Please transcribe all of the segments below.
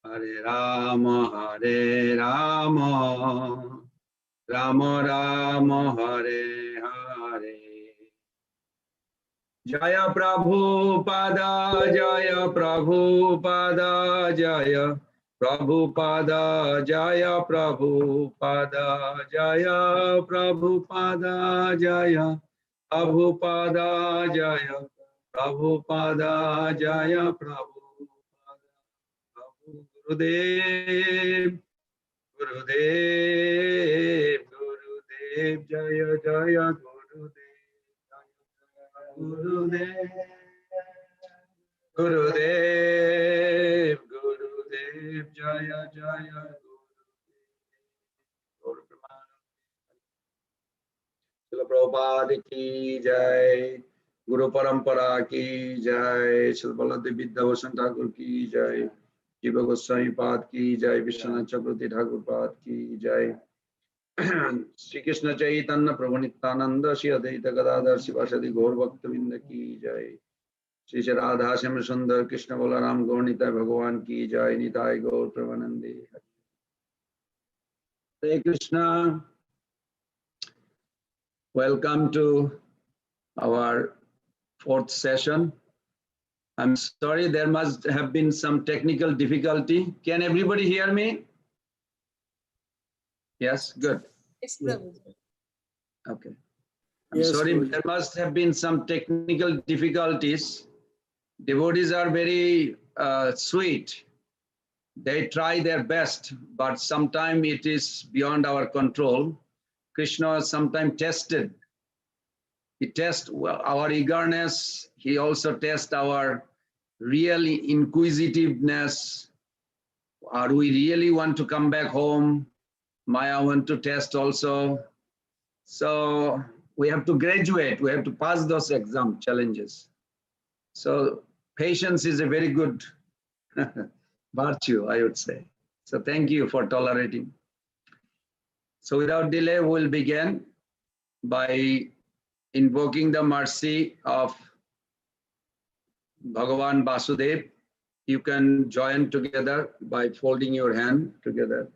Hare Rama, Rama Rama, Hare Hare. Jaya Prabhupada, Jaya Prabhupada, Jaya Prabhupada, Jaya Prabhupada, Jaya Prabhupada, Jaya Prabhupada, Jaya Prabhupada, Jaya Prabhupada. Gurudev, Gurudev, Gurudev, Jaya Jaya Gurudev, Gurudev, Gurudev, Gurudev, Jaya Jaya Gurudev. Srila Prabhupada ki jai, Guru Parampara ki jai, Srila Baladev Vidyabhushan Thakur ki jai, Jiva Goswami Pad ki jai, Vishwanath Chakravarti Thakur Pad ki jai. Shri Krishna Chaitanya Prabhu Nityananda Shri Advaita Gadadhar Sivasadi Gaur Bhakta Vrinda ki jai. Shri Shri Radha Shyam Sundar Krishna Balaram Gaur Nitai Bhagavan ki jai. Nitai Gaur Premanande. Hare Krishna. Welcome to our fourth session. I'm sorry, there must have been some technical difficulty. Can everybody hear me? Yes, good. Yes, Prabhu. Okay. I'm Yes, sorry, Prabhuji. there must have been some technical difficulties. Devotees are very sweet. They try their best, but sometimes it is beyond our control. Krishna sometimes tested. He tests our eagerness. He also tests our real inquisitiveness. Are we really want to come back home? Maya want to test also. So we have to graduate. We have to pass those exam challenges. So patience is a very good virtue, I would say. So thank you for tolerating. So without delay, we'll begin by invoking the mercy of Bhagavan Vasudev. You can join together by folding your hand together.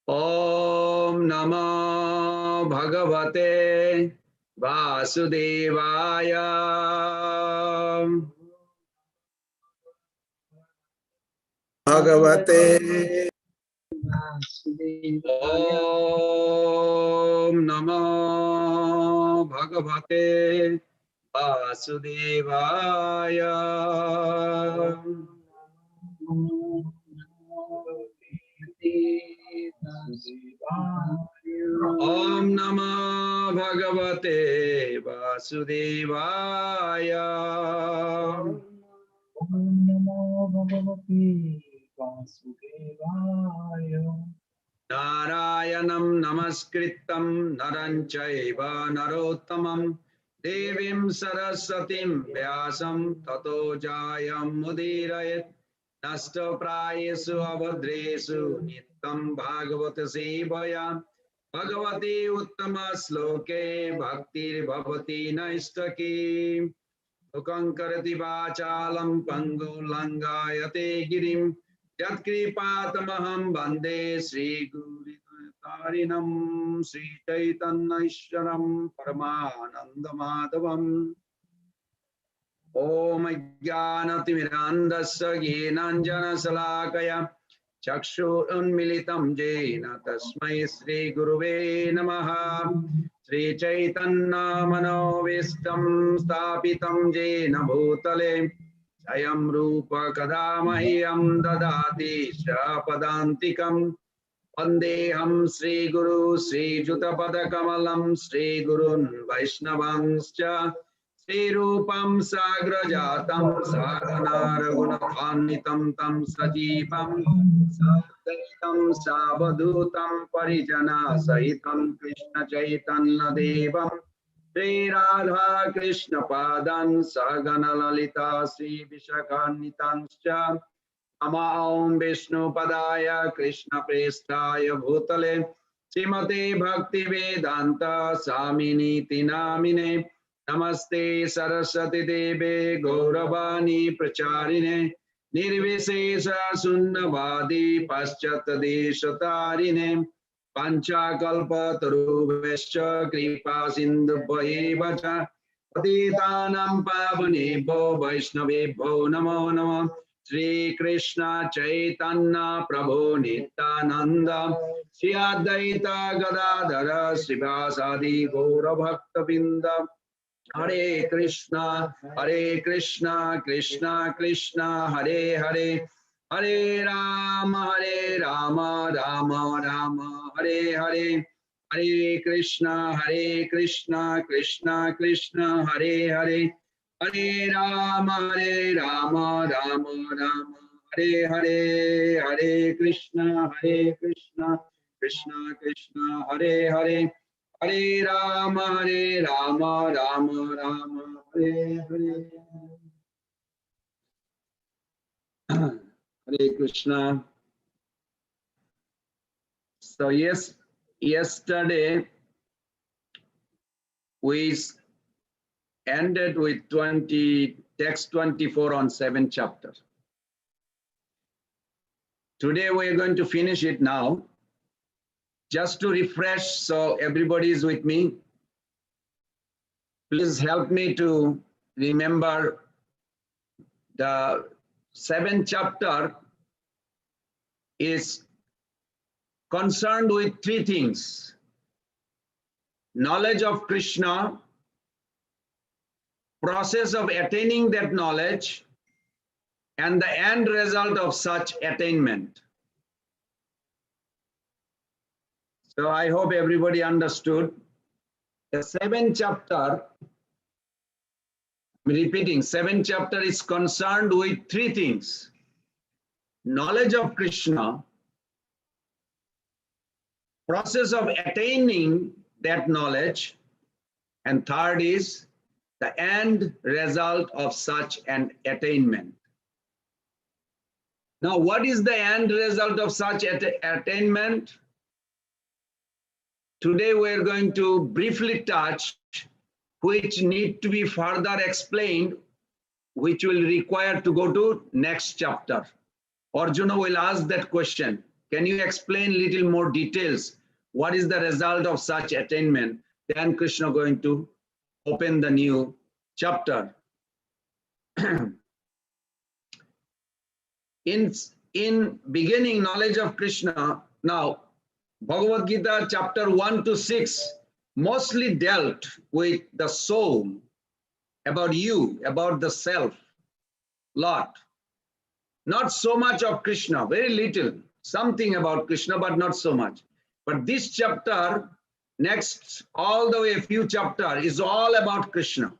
Om Namo Bhagavate Vasudevaya. Bhagavate Om Namo Bhagavate Vasudevaya. Om Namo Bhagavate Vasudevaya. Om Namo Bhagavate Vasudevaya. Narayanam Namaskritam Naran Chaiva Narottamam Devim Saraswatim Vyasam Tato Jayam Mudirayet Nasto Prayesu Avadresu Nitam Bhagavata Sevaya Bhagavati Uttama Sloke Bhaktir Bhavati Naistaki Ukankarati Vachalam Pangu Langayate Girim Yatkripatamaham Bande Sri Guritarinam Sri Chaitanya-ishwaram Paramananda Madhavam Om Jnanatimirandasya Jnanjana Salakaya Chakshu Unmilitam Jena Tasmai Sri Guruve Namaha Sri Chaitanya Manovistam Stapitam Jena Bhutale Ayam Rupa Kadamahyam Dadati Shapadantikam Vandeham Sri Guru Sri Jutapada Kamalam Sri Gurun Vaishnavanscha Sri Rupam Sagrajatam Sagana Raghunathannitam Tam Sajivam Sadaitam Savadutam Parijana Sahitam Krishna Chaitanya Devam Sri Radha Krishna Padan Sagana Lalita Sri Vishakhanitanscha Ama Om Vishnu Padaya Krishna Prestaya Bhutale Srimate Bhakti Vedanta Samini Tinamine Namaste Saraswati Deve Gauravani Pracharine Nirvishesha Sunnavadi Paschatadesh Panchakalpa Tarubhescha Kripa Sindhu Bhaivacha Patitanam Pavanebho Vaishnavebho Namo Namo Sri Krishna Chaitanya Prabhu Nityananda Sri Advaita Gadadhara Srivasadi Gaura Bhakta Binda Hare Krishna, Krishna Krishna, Hare Hare, Hare Rama, Rama Rama, Hare Hare, Hare Krishna, Krishna Krishna, Hare Hare, Hare Rama, Rama Rama, Hare Hare, Hare Krishna, Krishna Krishna, Hare Hare. Hare Rama, Rama Rama, Hare Hare. Hare Krishna. So yes, yesterday we ended with text 24 on 7th chapter. Today we are going to finish it now. Just to refresh, so everybody is with me. Please help me to remember the 7th chapter is concerned with three things: knowledge of Krishna, process of attaining that knowledge, and the end result of such attainment. So I hope everybody understood. The 7th chapter, I'm repeating, 7th chapter is concerned with three things: knowledge of Krishna, process of attaining that knowledge, and third is the end result of such an attainment. Now, what is the end result of such attainment? Today we are going to briefly touch, which need to be further explained, which will require to go to next chapter. Arjuna will ask that question. Can you explain little more details? What is the result of such attainment? Then Krishna going to open the new chapter. In beginning, knowledge of Krishna. Now, Bhagavad Gita chapter 1 to 6 mostly dealt with the soul, about you, about the self, lot. Not so much of Krishna, very little, something about Krishna, but not so much. But this chapter, next all the way a few chapters, is all about Krishna.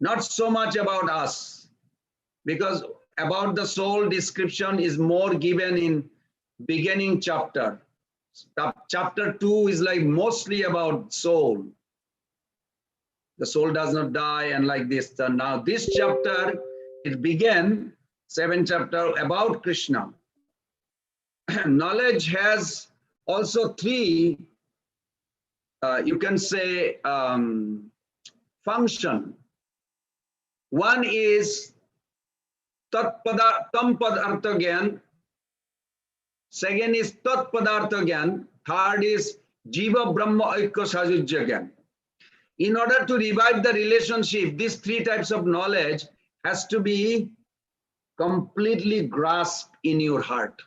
Not so much about us, because about the soul description is more given in beginning chapter. Chapter 2 is like mostly about soul. The soul does not die and like this. So now this chapter, it began, 7th chapter, about Krishna. Knowledge has also three, you can say, function. One is tam padartha gyan. Second is tat padartha gyan. Third is jiva brahma aikya sajujya gyan. In order to revive the relationship, these three types of knowledge has to be completely grasped in your heart.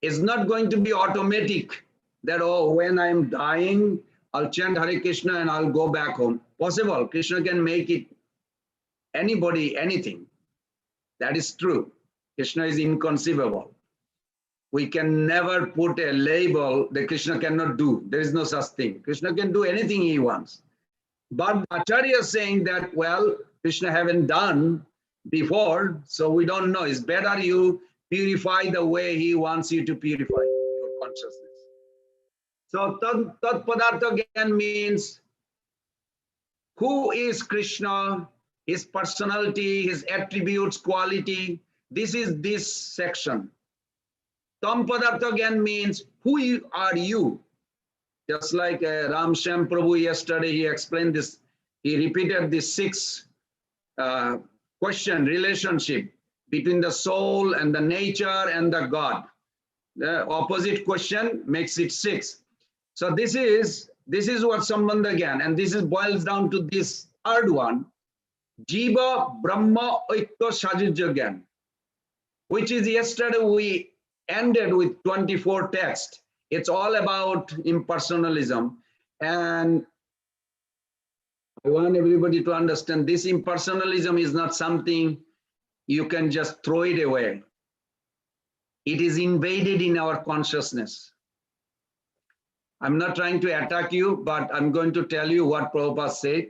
It's not going to be automatic that, oh, when I'm dying, I'll chant Hare Krishna and I'll go back home. Possible. Krishna can make it anybody, anything. That is true. Krishna is inconceivable. We can never put a label that Krishna cannot do. There is no such thing. Krishna can do anything he wants. But Acharya is saying that, well, Krishna haven't done before, so we don't know. It's better you purify the way he wants you to purify your consciousness. So Tat Padartha Gyan means who is Krishna, his personality, his attributes, quality. This is this section. Tam Padartha Gyan means who are you? Just like Ram Shyam Prabhu yesterday, he explained this. He repeated these 6 question, relationship between the soul and the nature and the God. The opposite question makes it 6. So this is what Sambandha Gyan, and this is boils down to this third one, Jiva Brahma Oikya Sajujya Gyan, which is yesterday we ended with 24 texts. It's all about impersonalism. And I want everybody to understand this impersonalism is not something you can just throw it away. It is invaded in our consciousness. I'm not trying to attack you, but I'm going to tell you what Prabhupada said.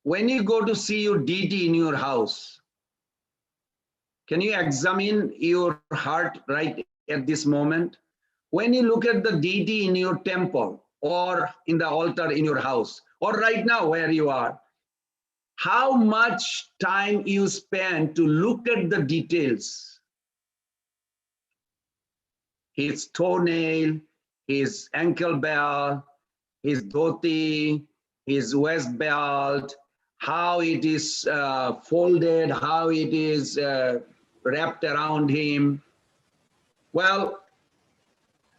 When you go to see your deity in your house, can you examine your heart right at this moment? When you look at the deity in your temple or in the altar in your house, or right now where you are, how much time you spend to look at the details? His toenail, his ankle belt, his dhoti, his waist belt, how it is folded, how it is wrapped around him. Well,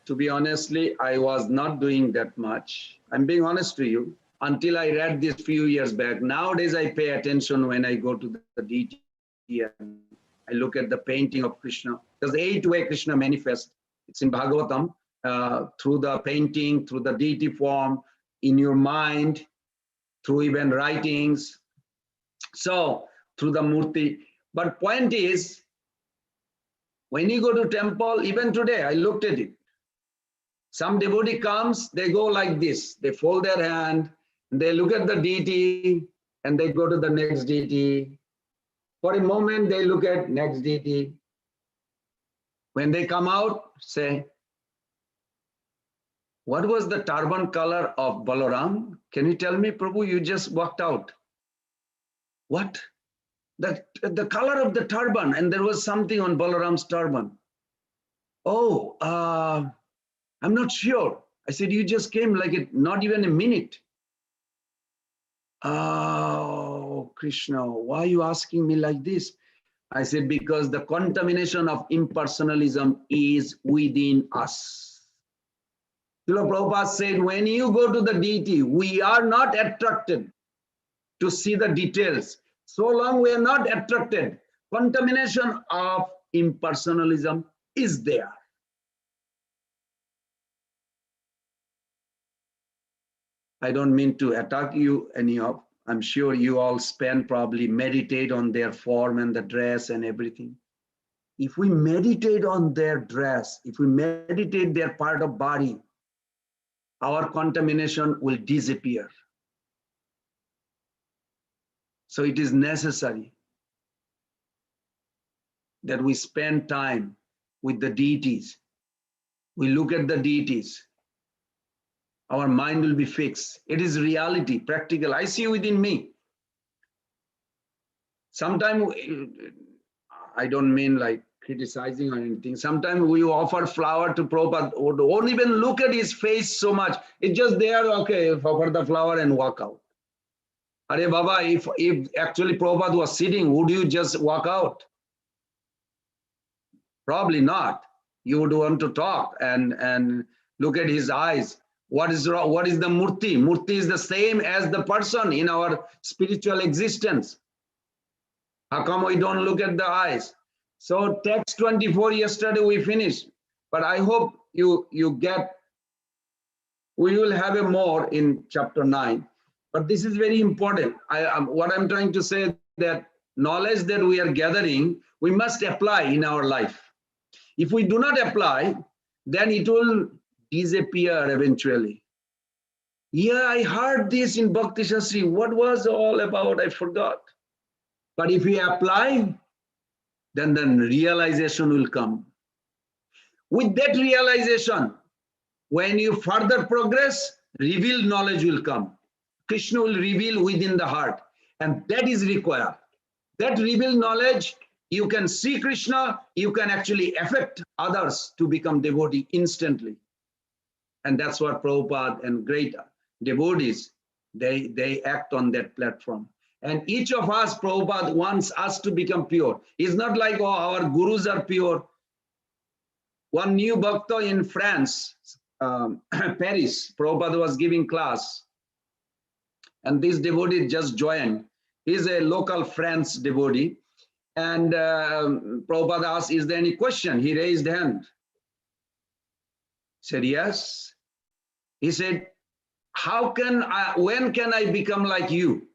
to be honestly, I was not doing that much. I'm being honest to you until I read this few years back. Nowadays, I pay attention when I go to the deity and I look at the painting of Krishna. There's the 8-way Krishna manifest. It's in Bhagavatam, through the painting, through the deity form, in your mind, through even writings. So through the murti. But point is, when you go to temple, even today, I looked at it. Some devotee comes, they go like this. They fold their hand, they look at the deity, and they go to the next deity. For a moment, they look at next deity. When they come out, say, what was the turban color of Balaram? Can you tell me, Prabhu, you just walked out. What? The color of the turban, and there was something on Balaram's turban. Oh, I'm not sure. I said, you just came like not even a minute. Oh, Krishna, why are you asking me like this? I said, because the contamination of impersonalism is within us. Srila Prabhupada said, when you go to the deity, we are not attracted to see the details. So long we are not attracted, contamination of impersonalism is there. I don't mean to attack you anyhow. I'm sure you all spend probably meditate on their form and the dress and everything. If we meditate on their dress, if we meditate their part of body, our contamination will disappear. So it is necessary that we spend time with the deities. We look at the deities. Our mind will be fixed. It is reality, practical. I see within me. Sometimes, I don't mean like criticizing or anything. Sometimes we offer flower to Prabhupada, or don't even look at his face so much. It's just there, okay, offer the flower and walk out. Are Baba, if actually Prabhupada was sitting, would you just walk out? Probably not. You would want to talk and look at his eyes. What is wrong? What is the murti? Murti is the same as the person in our spiritual existence. How come we don't look at the eyes? So text 24 yesterday we finished, but I hope you get, we will have a more in chapter 9. But this is very important. What I'm trying to say, that knowledge that we are gathering, we must apply in our life. If we do not apply, then it will disappear eventually. Yeah, I heard this in Bhakti Shastri. What was all about? I forgot. But if we apply, then the realization will come. With that realization, when you further progress, revealed knowledge will come. Krishna will reveal within the heart, and that is required. That revealed knowledge, you can see Krishna, you can actually affect others to become devotee instantly. And that's what Prabhupada and great devotees, they act on that platform. And each of us, Prabhupada, wants us to become pure. It's not like, oh, our gurus are pure. One new bhakta in France, Paris, Prabhupada was giving class. And this devotee just joined. He's a local French devotee. And Prabhupada asked, is there any question? He raised hand. Said, yes. He said, when can I become like you?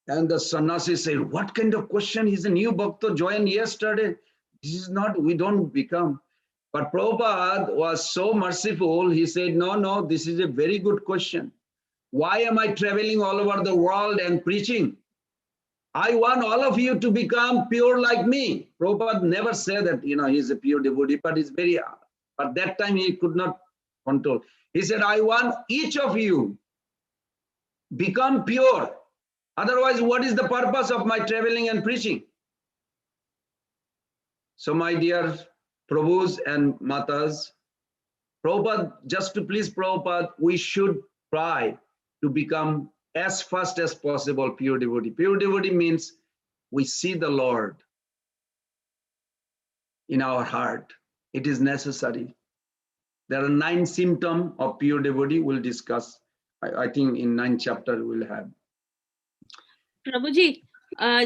And the sannyasi said, what kind of question? He's a new bhakta, joined yesterday. This is not, we don't become. But Prabhupada was so merciful. He said, no, this is a very good question. Why am I traveling all over the world and preaching? I want all of you to become pure like me. Prabhupada never said that, he's a pure devotee, but but that time he could not control. He said, I want each of you become pure. Otherwise, what is the purpose of my traveling and preaching? So my dear Prabhus and Matas, Prabhupada, just to please Prabhupada, we should try to become as fast as possible pure devotee. Pure devotee means we see the Lord in our heart. It is necessary. There are 9 symptoms of pure devotee we'll discuss. I think in 9th chapter we'll have. Prabhuji,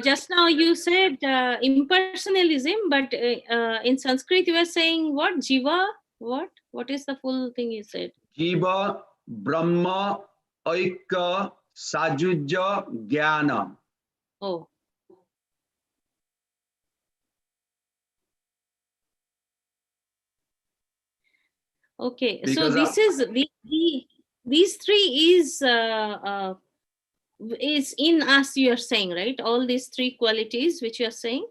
just now you said impersonalism, but in Sanskrit you were saying what? Jiva? What? What is the full thing you said? Jiva, Brahma, Aika, Sajujya, Jnana. Oh. Okay, Because so this is these three is in us, you are saying, right? All these 3 qualities which you are saying.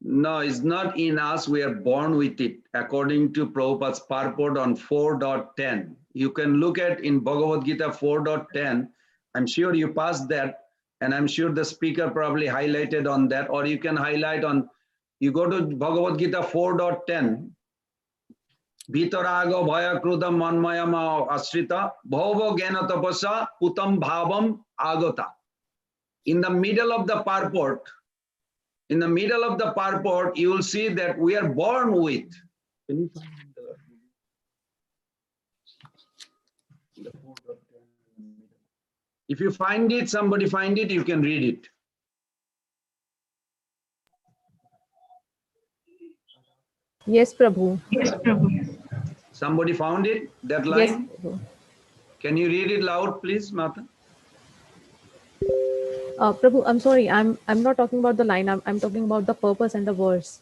No, it's not in us. We are born with it. According to Prabhupada's purport on 4.10, you can look at in Bhagavad Gita 4.10. I'm sure you passed that, and I'm sure the speaker probably highlighted on that, or you can highlight on. You go to Bhagavad Gita 4.10. Vitaraga bhaya krudam manmayama asrita bhava jnana tapasa putam bhavam agata. In the middle of the purport, you will see that we are born with. Can you find the 4.10? If you find it, somebody find it, you can read it. Yes, Prabhu. Yes, Prabhu. Somebody found it, that line? Yes, Prabhu. Can you read it loud, please, Mata? Prabhu, I'm sorry. I'm not talking about the line. I'm talking about the purpose and the verse.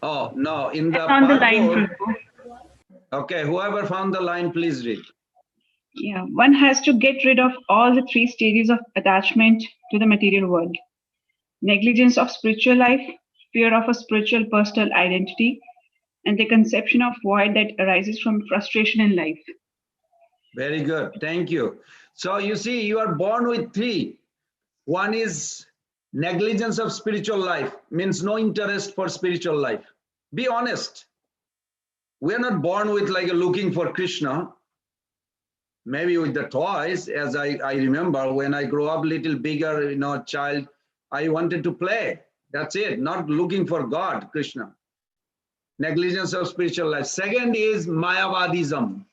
Oh, no, in the On the line, purport. Prabhu. Okay, whoever found the line, please read. Yeah, one has to get rid of all the 3 stages of attachment to the material world. Negligence of spiritual life, fear of a spiritual personal identity, and the conception of void that arises from frustration in life. Very good, thank you. So you see, you are born with 3. One is negligence of spiritual life, means no interest for spiritual life. Be honest. We are not born with like a looking for Krishna. Maybe with the toys, as I remember when I grew up little bigger, child, I wanted to play. That's it, not looking for God, Krishna. Negligence of spiritual life. Second is Mayavadism.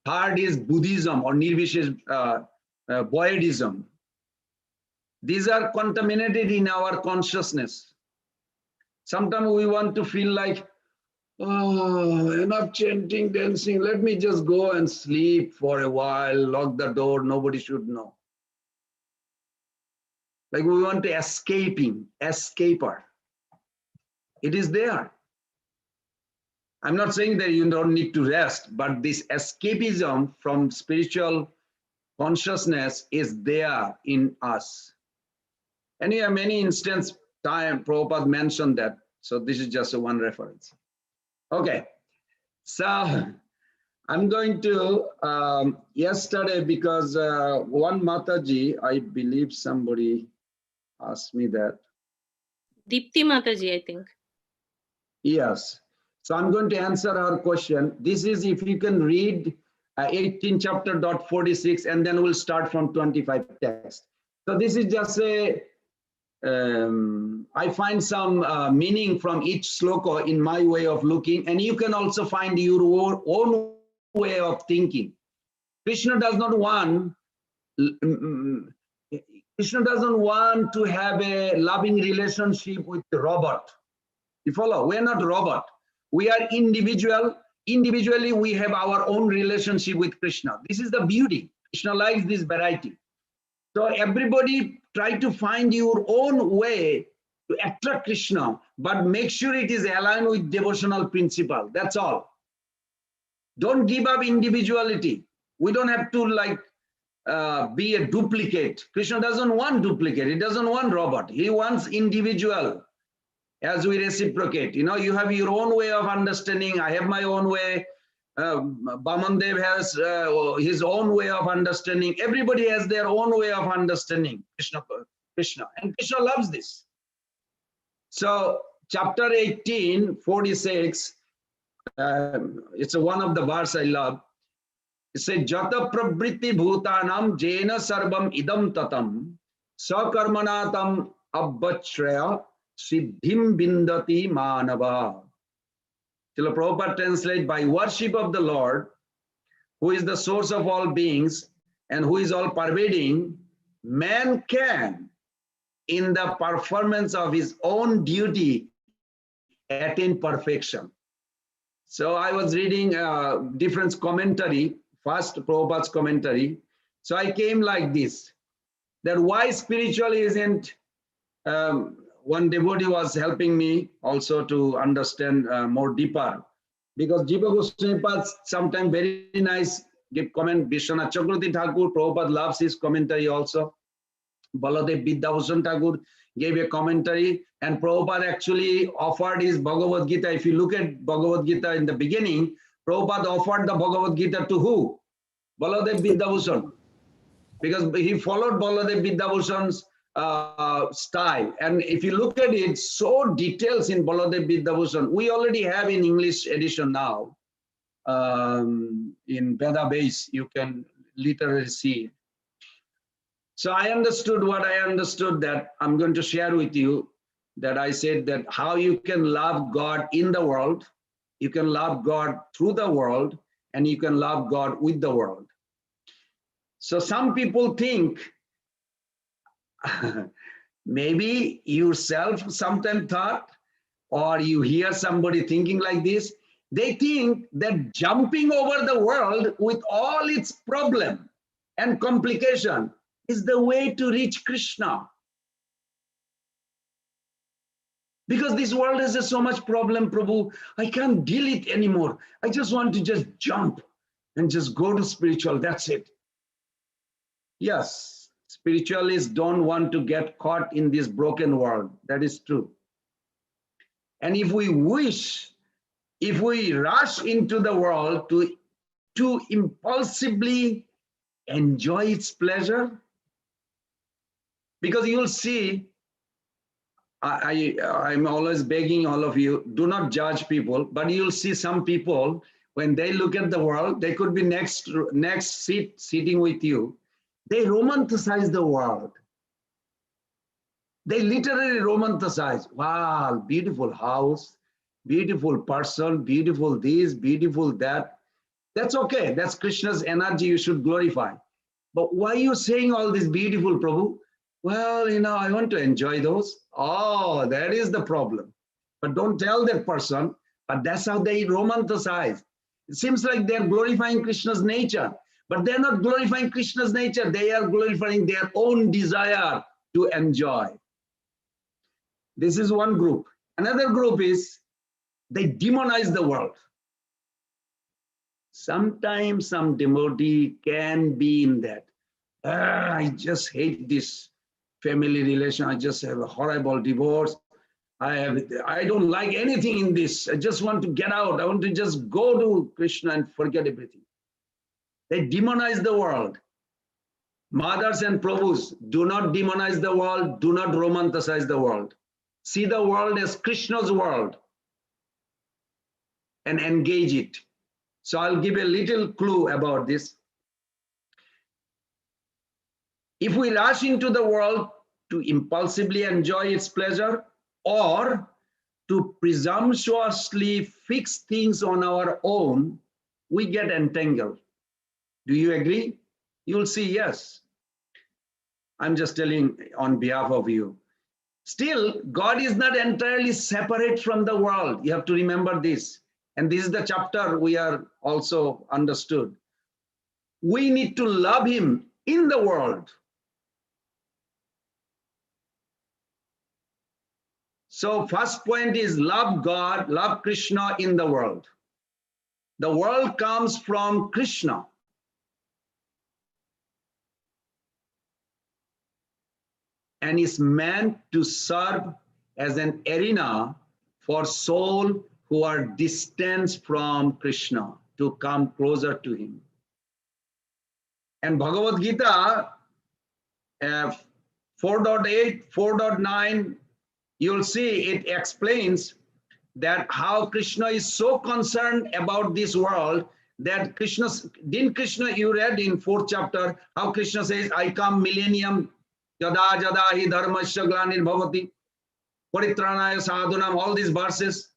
Third is Buddhism or Nirvishesh Voidism. These are contaminated in our consciousness. Sometimes we want to feel like, oh, enough chanting, dancing. Let me just go and sleep for a while, lock the door, nobody should know. Like we want to escaper. It is there. I'm not saying that you don't need to rest, but this escapism from spiritual consciousness is there in us. And you have many instances, Prabhupada mentioned that. So this is just one reference. Okay, so I'm going to, yesterday, because one Mataji, I believe somebody asked me that. Deepti Mataji, I think. Yes. So I'm going to answer her question. This is if you can read 18 chapter .46, and then we'll start from 25 text. So this is just a, I find some meaning from each sloka in my way of looking, and you can also find your own way of thinking. Krishna does not want, Krishna doesn't want to have a loving relationship with the robot. You follow? We are not robot. We are individual. Individually, we have our own relationship with Krishna. This is the beauty. Krishna likes this variety. So everybody try to find your own way to attract Krishna, but make sure it is aligned with devotional principle. That's all. Don't give up individuality. We don't have to like be a duplicate. Krishna doesn't want duplicate. He doesn't want robot. He wants individual. As we reciprocate, you have your own way of understanding. I have my own way. Bamandev has his own way of understanding. Everybody has their own way of understanding Krishna, and Krishna loves this. So, chapter 18, 46. It's one of the verse I love. It says, "Jata pravriti bhutanam jena sarvam idam tatam sakarmanatam abbachraya siddhim bindati manava." Srila Prabhupada translates, by worship of the Lord, who is the source of all beings and who is all pervading, man can, in the performance of his own duty, attain perfection. So I was reading different commentary, first Prabhupada's commentary. So I came like this, that why spiritual isn't, one devotee was helping me also to understand more deeper, because Jiva Goswami Pad sometimes very nice give comment. Vishwanath Chakravarti Thakur, Prabhupada loves his commentary also. Baladev Vidyabhushan Thakur gave a commentary, and Prabhupada actually offered his Bhagavad Gita. If you look at Bhagavad Gita in the beginning, Prabhupada offered the Bhagavad Gita to who? Baladev Vidyabhushan, because he followed Baladev Vidyabhushan's style. And if you look at it, so details in Baladev Vidyabhushan. We already have in English edition now. In Veda base, you can literally see it. So I understood what I understood, that I'm going to share with you, that I said that how you can love God in the world, you can love God through the world, and you can love God with the world. So some people think, maybe yourself sometimes thought, or you hear somebody thinking like this, they think that jumping over the world with all its problem and complication is the way to reach Krishna. Because this world has so much problem, Prabhu, I can't deal it anymore. I just want to just jump and just go to spiritual, that's it. Yes. Spiritualists don't want to get caught in this broken world. That is true. And if we wish, if we rush into the world to impulsively enjoy its pleasure, because you'll see, I'm always begging all of you, do not judge people, but you'll see some people, when they look at the world, they could be next seat sitting with you. They romanticize the world. They literally romanticize. Wow, beautiful house, beautiful person, beautiful this, beautiful that. That's okay. That's Krishna's energy you should glorify. But why are you saying all this beautiful, Prabhu? Well, I want to enjoy those. Oh, that is the problem. But don't tell that person, but that's how they romanticize. It seems like they're glorifying Krishna's nature. But they're not glorifying Krishna's nature. They are glorifying their own desire to enjoy. This is one group. Another group is they demonize the world. Sometimes some devotee can be in that. I just hate this family relation. I just have a horrible divorce. I don't like anything in this. I just want to get out. I want to just go to Krishna and forget everything. They demonize the world. Mothers and Prabhus, do not demonize the world. Do not romanticize the world. See the world as Krishna's world and engage it. So I'll give a little clue about this. If we rush into the world to impulsively enjoy its pleasure, or to presumptuously fix things on our own, we get entangled. Do you agree? You'll see yes. I'm just telling on behalf of you. Still, God is not entirely separate from the world. You have to remember this. And this is the chapter we are also understood. We need to love him in the world. So first point is love God, love Krishna in the world. The world comes from Krishna. And is meant to serve as an arena for souls who are distant from Krishna to come closer to him. And Bhagavad Gita 4.8, 4.9, you'll see it explains that how Krishna is so concerned about this world that didn't Krishna, you read in 4th chapter, how Krishna says, I come millennium, jada jada hi dharmasya glanir bhavati, paritranaya sadhunam, all these verses.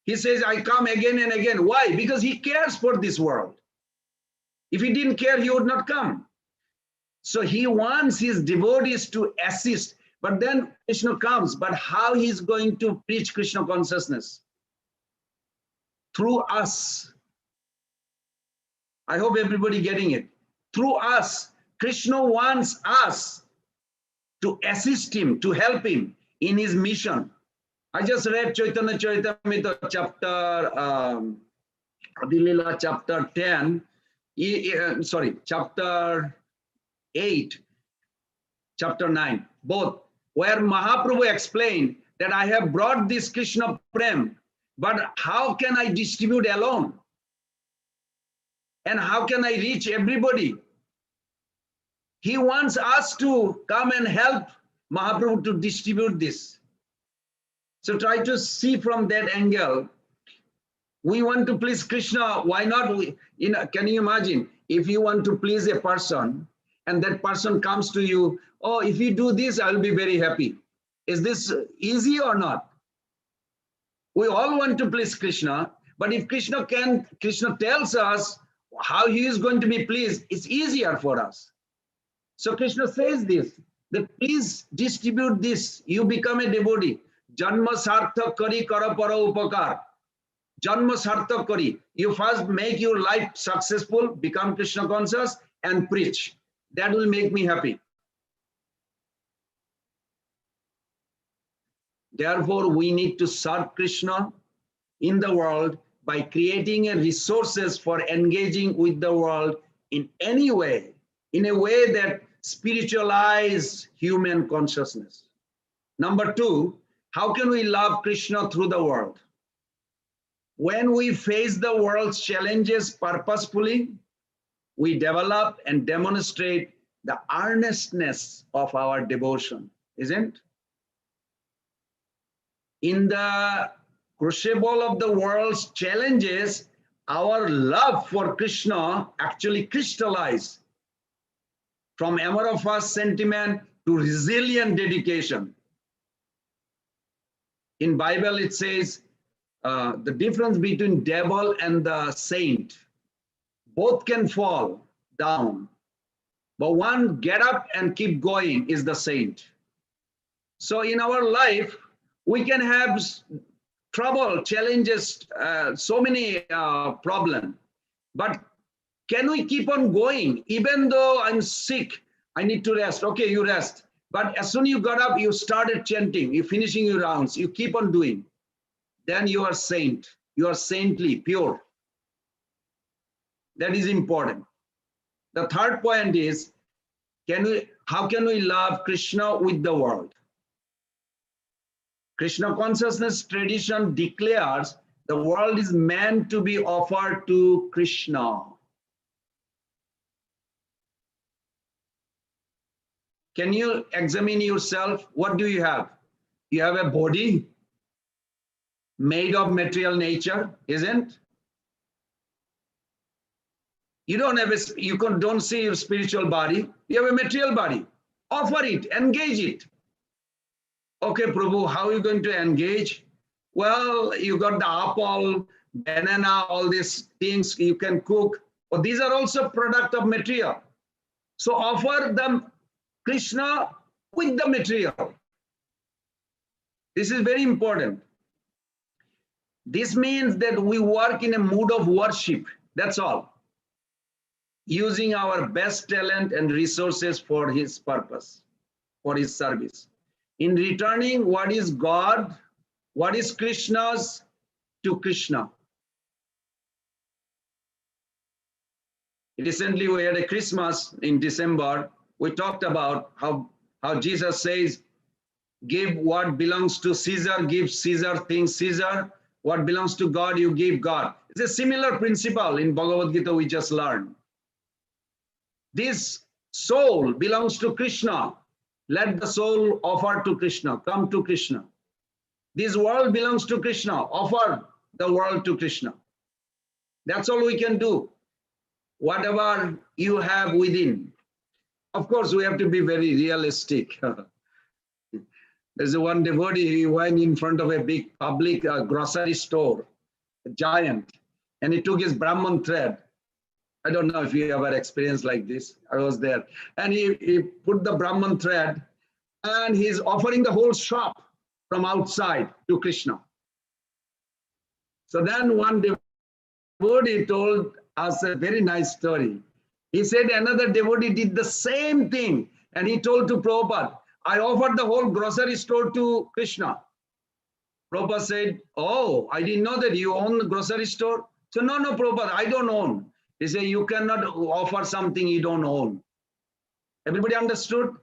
He says, I come again and again. Why? Because he cares for this world. If he didn't care, he would not come. So he wants his devotees to assist. But then Krishna comes. But how he's going to preach Krishna consciousness? Through us. I hope everybody getting it. Through us. Krishna wants us to assist him, to help him in his mission. I just read Chaitanya Charitamrita chapter, Adilila chapter 10, chapter 8, chapter 9, both, where Mahaprabhu explained that I have brought this Krishna Prem, but how can I distribute alone? And how can I reach everybody? He wants us to come and help Mahaprabhu to distribute this. So try to see from that angle. We want to please Krishna. Why not? Can you imagine if you want to please a person and that person comes to you, oh, if you do this, I'll be very happy. Is this easy or not? We all want to please Krishna, but if Krishna tells us how he is going to be pleased, it's easier for us. So Krishna says this, that please distribute this. You become a devotee. Janma sarthak kari kara para upakar. Janma sarthak kari. You first make your life successful, become Krishna conscious, and preach. That will make me happy. Therefore, we need to serve Krishna in the world by creating resources for engaging with the world in any way, in a way that spiritualize human consciousness. Number 2, how can we love Krishna through the world? When we face the world's challenges purposefully, we develop and demonstrate the earnestness of our devotion, isn't it? In the crucible of the world's challenges, our love for Krishna actually crystallizes from amorphous sentiment to resilient dedication. In Bible, it says the difference between devil and the saint. Both can fall down, but one get up and keep going is the saint. So in our life, we can have trouble, challenges, so many problems, but can we keep on going? Even though I'm sick, I need to rest. Okay, you rest. But as soon as you got up, you started chanting, you're finishing your rounds, you keep on doing. Then you are saint. You are saintly, pure. That is important. The third point is, how can we love Krishna with the world? Krishna consciousness tradition declares the world is meant to be offered to Krishna. Can you examine yourself? What do you have? You have a body made of material nature, isn't? You don't see your spiritual body. You have a material body. Offer it, engage it. Okay, Prabhu, how are you going to engage? Well, you got the apple, banana, all these things you can cook. But these are also product of material. So offer them Krishna with the material. This is very important. This means that we work in a mood of worship. That's all. Using our best talent and resources for his purpose, for his service. In returning what is God, what is Krishna's, to Krishna. Recently we had a Christmas in December. We talked about how Jesus says, give what belongs to Caesar, give Caesar things Caesar. What belongs to God, you give God. It's a similar principle in Bhagavad Gita we just learned. This soul belongs to Krishna. Let the soul offer to Krishna, come to Krishna. This world belongs to Krishna. Offer the world to Krishna. That's all we can do. Whatever you have within. Of course, we have to be very realistic. There's one devotee, he went in front of a big public grocery store, a giant, and he took his Brahman thread. I don't know if you ever experienced like this. I was there. And he put the Brahman thread and he's offering the whole shop from outside to Krishna. So then one devotee told us a very nice story. He said another devotee did the same thing and he told to Prabhupada, I offered the whole grocery store to Krishna. Prabhupada said, oh, I didn't know that you own the grocery store. So no, Prabhupada, I don't own. He said, you cannot offer something you don't own. Everybody understood?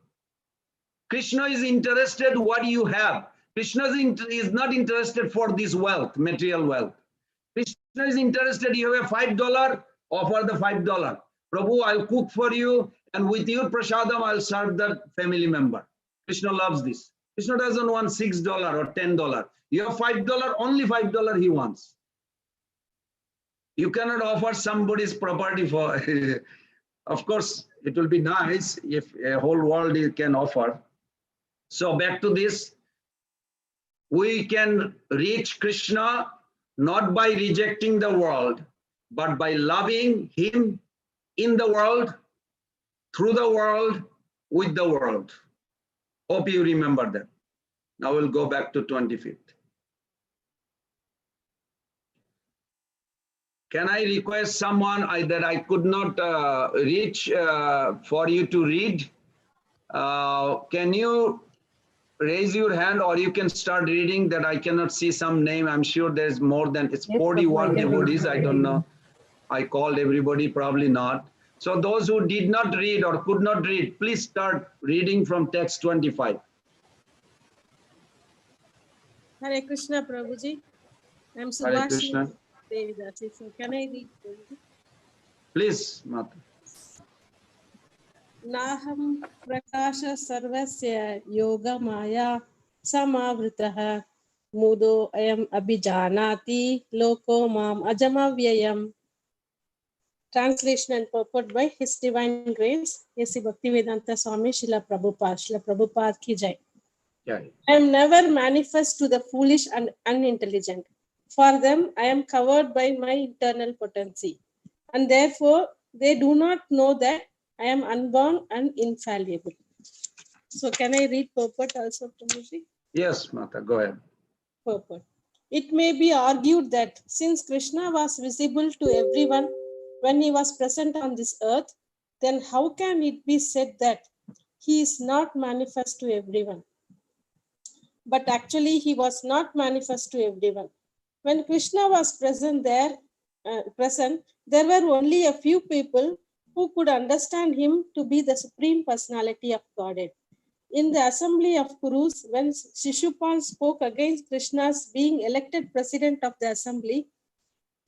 Krishna is interested what you have. Krishna is not interested for this wealth, material wealth. Krishna is interested, you have a $5, offer the $5. Prabhu, I'll cook for you, and with your prasadam, I'll serve the family member. Krishna loves this. Krishna doesn't want $6 or $10. You have $5, only $5 he wants. You cannot offer somebody's property for, of course, it will be nice if a whole world you can offer. So back to this, we can reach Krishna not by rejecting the world, but by loving him in the world, through the world, with the world. Hope you remember that. Now we'll go back to 25th. Can I request someone that I could not reach for you to read? Can you raise your hand, or you can start reading that I cannot see some name. I'm sure there's more than, it's 41 devotees. I don't know. I called everybody, probably not. So those who did not read or could not read, please start reading from text 25. Hare Krishna, Prabhuji. I'm Hare Krishna. Subhashi Devidasi. So can I read, Prabhuji? Please, Mata. Naham prakasha sarvasya yoga maya samavritah mudo ayam abhijanati loko mam ajamavyayam. Translation and purport by His Divine Grace, A.C. Bhaktivedanta Swami Srila Prabhupada ki jai. Yeah. I am never manifest to the foolish and unintelligent. For them, I am covered by my internal potency, and therefore they do not know that I am unborn and infallible. So can I read purport also, Prabhuji? Yes, Mata, go ahead. Purport. It may be argued that since Krishna was visible to everyone when he was present on this earth, then how can it be said that he is not manifest to everyone? But actually, he was not manifest to everyone. When Krishna was present, there were only a few people who could understand him to be the Supreme Personality of Godhead. In the assembly of Kurus, when Shishupal spoke against Krishna's being elected president of the assembly,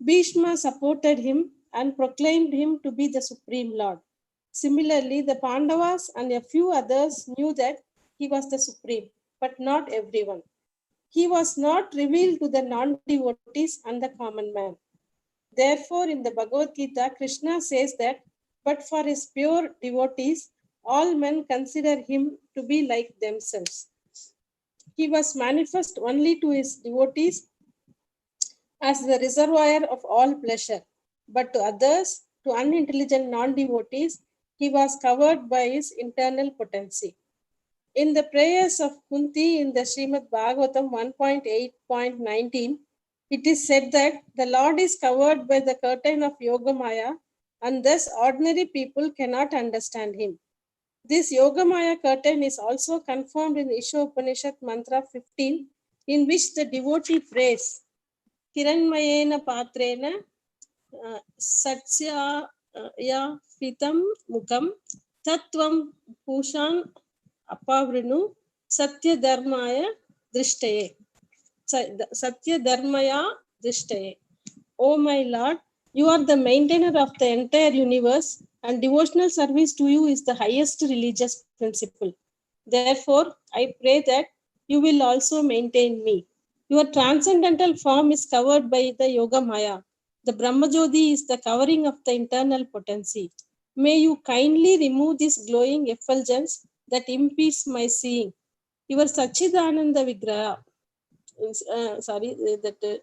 Bhishma supported him and proclaimed him to be the Supreme Lord. Similarly, the Pandavas and a few others knew that he was the Supreme, but not everyone. He was not revealed to the non-devotees and the common man. Therefore, in the Bhagavad Gita, Krishna says that, but for his pure devotees, all men consider him to be like themselves. He was manifest only to his devotees as the reservoir of all pleasure, but to others, to unintelligent non-devotees, he was covered by his internal potency. In the prayers of Kunti in the Srimad Bhagavatam 1.8.19, it is said that the Lord is covered by the curtain of Yogamaya, and thus ordinary people cannot understand him. This Yogamaya curtain is also confirmed in Isha Upanishad Mantra 15, in which the devotee prays, Kiranmayena Patrena Satsya Fitam Mukam Tattvam Pushan Apavrinu Satya Dharmaya Drishtaye. Satya Dharmaya Drishtaye. O my Lord, you are the maintainer of the entire universe, and devotional service to you is the highest religious principle. Therefore, I pray that you will also maintain me. Your transcendental form is covered by the Yoga Maya. The Brahmajyoti is the covering of the internal potency. May you kindly remove this glowing effulgence that impedes my seeing. Your Sachidananda Vigraha,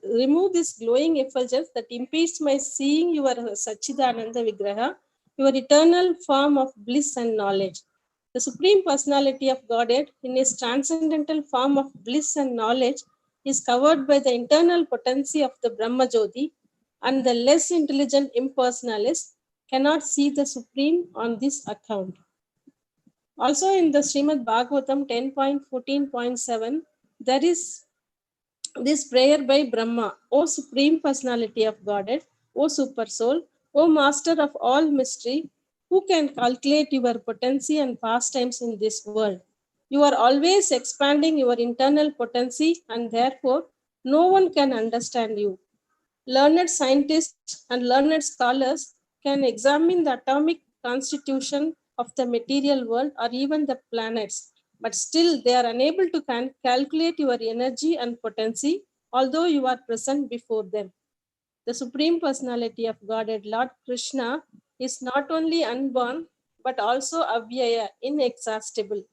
remove this glowing effulgence that impedes my seeing your Sachidananda Vigraha, your eternal form of bliss and knowledge. The Supreme Personality of Godhead, in his transcendental form of bliss and knowledge, is covered by the internal potency of the Brahma Jyoti, and the less intelligent impersonalist cannot see the Supreme on this account. Also in the Srimad Bhagavatam 10.14.7, there is this prayer by Brahma, O Supreme Personality of Godhead, O Super Soul, O Master of all mystery, who can calculate your potency and pastimes in this world? You are always expanding your internal potency, and therefore no one can understand you. Learned scientists and learned scholars can examine the atomic constitution of the material world or even the planets, but still they are unable to calculate your energy and potency, although you are present before them. The Supreme Personality of Godhead, Lord Krishna, is not only unborn, but also avyaya, inexhaustible.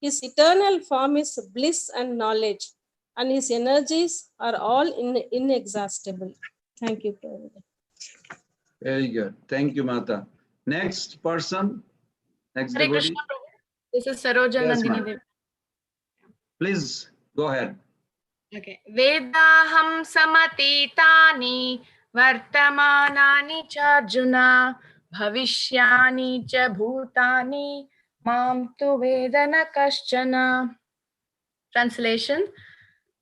His eternal form is bliss and knowledge, and his energies are all inexhaustible. Thank you, Prabhupada. Very good. Thank you, Mata. Next person, next Hare devotee. Krishna, Prabhu. This is Saroja Yes, Nandini ma'am. Devi. Please go ahead. Okay. Vedaham samatitani vartamanani cha Arjuna bhavishyani cha bhutani mam tu vedana kaschana. Translation.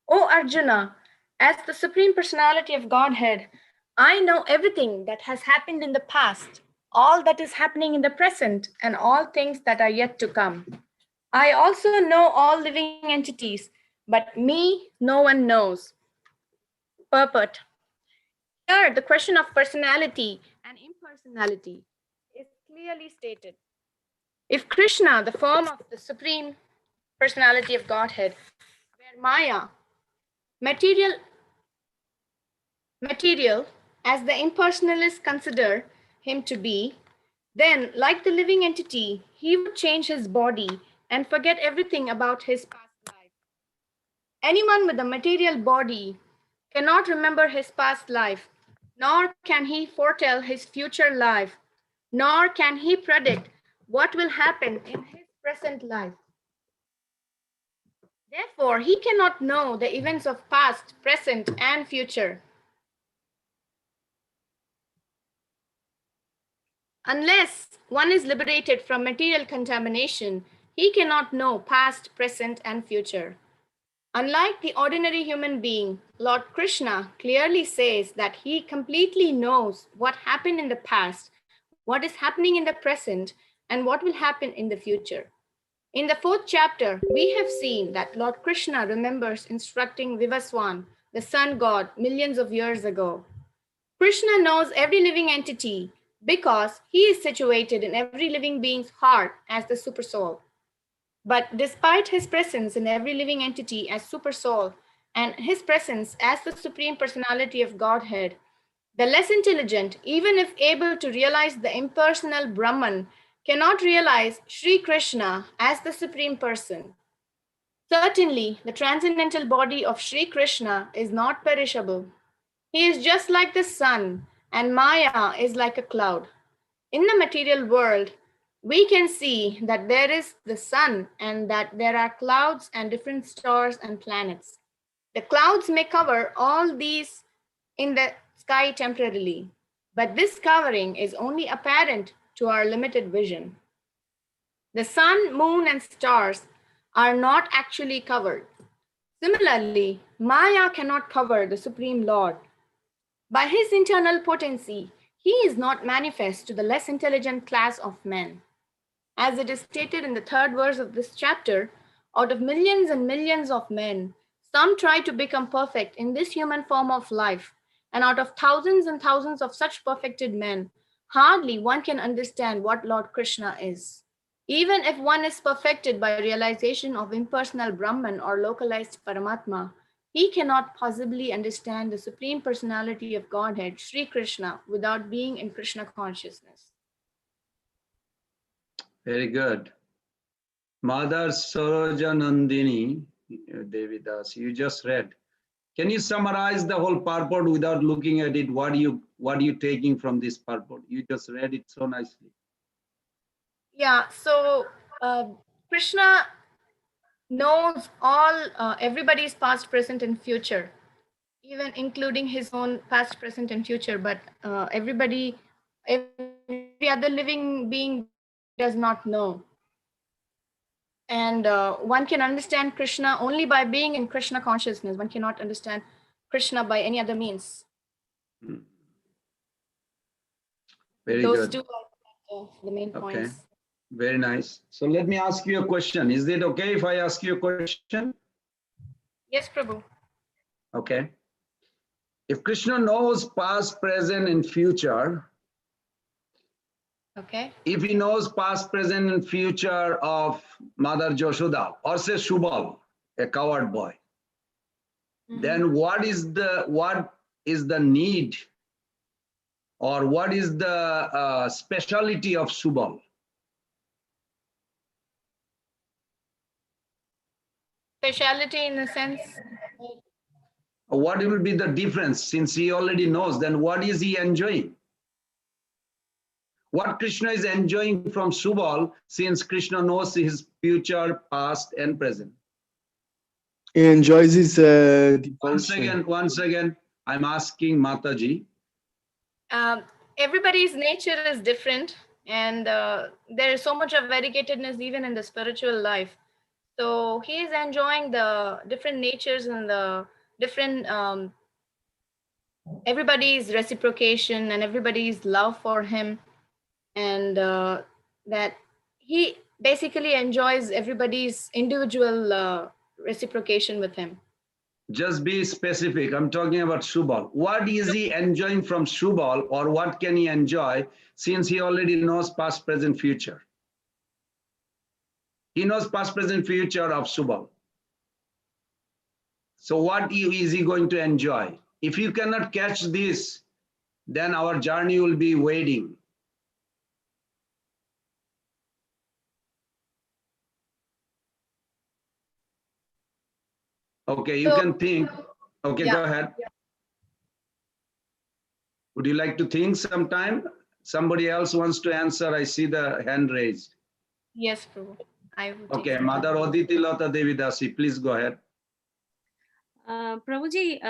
O Arjuna, as the Supreme Personality of Godhead, I know everything that has happened in the past, all that is happening in the present, and all things that are yet to come. I also know all living entities, but me no one knows. Purport. Here, the question of personality and impersonality is clearly stated. If Krishna, the form of the Supreme Personality of Godhead, were Maya, material as the impersonalists consider him to be, then, like the living entity, he would change his body and forget everything about his past life. Anyone with a material body cannot remember his past life, nor can he foretell his future life, nor can he predict what will happen in his present life. Therefore, he cannot know the events of past, present, and future. Unless one is liberated from material contamination, he cannot know past, present, and future. Unlike the ordinary human being, Lord Krishna clearly says that he completely knows what happened in the past, what is happening in the present, and what will happen in the future. In the 4th chapter, we have seen that Lord Krishna remembers instructing Vivaswan, the sun god, millions of years ago. Krishna knows every living entity because he is situated in every living being's heart as the Supersoul. But despite his presence in every living entity as Supersoul and his presence as the Supreme Personality of Godhead, the less intelligent, even if able to realize the impersonal Brahman, cannot realize Sri Krishna as the Supreme Person. Certainly, the transcendental body of Sri Krishna is not perishable. He is just like the sun, and Maya is like a cloud. In the material world, we can see that there is the sun and that there are clouds and different stars and planets. The clouds may cover all these in the sky temporarily, but this covering is only apparent to our limited vision. The sun, moon, and stars are not actually covered. Similarly, Maya cannot cover the Supreme Lord. By his internal potency, he is not manifest to the less intelligent class of men. As it is stated in the 3rd verse of this chapter, out of millions and millions of men, some try to become perfect in this human form of life, and out of thousands and thousands of such perfected men, hardly one can understand what Lord Krishna is. Even if one is perfected by realization of impersonal Brahman or localized Paramatma, he cannot possibly understand the Supreme Personality of Godhead, Sri Krishna, without being in Krishna consciousness. Very good. Mother Saroja Nandini Devidas, you just read. Can you summarize the whole purport without looking at it? What are you taking from this purport? You just read it so nicely. Yeah, so Krishna knows all, everybody's past, present, and future, even including his own past, present, and future. But every other living being does not know. And one can understand Krishna only by being in Krishna consciousness. One cannot understand Krishna by any other means. Very Those good. two are the main points. Very nice. So let me ask you a question. Is it okay if I ask you a question? Yes, Prabhu. Okay. If Krishna knows past, present, and future, Okay. if he knows past, present, and future of Mother Joshoda, or say Shubal, a coward boy, then what is the need, or what is the speciality of Shubal? Speciality in the sense. What will be the difference, since he already knows? Then what is he enjoying? What Krishna is enjoying from Shubal, since Krishna knows his future, past, and present? He enjoys his devotion. Once again, I'm asking Mataji. Everybody's nature is different, and there is so much of variegatedness even in the spiritual life. So he is enjoying the different natures and the different everybody's reciprocation and everybody's love for him, and that he basically enjoys everybody's individual reciprocation with him. Just be specific. I'm talking about Shubal. What is he enjoying from Shubal, or what can he enjoy, since he already knows past, present, future? He knows past, present, future of Shubal. So what is he going to enjoy? If you cannot catch this, then our journey will be waiting. Okay, you can think. Okay, go ahead. Would you like to think sometime? Somebody else wants to answer. I see the hand raised. Yes, Prabhu. I would. Okay, Mother Aditi Lata Devidasi, please go ahead. Prabhuji,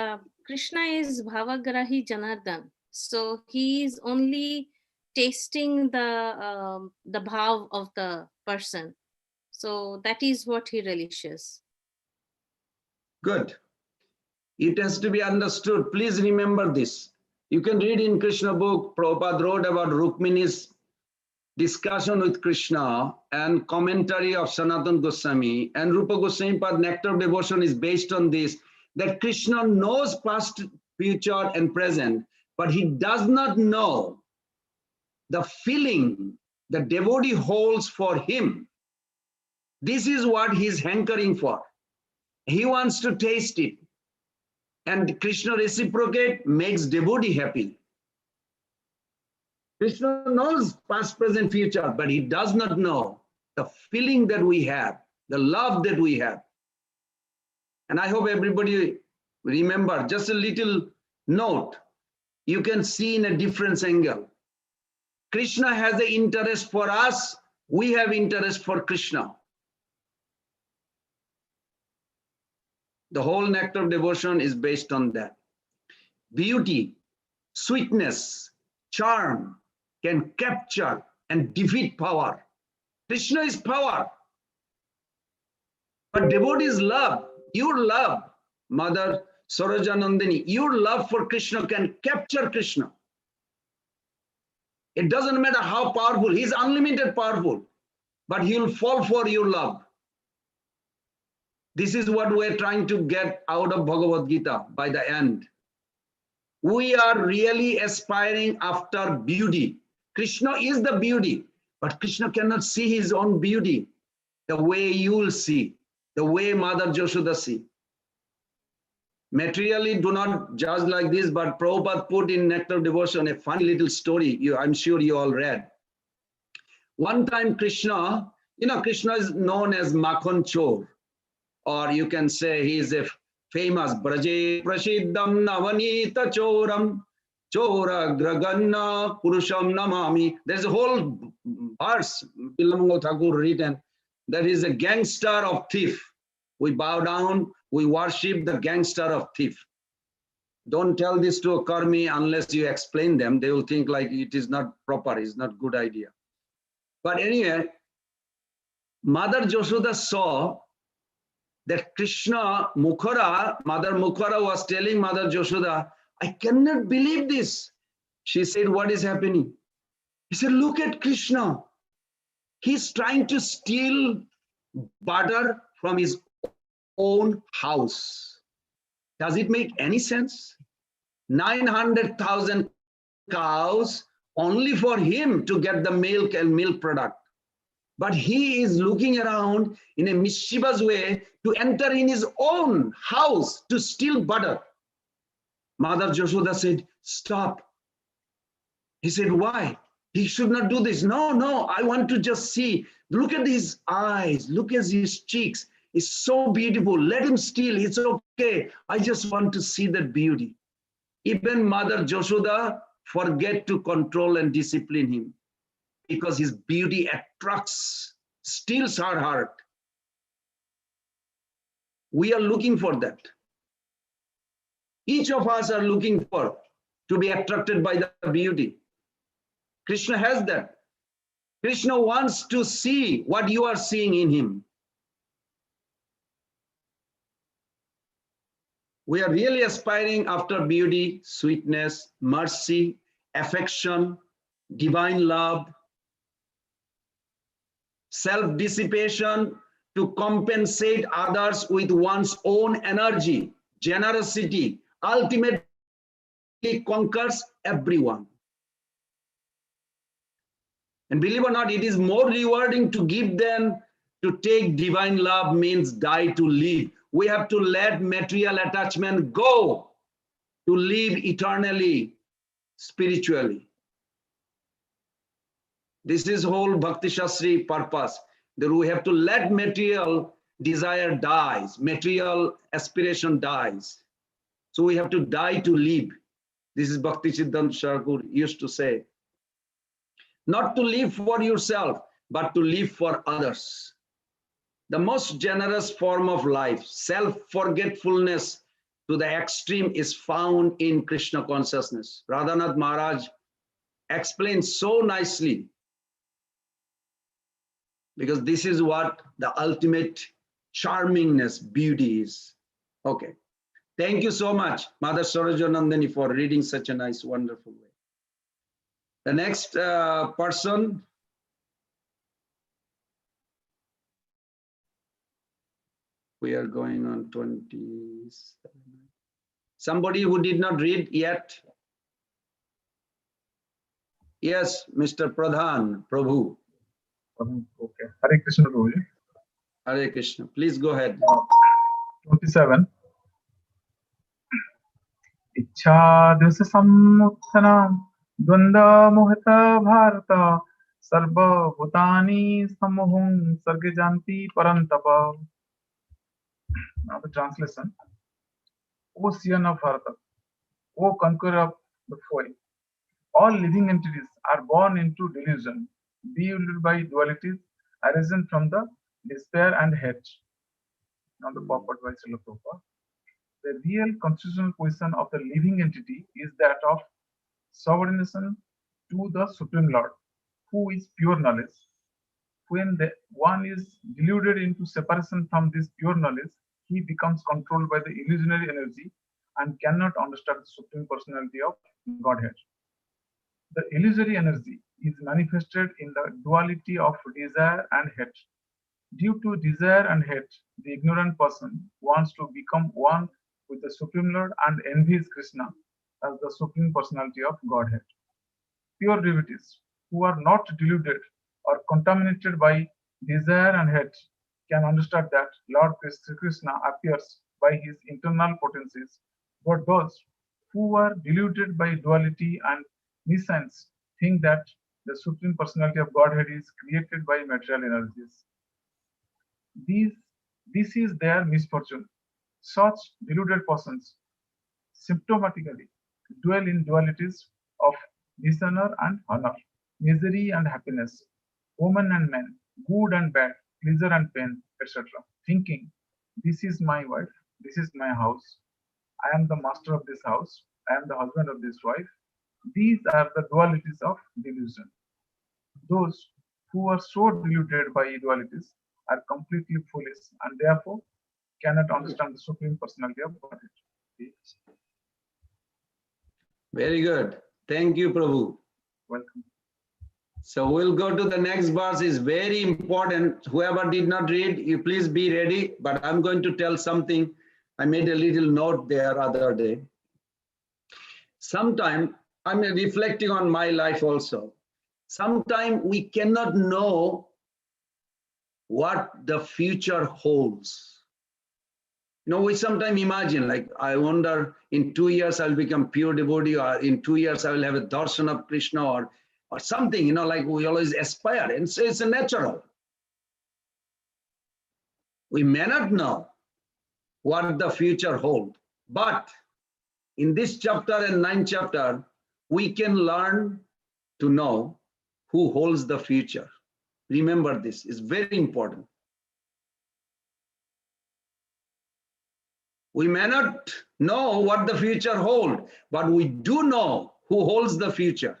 Krishna is Bhavagrahi Janardhan. So he is only tasting the bhav of the person. So that is what he relishes. Good. It has to be understood. Please remember this. You can read in Krishna book, Prabhupada wrote about Rukmini's discussion with Krishna and commentary of Sanatana Goswami, and Rupa Goswami Pad Nectar of Devotion is based on this, that Krishna knows past, future, and present, but he does not know the feeling the devotee holds for him. This is what he's hankering for. He wants to taste it. And Krishna reciprocate, makes devotee happy. Krishna knows past, present, future, but he does not know the feeling that we have, the love that we have. And I hope everybody remember just a little note. You can see in a different angle. Krishna has an interest for us. We have interest for Krishna. The whole nectar of devotion is based on that. Beauty, sweetness, charm can capture and defeat power. Krishna is power. But devotees' love, your love, Mother Sorojanandini, your love for Krishna can capture Krishna. It doesn't matter how powerful, he's unlimited powerful, but he will fall for your love. This is what we're trying to get out of Bhagavad Gita by the end. We are really aspiring after beauty. Krishna is the beauty, but Krishna cannot see his own beauty the way you will see, the way Mother Yashoda see. Materially, do not judge like this, but Prabhupada put in Nectar of Devotion a funny little story. I'm sure you all read. One time Krishna, Krishna is known as Makhan Chor, or you can say he is a famous Braje Prasiddham Navanita Choram Chora Graganna Purusham Namami. There's a whole verse, Bilamangal Thakur written, that is a gangster of thief. We bow down, we worship the gangster of thief. Don't tell this to a karmi unless you explain them. They will think like it is not proper, it's not good idea. But anyway, Mother Yashoda saw that Krishna Mukhara, Mother Mukhara was telling Mother Yashoda, I cannot believe this. She said, what is happening? He said, look at Krishna. He's trying to steal butter from his own house. Does it make any sense? 900,000 cows only for him to get the milk and milk product. But he is looking around in a mischievous way to enter in his own house to steal butter. Mother Yashoda said, stop. He said, why? He should not do this. No, I want to just see. Look at his eyes. Look at his cheeks. It's so beautiful. Let him steal. It's okay. I just want to see that beauty. Even Mother Yashoda forget to control and discipline him because his beauty attracts, steals her heart. We are looking for that. Each of us are looking for to be attracted by the beauty. Krishna has that. Krishna wants to see what you are seeing in him. We are really aspiring after beauty, sweetness, mercy, affection, divine love, self-dissipation to compensate others with one's own energy, generosity, ultimately conquers everyone. And believe or not, it is more rewarding to give than to take. Divine love means die to live. We have to let material attachment go to live eternally, spiritually. This is whole Bhakti Shastri purpose, that we have to let material desire dies, material aspiration dies. So we have to die to live. This is Bhakti Siddhanta Thakur used to say. Not to live for yourself, but to live for others. The most generous form of life, self-forgetfulness to the extreme, is found in Krishna consciousness. Radhanath Maharaj explains so nicely, because this is what the ultimate charmingness, beauty is. Okay. Thank you so much, Mother Sorojanandini, for reading such a nice, wonderful way. The next person. We are going on 27. Somebody who did not read yet? Yes, Mr. Pradhan, Prabhu. Okay. Hare Krishna, Prabhuji. Hare Krishna. Please go ahead. 27. Ichha dasa sammutana Dvanda mohita bharata sarva bhutani samohum sargajanti parantapa. Now the translation. O Sian of Bharata, O conqueror of the foe, all living entities are born into delusion, bewildered by dualities arisen from the despair and hate. Now the purport by Srila Prabhupada. The real constitutional position of the living entity is that of subordination to the Supreme Lord, who is pure knowledge. When one is deluded into separation from this pure knowledge, he becomes controlled by the illusionary energy and cannot understand the Supreme Personality of Godhead. The illusory energy is manifested in the duality of desire and hate. Due to desire and hate, the ignorant person wants to become one with the Supreme Lord and envies Krishna as the Supreme Personality of Godhead. Pure devotees who are not deluded or contaminated by desire and hate can understand that Lord Krishna appears by his internal potencies, but those who are deluded by duality and nescience think that the Supreme Personality of Godhead is created by material energies. This is their misfortune. Such deluded persons symptomatically dwell in dualities of dishonor and honor, misery and happiness, woman and man, good and bad, pleasure and pain, etc., thinking, this is my wife, this is my house, I am the master of this house, I am the husband of this wife. These are the dualities of delusion. Those who are so deluded by dualities are completely foolish and therefore cannot understand the Supreme Personality of Godhead. Very good. Thank you, Prabhu. Welcome. So we'll go to the next verse. Is very important. Whoever did not read, you please be ready. But I'm going to tell something. I made a little note there other day. Sometime I'm reflecting on my life also. Sometime we cannot know what the future holds. You know, we sometimes imagine, like, I wonder in 2 years I'll become pure devotee, or in 2 years I will have a darshan of Krishna, or something, you know, like we always aspire, and so it's a natural. We may not know what the future holds, but in this chapter and 9th chapter, we can learn to know who holds the future. Remember this, it's very important. We may not know what the future holds, but we do know who holds the future.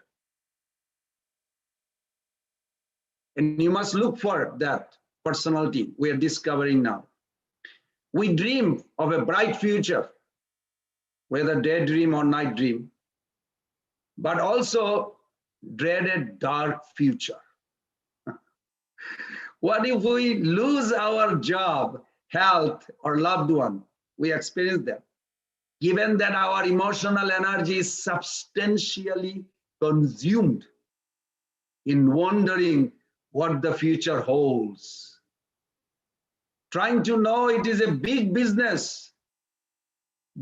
And you must look for that personality we are discovering now. We dream of a bright future, whether daydream or night dream, but also dread a dark future. What if we lose our job, health, or loved one? We experience that. Given that our emotional energy is substantially consumed in wondering what the future holds. Trying to know it is a big business,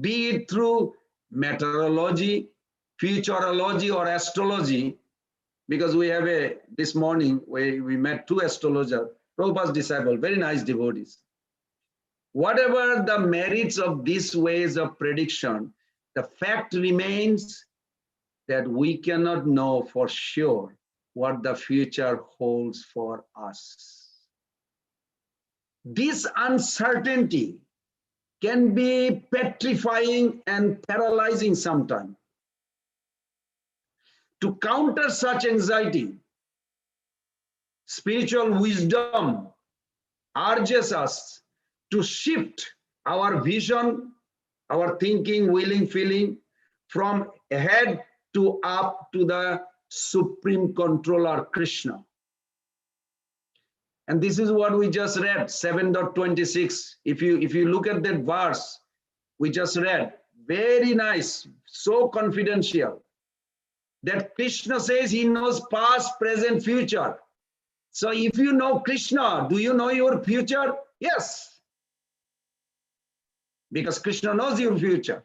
be it through meteorology, futurology, or astrology, because we have this morning we met 2 astrologers, Prabhupada's disciples, very nice devotees. Whatever the merits of these ways of prediction, the fact remains that we cannot know for sure what the future holds for us. This uncertainty can be petrifying and paralyzing sometimes. To counter such anxiety, spiritual wisdom urges us to shift our vision, our thinking, willing, feeling from ahead to up to the Supreme Controller, Krishna. And this is what we just read, 7.26. If you look at that verse we just read, very nice, so confidential, that Krishna says he knows past, present, future. So if you know Krishna, do you know your future? Yes. Because Krishna knows your future.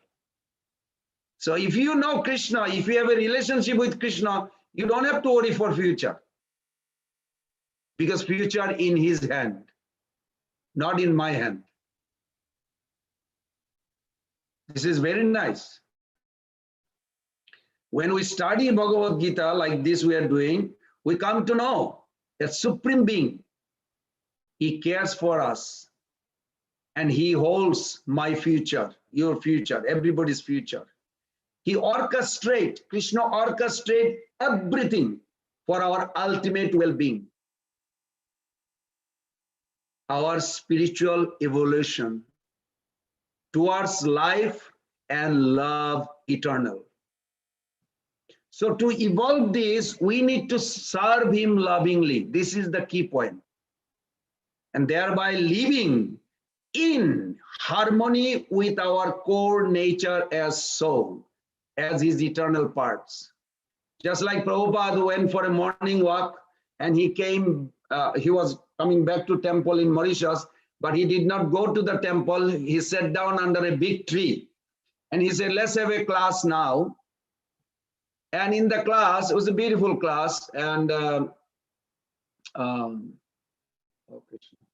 So if you know Krishna, if you have a relationship with Krishna, you don't have to worry for future. Because future in his hand, not in my hand. This is very nice. When we study Bhagavad Gita like this we are doing, we come to know that Supreme Being, he cares for us and he holds my future, your future, everybody's future. He orchestrates, Krishna orchestrates everything for our ultimate well-being, our spiritual evolution towards life and love eternal. So to evolve this, we need to serve him lovingly. This is the key point. And thereby living in harmony with our core nature as soul, as his eternal parts. Just like Prabhupada went for a morning walk and he was coming back to temple in Mauritius, but he did not go to the temple. He sat down under a big tree and he said, let's have a class now. And in the class, it was a beautiful class, and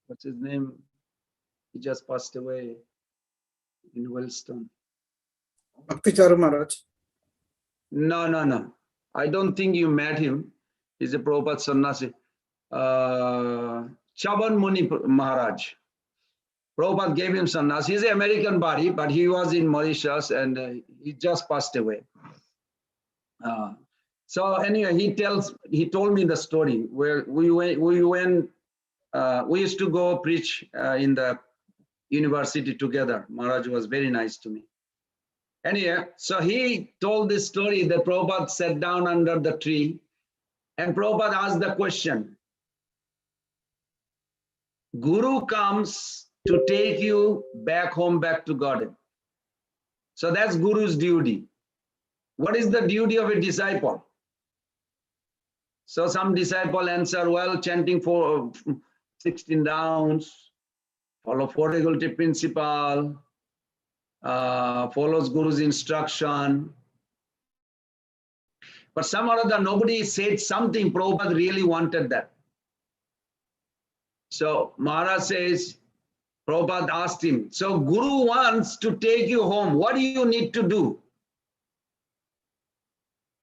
what's his name? He just passed away in Wellstone. Bhakti Charu Maharaj. No. I don't think you met him. He's a Prabhupada Sannyasi. Chaban Muni Maharaj. Prabhupada gave him sannyas. He's an American body, but he was in Mauritius and he just passed away. So anyway, he told me the story where we used to go preach in the university together. Maharaj was very nice to me. Anyway, so he told this story that Prabhupada sat down under the tree and Prabhupada asked the question, Guru comes to take you back home, back to Godhead. So that's Guru's duty. What is the duty of a disciple? So some disciple answer, well, chanting for 16 rounds, follow four regulatory principle, follows Guru's instruction. But some or other, nobody said something. Prabhupada really wanted that. So Maharaj says, Prabhupada asked him, so Guru wants to take you home. What do you need to do?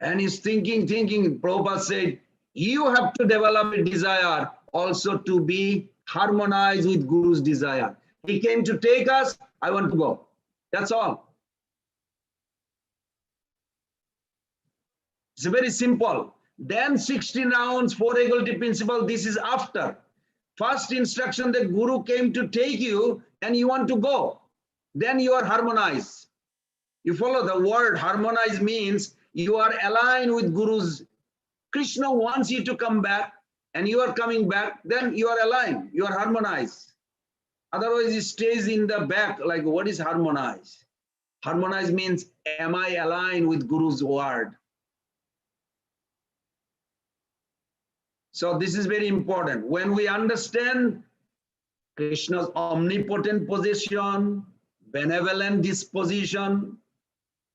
And he's thinking. Prabhupada said, you have to develop a desire also to be harmonized with Guru's desire. He came to take us, I want to go. That's all. It's very simple. Then 16 rounds, four regulatory principle, this is after. First instruction that Guru came to take you and you want to go. Then you are harmonized. You follow the word harmonize means you are aligned with Guru's. Krishna wants you to come back and you are coming back, then you are aligned, you are harmonized. Otherwise it stays in the back, like what is harmonize? Harmonize means, am I aligned with Guru's word? So this is very important. When we understand Krishna's omnipotent position, benevolent disposition,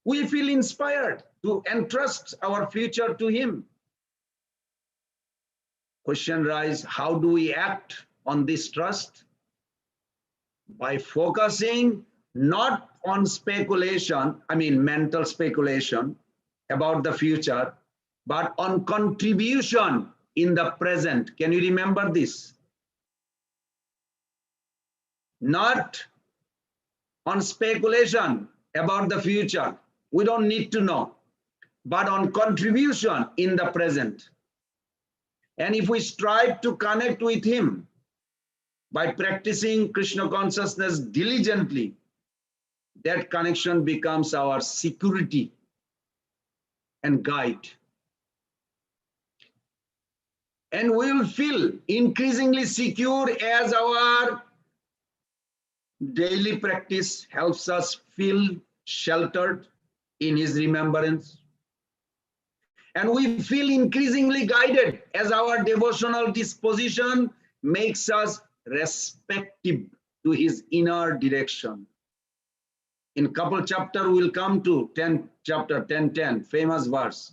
we feel inspired to entrust our future to him. Question rise, how do we act on this trust? By focusing not on speculation, mental speculation about the future, but on contribution in the present. Can you remember this? Not on speculation about the future. We don't need to know, but on contribution in the present. And if we strive to connect with him by practicing Krishna consciousness diligently, that connection becomes our security and guide. And we will feel increasingly secure as our daily practice helps us feel sheltered in his remembrance. And we feel increasingly guided as our devotional disposition makes us receptive to his inner direction. In couple chapter, we'll come to 10 chapter 10:10, famous verse.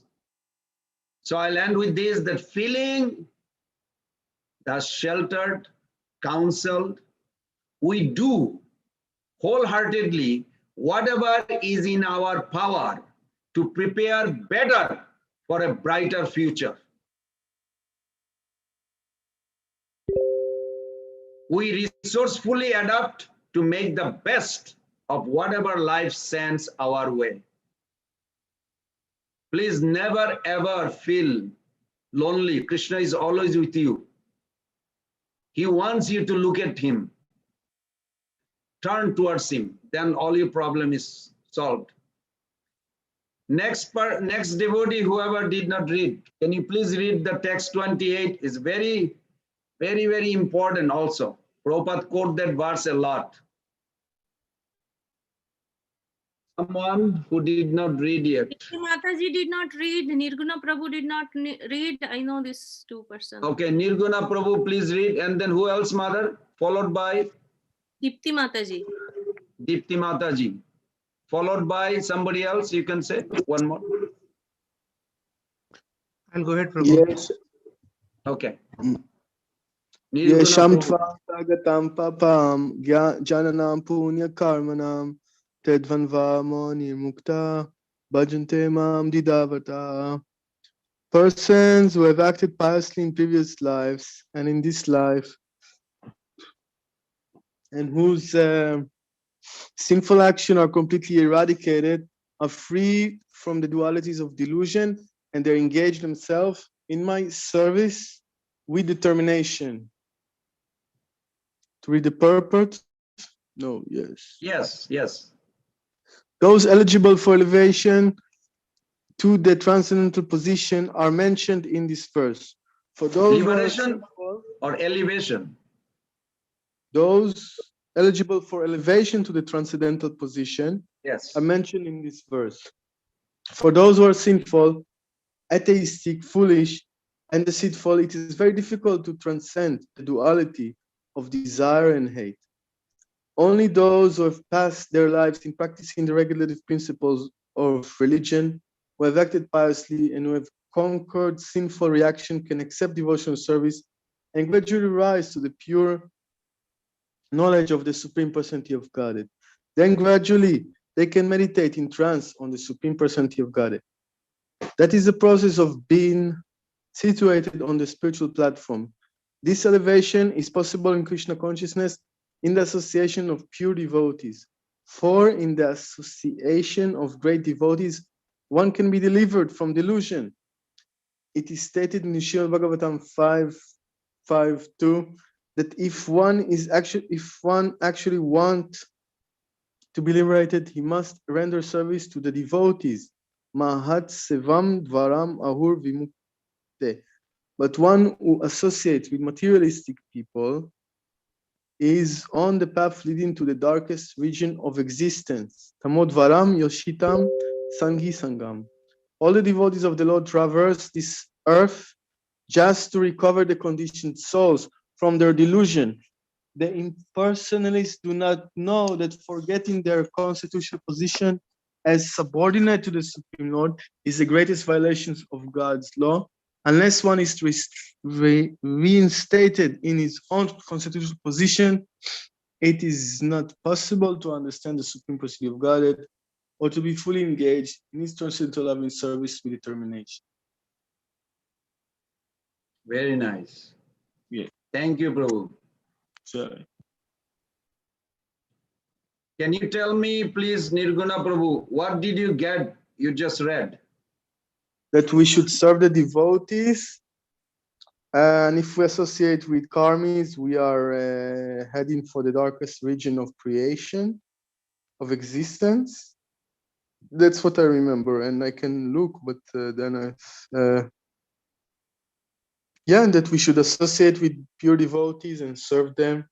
So I'll end with this, that feeling thus sheltered, counseled, we do wholeheartedly whatever is in our power to prepare better for a brighter future. We resourcefully adapt to make the best of whatever life sends our way. Please never ever feel lonely. Krishna is always with you. He wants you to look at him. Turn towards him. Then all your problem is solved. Next devotee, whoever did not read, can you please read the text 28? It's very, very, very important also. Prabhupada quote that verse a lot. Someone who did not read yet. Mataji did not read, Nirguna Prabhu did not read. I know this 2%. Okay, Nirguna Prabhu, please read. And then who else, mother? Followed by? Dipti Mataji. Dipti Mataji. Followed by somebody else, you can say. One more. I'll go ahead, Prabhu. Yes. Okay. Yesham tvam tagatam papam jananam punya karmanam tedvanva moni mukta bhajante mam didavata. Persons who have acted piously in previous lives and in this life, and whose sinful action are completely eradicated, are free from the dualities of delusion, and they engage themselves in my service with determination. To read the purport? No, yes. Yes, yes. Those eligible for elevation to the transcendental position are mentioned in this verse. For those liberation or elevation? Those eligible for elevation to the transcendental position, yes, are mentioned in this verse. For those who are sinful, atheistic, foolish, and deceitful, it is very difficult to transcend the duality of desire and hate. Only those who have passed their lives in practicing the regulative principles of religion, who have acted piously, and who have conquered sinful reaction can accept devotional service and gradually rise to the pure knowledge of the Supreme Personality of Godhead. Then gradually they can meditate in trance on the Supreme Personality of Godhead. That is the process of being situated on the spiritual platform. This elevation is possible in Krishna consciousness in the association of pure devotees. For in the association of great devotees, one can be delivered from delusion. It is stated in Srimad Bhagavatam 5.5.2 that if one actually wants to be liberated, he must render service to the devotees. Mahat sevam dvaram ahur vimukte. But one who associates with materialistic people is on the path leading to the darkest region of existence. Tamod varam yoshitam sanghi sangam. All the devotees of the Lord traverse this earth just to recover the conditioned souls from their delusion. The impersonalists do not know that forgetting their constitutional position as subordinate to the Supreme Lord is the greatest violation of God's law. Unless one is reinstated in his own constitutional position, it is not possible to understand the Supreme Personality of Godhead or to be fully engaged in his transcendental loving service with determination. Very nice. Yeah. Thank you, Prabhu. Sorry. Can you tell me, please, Nirguna Prabhu, what did you get? You just read. That we should serve the devotees, and if we associate with karmis, we are heading for the darkest region of creation, of existence. That's what I remember, and I can look, but then yeah, that we should associate with pure devotees and serve them.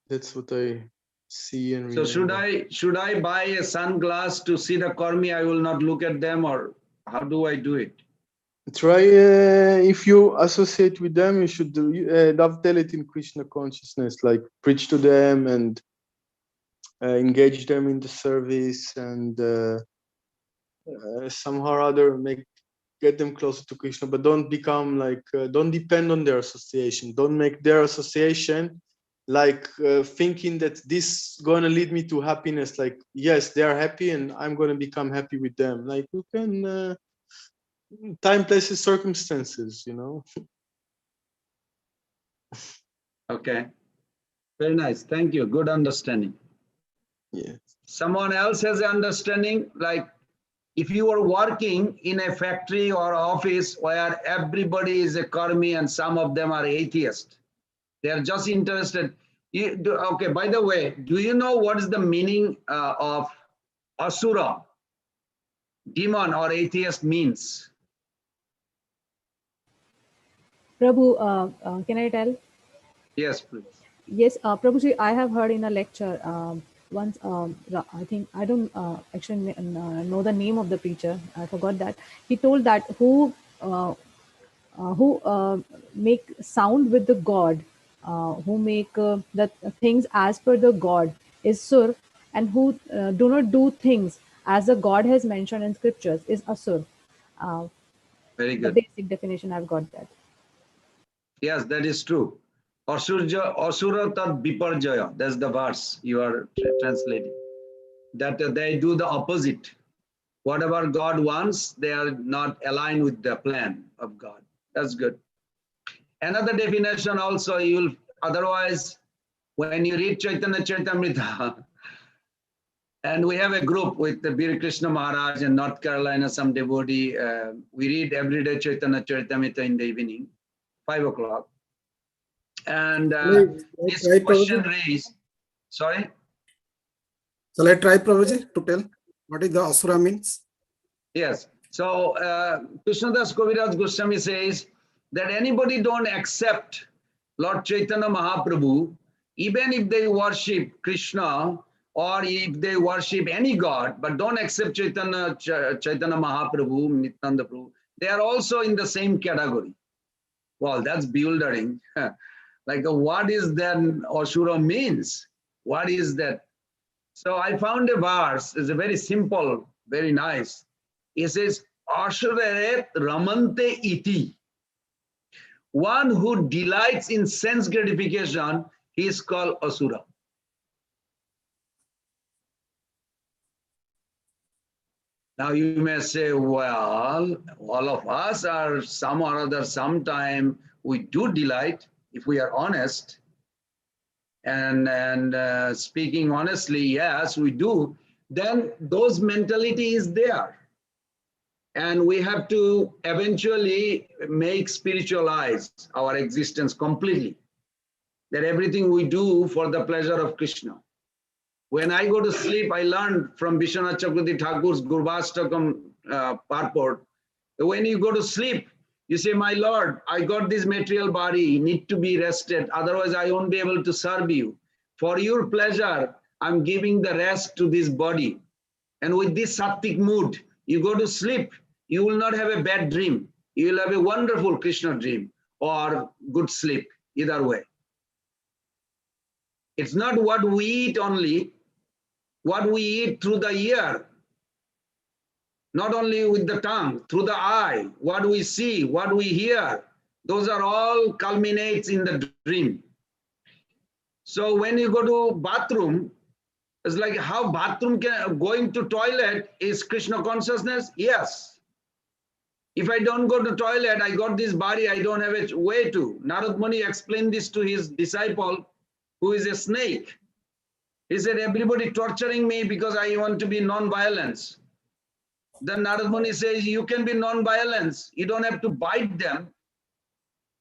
That's what I see and remember. So should I buy a sunglass to see the karmi? I will not look at them, or how do I do it? Try, if you associate with them, you should dovetail it in Krishna consciousness, like preach to them and engage them in the service, and somehow or other get them closer to Krishna, but don't become like, don't depend on their association. Don't make their association like thinking that this is going to lead me to happiness. Like, yes, they are happy and I'm going to become happy with them. Like, you can, time, places, circumstances, you know. Okay. Very nice. Thank you. Good understanding. Yeah. Someone else has understanding, like if you are working in a factory or office where everybody is a karmi and some of them are atheists, they are just interested. Okay, by the way, do you know what is the meaning of asura, demon or atheist means? Prabhu, can I tell? Yes, please. Yes, Prabhuji, I have heard in a lecture once, I think, I don't actually know the name of the preacher, I forgot that. He told that who make sound with the God, who make the things as per the God is Sur, and who do not do things as the God has mentioned in scriptures is Asur. Very The good. basic definition, I've got that. Yes, that is true. Asura tad viparjaya. That's the verse you are translating. That they do the opposite. Whatever God wants, they are not aligned with the plan of God. That's good. Another definition also, you'll otherwise, when you read Chaitanya Charitamrita, and we have a group with the Bir Krishna Maharaj in North Carolina, some devotee, we read every day Chaitanya Charitamrita in the evening, 5 o'clock. And this Try, question Prabhuji. raised, sorry? Shall I try, Prabhuji, to tell what is the Asura means? Yes. So Krishnadas Kaviraj Goswami says that anybody don't accept Lord Chaitanya Mahaprabhu, even if they worship Krishna or if they worship any god, but don't accept Chaitanya Mahaprabhu, Nityananda Prabhu, they are also in the same category. Well, that's bewildering. Like, what is then Asura means? What is that? So I found a verse, it's a very simple, very nice. It says, Asuraret ramante iti. One who delights in sense gratification, he is called Asura. Now you may say, well, all of us are some or other, sometime we do delight, if we are honest. And speaking honestly, yes, we do. Then those mentality is there. And we have to eventually make spiritualize our existence completely. That everything we do for the pleasure of Krishna. When I go to sleep, I learned from Vishwanath Chakravarti Thakur's Gurvastakam purport. When you go to sleep, you say, my Lord, I got this material body, need to be rested. Otherwise, I won't be able to serve you. For your pleasure, I'm giving the rest to this body. And with this sattvic mood, you go to sleep, you will not have a bad dream. You will have a wonderful Krishna dream or good sleep, either way. It's not what we eat only, what we eat through the ear, not only with the tongue, through the eye, what we see, what we hear, those are all culminates in the dream. So when you go to bathroom, it's like how bathroom going to toilet is Krishna consciousness? Yes. If I don't go to toilet, I got this body, I don't have a way to. Narad Muni explained this to his disciple, who is a snake. He said, everybody torturing me because I want to be non-violence. Then Narad Muni says, you can be non-violence. You don't have to bite them,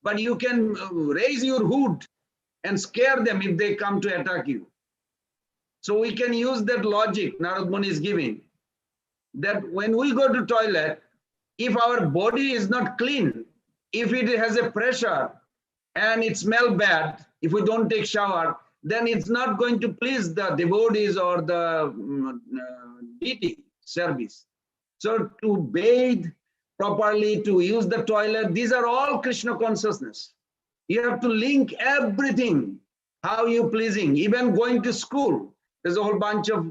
but you can raise your hood and scare them if they come to attack you. So we can use that logic Narad Muni is giving, that when we go to toilet, if our body is not clean, if it has a pressure and it smells bad, if we don't take shower, then it's not going to please the devotees or the deity service. So to bathe properly, to use the toilet, these are all Krishna consciousness. You have to link everything, how you pleasing, even going to school. There's a whole bunch of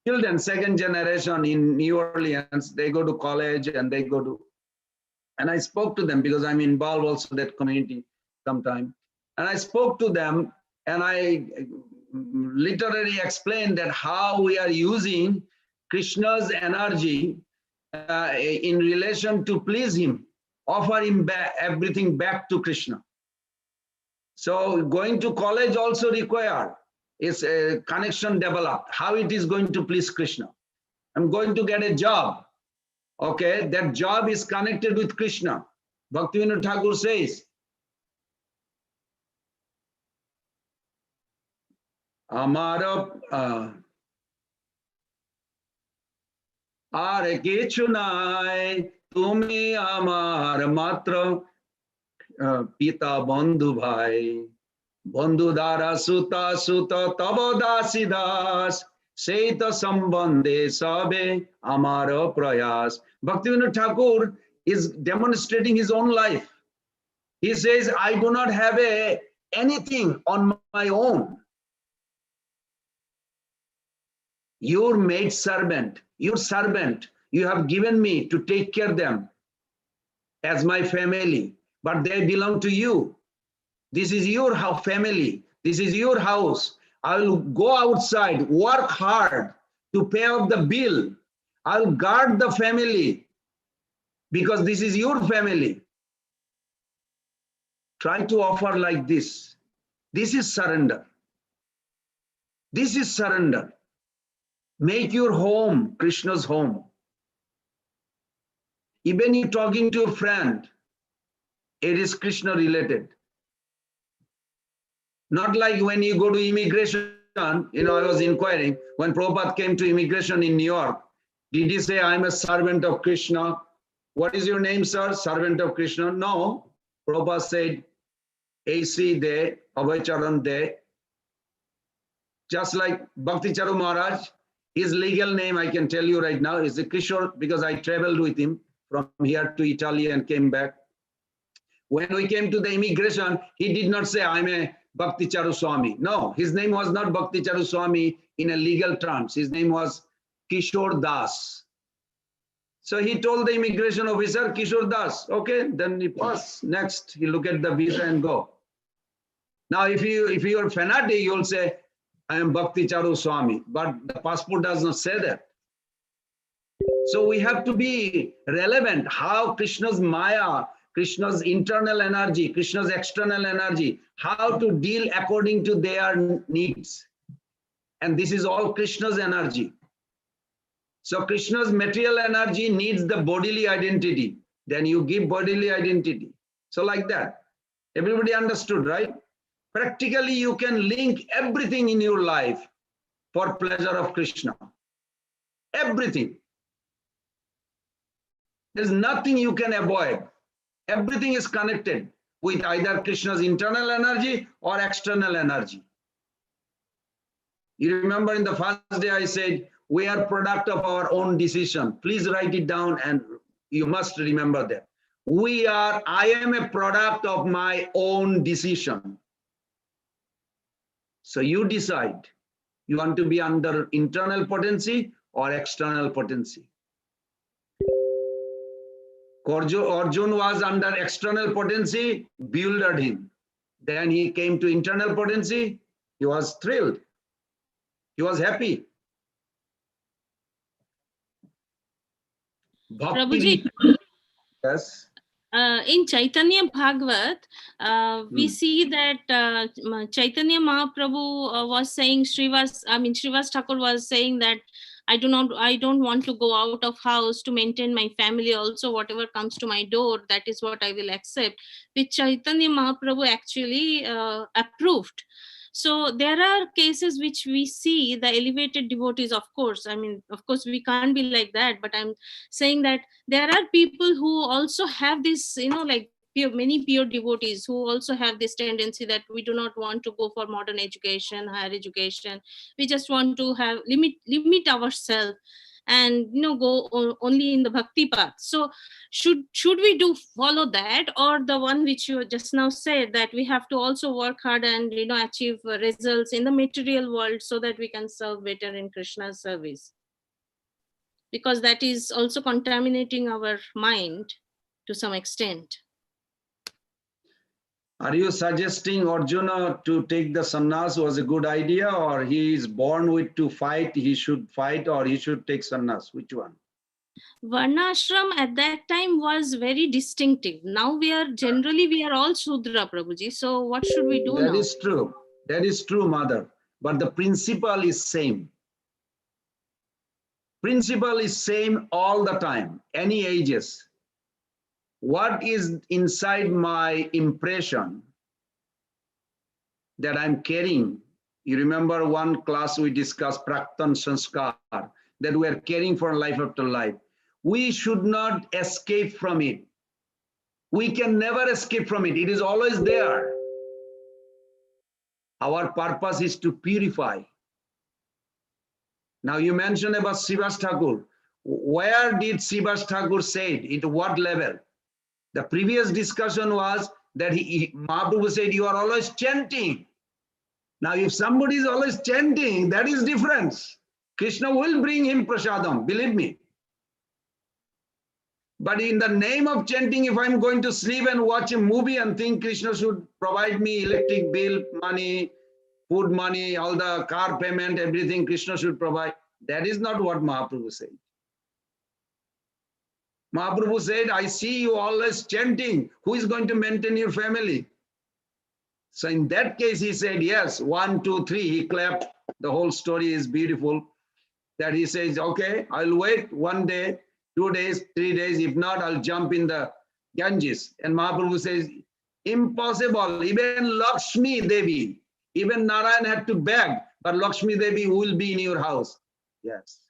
children, second generation in New Orleans. They go to college and they go to, and I spoke to them because I'm involved also that community sometime. And I spoke to them and I literally explained that how we are using Krishna's energy in relation to please him, offer him back, everything back to Krishna. So going to college also require is a connection developed, how it is going to please Krishna. I'm going to get a job. Okay, that job is connected with Krishna. Bhaktivinoda Thakur says, Amara Are kichu nai, tumi amar matra pita bandhu bhai. Bandhu dara suta suta tabo dasi das. Seita sambandhe sabe amara prayas. Bhaktivinoda Thakur is demonstrating his own life. He says, I do not have anything on my own. Your maid servant, your servant, you have given me to take care of them as my family, but they belong to you. This is your family. This is your house. I will go outside, work hard to pay off the bill. I'll guard the family because this is your family. Try to offer like this. This is surrender. This is surrender. Make your home Krishna's home. Even you talking to a friend, it is Krishna related. Not like when you go to immigration, I was inquiring, when Prabhupada came to immigration in New York, did he say, I'm a servant of Krishna? What is your name, sir? Servant of Krishna? No. Prabhupada said, AC De, Abhaycharan De. Just like Bhakti Charu Maharaj, his legal name, I can tell you right now, is Kishore, because I traveled with him from here to Italy and came back. When we came to the immigration, he did not say, I'm a Bhakti Charu Swami. No, his name was not Bhakti Charu Swami in a legal terms. His name was Kishore Das. So he told the immigration officer, Kishore Das. Okay, then he pass. Next, he look at the visa and go. Now, if you are fanatic, you'll say, I am Bhakti Charu Swami, but the passport does not say that. So we have to be relevant, how Krishna's Maya, Krishna's internal energy, Krishna's external energy, how to deal according to their needs. And this is all Krishna's energy. So Krishna's material energy needs the bodily identity. Then you give bodily identity. So like that. Everybody understood, right? Practically, you can link everything in your life for pleasure of Krishna. Everything. There's nothing you can avoid. Everything is connected with either Krishna's internal energy or external energy. You remember in the first day I said, we are product of our own decision. Please write it down and you must remember that. I am a product of my own decision. So you decide, you want to be under internal potency or external potency. Arjun was under external potency, bewildered him. Then he came to internal potency, he was thrilled. He was happy. Prabhuji, yes. In Chaitanya Bhagavat, we see that Chaitanya Mahaprabhu was saying, Srivas Thakur was saying that I don't want to go out of house to maintain my family also. Whatever comes to my door, that is what I will accept, which Chaitanya Mahaprabhu actually approved. So there are cases which we see the elevated devotees, of course, we can't be like that, but I'm saying that there are people who also have this, many pure devotees who also have this tendency that we do not want to go for modern education, higher education. We just want to have limit ourselves. and go only in the bhakti path. So should we follow that, or the one which you just now said, that we have to also work hard and achieve results in the material world so that we can serve better in Krishna's service? Because that is also contaminating our mind to some extent. Are you suggesting Arjuna to take the sannyas was a good idea, or he is born with to fight, he should fight, or he should take sannyas? Which one? Varnashram at that time was very distinctive. Now we are all Shudra, Prabhuji. So what should we do now? That is true. That is true, mother. But the principle is same. Principle is same all the time, any ages. What is inside my impression that I'm carrying? You remember one class we discussed, Praktan Sanskar, that we are carrying for life after life. We should not escape from it. We can never escape from it. It is always there. Our purpose is to purify. Now you mentioned about Srivas Thakur. Where did Srivas Thakur say it? At what level? The previous discussion was that Mahaprabhu said, you are always chanting. Now, if somebody is always chanting, that is difference. Krishna will bring him prasadam, believe me. But in the name of chanting, if I'm going to sleep and watch a movie and think Krishna should provide me electric bill, money, food money, all the car payment, everything Krishna should provide, that is not what Mahaprabhu said. Mahaprabhu said, I see you always chanting. Who is going to maintain your family? So in that case, he said, yes, 1, 2, 3. He clapped. The whole story is beautiful. That he says, okay, I'll wait 1 day, 2 days, 3 days. If not, I'll jump in the Ganges. And Mahaprabhu says, impossible. Even Lakshmi Devi, even Narayan had to beg, but Lakshmi Devi will be in your house. Yes.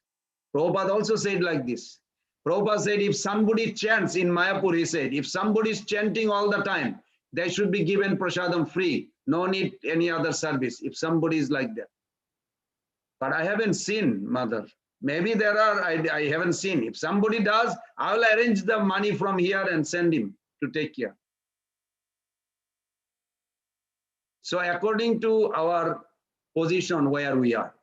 Prabhupada also said like this. Prabhupada said, if somebody chants in Mayapur, he said, if somebody is chanting all the time, they should be given prasadam free. No need any other service, if somebody is like that. But I haven't seen, mother. Maybe there are, I haven't seen. If somebody does, I will arrange the money from here and send him to take care. So according to our position where we are,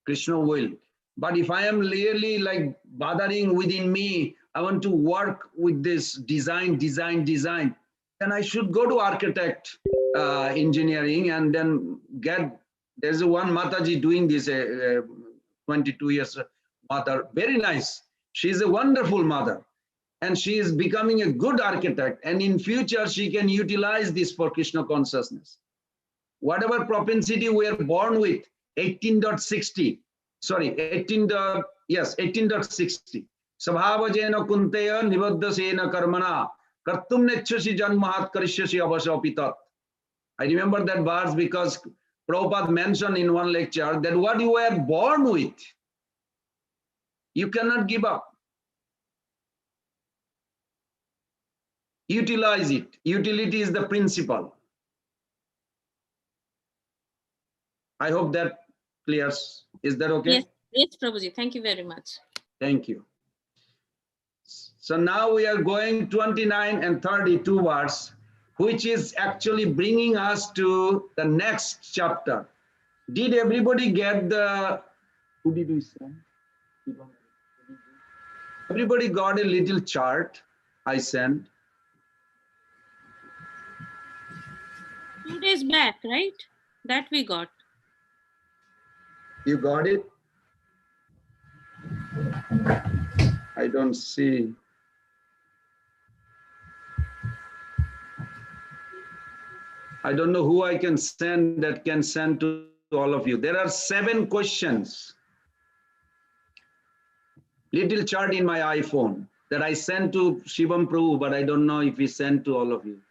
Krishna will. But if I am really like bothering within me, I want to work with this design, then I should go to architect engineering and then get, there's one Mataji doing this, 22 years mother, very nice. She's a wonderful mother and she is becoming a good architect, and in future she can utilize this for Krishna consciousness. Whatever propensity we are born with, 18.60. Sorry, 18.60. Sabhavajena kunteya nibaddasena karmana kartum nechasi janmahat karishyasi avasapitat. I remember that verse because Prabhupada mentioned in one lecture that what you were born with, you cannot give up. Utilize it. Utility is the principle. I hope that clears. Is that okay? Yes, Prabhuji. Thank you very much. Thank you. So now we are going 29 and 32 words, which is actually bringing us to the next chapter. Did everybody get the, who did we send? Everybody got a little chart I sent. 2 days back, right? That we got. You got it? I don't see. I don't know who I can send that can send to all of you. There are 7 questions. Little chart in my iPhone that I sent to Shivam Prabhu, but I don't know if he sent to all of you.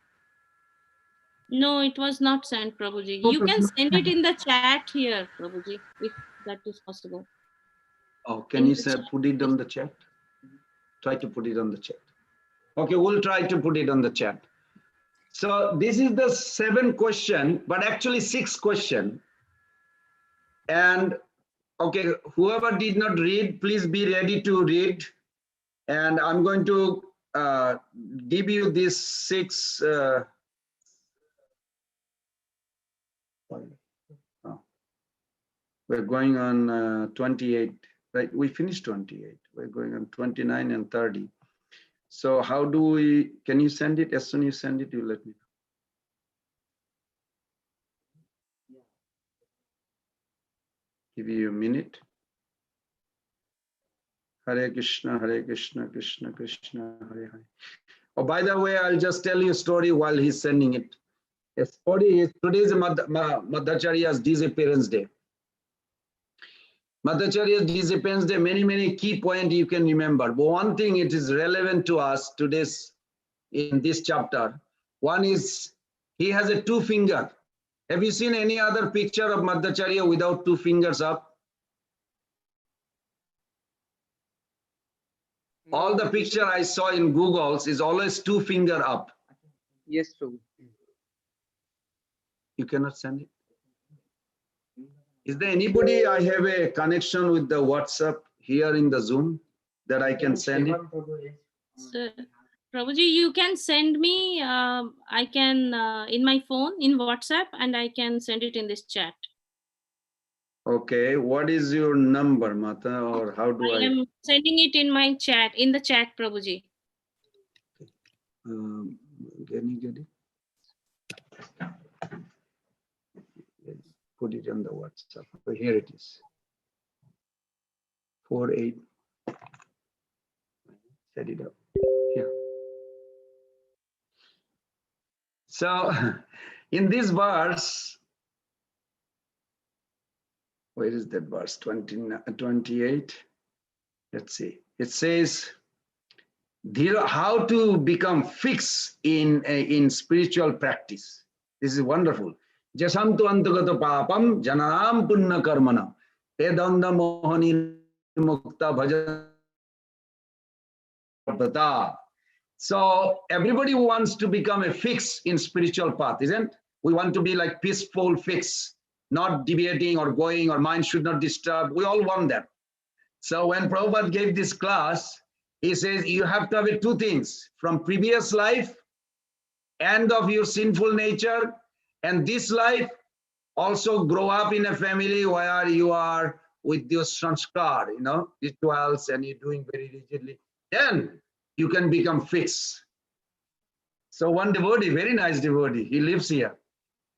No, it was not sent, Prabhuji. You can send it in the chat here, Prabhuji, if that is possible. Oh, can you say, put it on the chat? Try to put it on the chat. Okay, we'll try to put it on the chat. So this is the 7th question, but actually 6th question. And Okay, whoever did not read, please be ready to read. And I'm going to give you these 6. We're going on 28, right? We finished 28. We're going on 29 and 30. So how do we, can you send it? As soon as you send it, you let me know. Give you a minute. Hare Krishna, Krishna Krishna, Hare Hare. Oh, by the way, I'll just tell you a story while he's sending it. A story is, today is Madhacharya's disappearance day. Madhacharya's disappearance day, many key points you can remember. But one thing it is relevant to us today's in this chapter. One is he has a 2 finger. Have you seen any other picture of Madhacharya without 2 fingers up? All the picture I saw in Google's is always 2 finger up. Yes, Prabhu. You cannot send it? Is there anybody I have a connection with the WhatsApp here in the Zoom that I can send it? So, Prabhuji, you can send me, I can, in my phone, in WhatsApp, and I can send it in this chat. Okay, what is your number, Mata, or how do I? I am sending it in my chat, in the chat, Prabhuji. Can you get it? Put it on the WhatsApp. Oh, here it is. 48. Set it up. Here. So, in this verse, where is that verse? 28. Let's see. It says, how to become fixed in spiritual practice. This is wonderful. Jasam tu antagata papam jananam punna karmana edanda mohani mukta bhajata. So everybody wants to become a fix in spiritual path, isn't? We want to be like peaceful fix, not deviating or going, or mind should not disturb. We all want that. So when Prabhupada gave this class, he says you have to have 2 things from previous life, end of your sinful nature, and this life. Also grow up in a family where you are with your sanskar, rituals, and you're doing very rigidly. Then you can become fixed. So one devotee, very nice devotee, he lives here.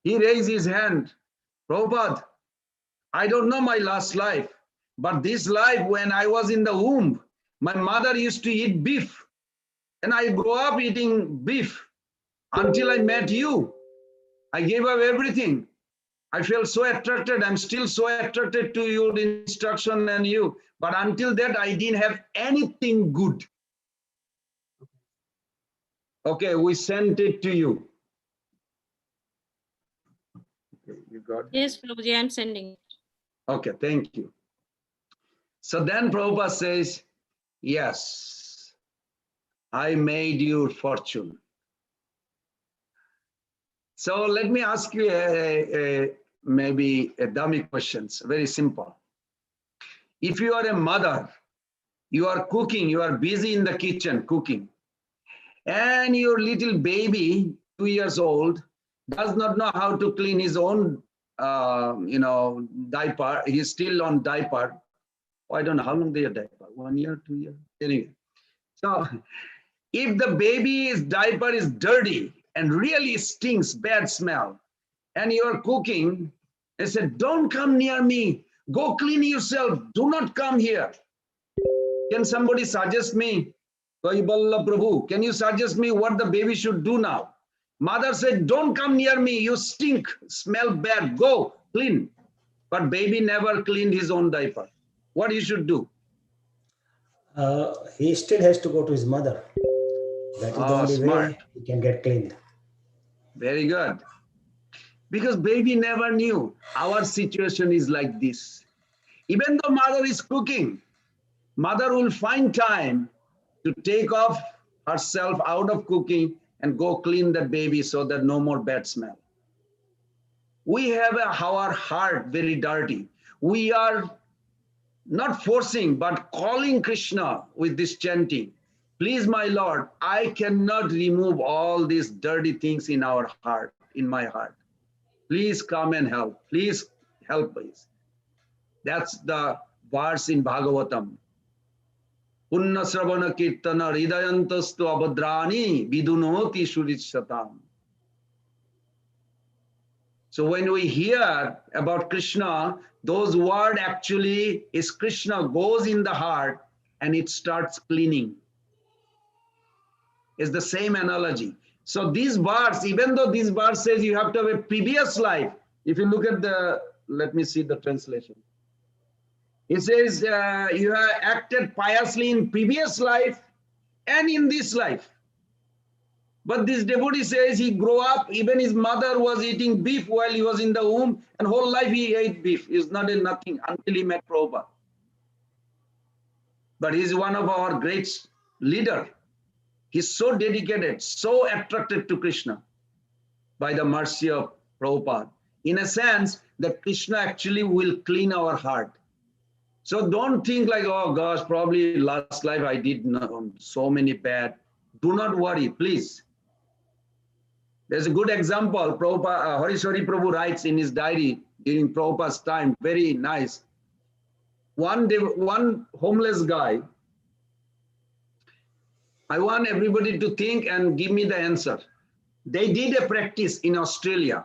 He raised his hand. Prabhupada, I don't know my last life, but this life, when I was in the womb, my mother used to eat beef, and I grew up eating beef until I met you. I gave up everything. I felt so attracted. I'm still so attracted to your instruction and you. But until that, I didn't have anything good. Okay, we sent it to you. Okay, you got it? Yes, Prabhuji, I'm sending it. Okay, thank you. So then Prabhupada says, yes, I made your fortune. So let me ask you maybe a dummy question, very simple. If you are a mother, you are cooking, you are busy in the kitchen cooking, and your little baby, 2 years old, does not know how to clean his own, diaper. He's still on diaper. I don't know how long they are diaper, 1 year, 2 years, anyway. So if the baby's diaper is dirty and really stinks, bad smell, and you're cooking, they said, don't come near me, go clean yourself, do not come here. Can somebody suggest me, Prabhu, can you suggest me what the baby should do now? Mother said, don't come near me, you stink, smell bad, go clean. But baby never cleaned his own diaper. What he should do? He still has to go to his mother. That is the only way he can get cleaned. Very good. Because baby never knew our situation is like this. Even though mother is cooking, mother will find time to take off herself out of cooking and go clean the baby so that no more bad smell. We have our heart very dirty. We are not forcing, but calling Krishna with this chanting. Please, my Lord, I cannot remove all these dirty things in our heart, in my heart. Please come and help. Please help us. That's the verse in Bhagavatam. Punna Sravana Kirtana Hridayantastu Abhadrani Vidunoti Shurishatam. So when we hear about Krishna, those words actually is Krishna goes in the heart and it starts cleaning. It's the same analogy. So these verse, even though this verse says you have to have a previous life, if you look at the, let me see the translation. It says you have acted piously in previous life and in this life. But this devotee says he grew up, even his mother was eating beef while he was in the womb, and whole life he ate beef. It's not a nothing until he met Prabhupada. But he's one of our great leader. He's so dedicated, so attracted to Krishna by the mercy of Prabhupada. In a sense, that Krishna actually will clean our heart. So don't think like, oh gosh, probably last life I did so many bad. Do not worry, please. There's a good example. Prabhupada, Harishwari Prabhu writes in his diary during Prabhupada's time, very nice. One homeless guy, I want everybody to think and give me the answer. They did a practice in Australia.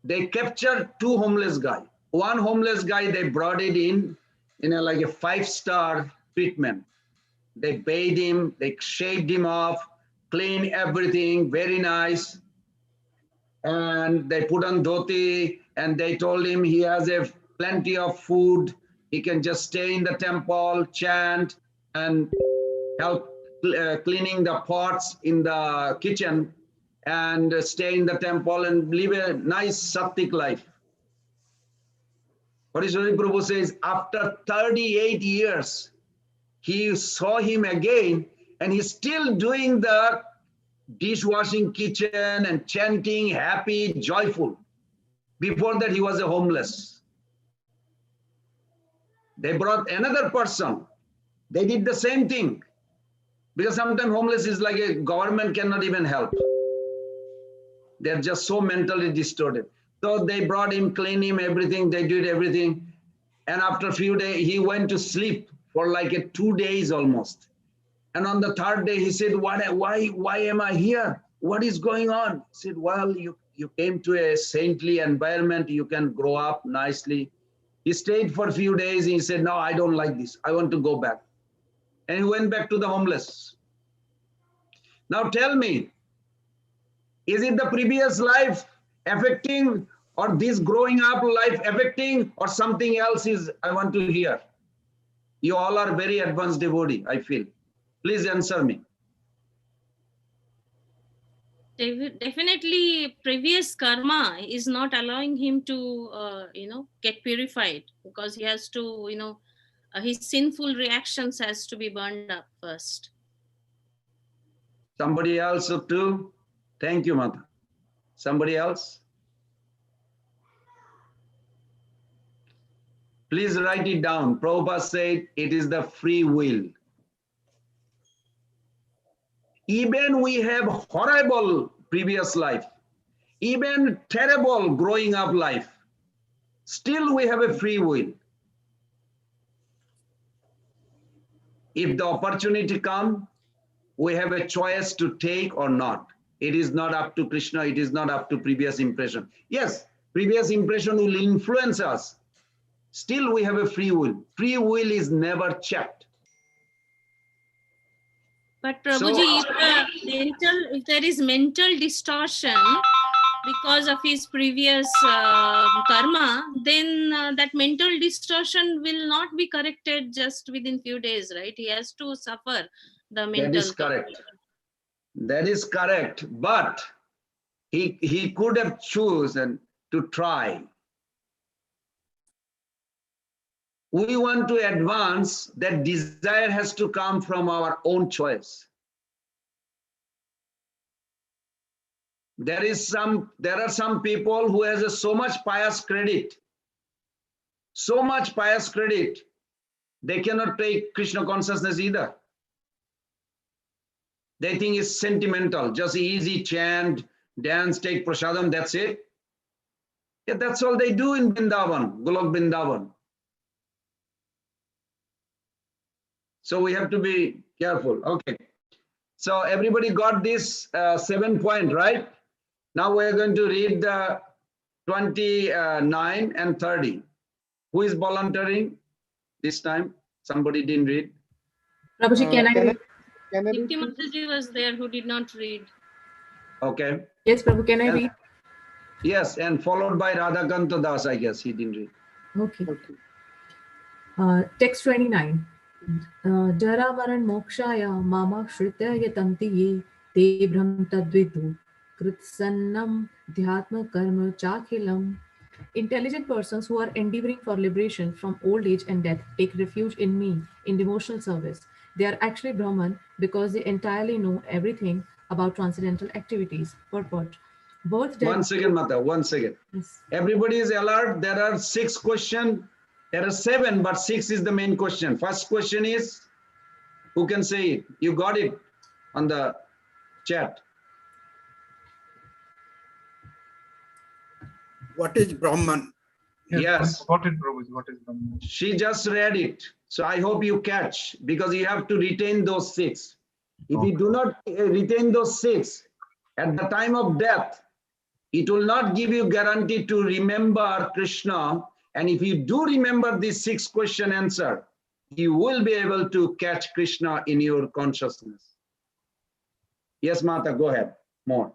They captured two homeless guys. One homeless guy, they brought it in like a 5-star treatment. They bathed him, they shaved him off, cleaned everything, very nice. And they put on dhoti and they told him he has plenty of food. He can just stay in the temple, chant, and help cleaning the pots in the kitchen and stay in the temple and live a nice sattvic life. Harishwari Prabhu says after 38 years, he saw him again and he's still doing the dishwashing kitchen and chanting, happy, joyful. Before that, he was a homeless. They brought another person. They did the same thing. Because sometimes homeless is like a government cannot even help. They're just so mentally distorted. So they brought him, cleaned him, everything. They did everything. And after a few days, he went to sleep for like 2 days almost. And on the third day, he said, why am I here? What is going on? He said, well, you came to a saintly environment. You can grow up nicely. He stayed for a few days. And he said, no, I don't like this. I want to go back. And he went back to the homeless. Now tell me, is it the previous life affecting or this growing up life affecting or something else is, I want to hear. You all are very advanced devotee, I feel. Please answer me. Definitely previous karma is not allowing him to, get purified because he has to, his sinful reactions has to be burned up first. Somebody else too? Thank you, Mata. Somebody else? Please write it down. Prabhupada said it is the free will. Even we have horrible previous life, even terrible growing up life, still we have a free will. If the opportunity comes, we have a choice to take or not. It is not up to Krishna, it is not up to previous impression. Yes, previous impression will influence us. Still we have a free will. Free will is never checked. But Prabhuji, if there is mental distortion because of his previous karma, then that mental distortion will not be corrected just within few days, right? He has to suffer the mental. That is correct. That is correct. But he could have chosen to try. We want to advance, that desire has to come from our own choice. There are some people who has so much pious credit, They cannot take Krishna consciousness either. They think it's sentimental, just easy chant, dance, take prasadam, that's it. Yeah, that's all they do in Vrindavan, Golok Vrindavan. So we have to be careful. Okay. So everybody got this 7 point, right? Now we're going to read the 29 and 30. Who is volunteering this time? Somebody didn't read. Prabhuji, can I read? Can I read, Nitya please? Mataji was there who did not read. Okay. Yes, Prabhu, can I And- read? Yes, and followed by Radhakanta Das, I guess. He didn't read. Okay. Okay. Text 29. Jara maran mokshaya mama shritya yatanti ye te brahm tadvidu kritsannam dhyatma karma chakhilam. Intelligent persons who are endeavoring for liberation from old age and death take refuge in me in devotional service. They are actually Brahman because they entirely know everything about transcendental activities. Purport. Birth, death. 1 second, Mata. 1 second. Yes. Everybody is alert. There are 6 questions. There are 7, but 6 is the main question. First question is, who can say it? You got it on the chat. What is Brahman? Yes. Got it, Prabhuji. What is Brahman? She just read it. So I hope you catch, because you have to retain those 6. If you do not retain those 6, at the time of death, it will not give you guarantee to remember Krishna. And if you do remember this 6 question answer, you will be able to catch Krishna in your consciousness. Yes, Mata, go ahead. More.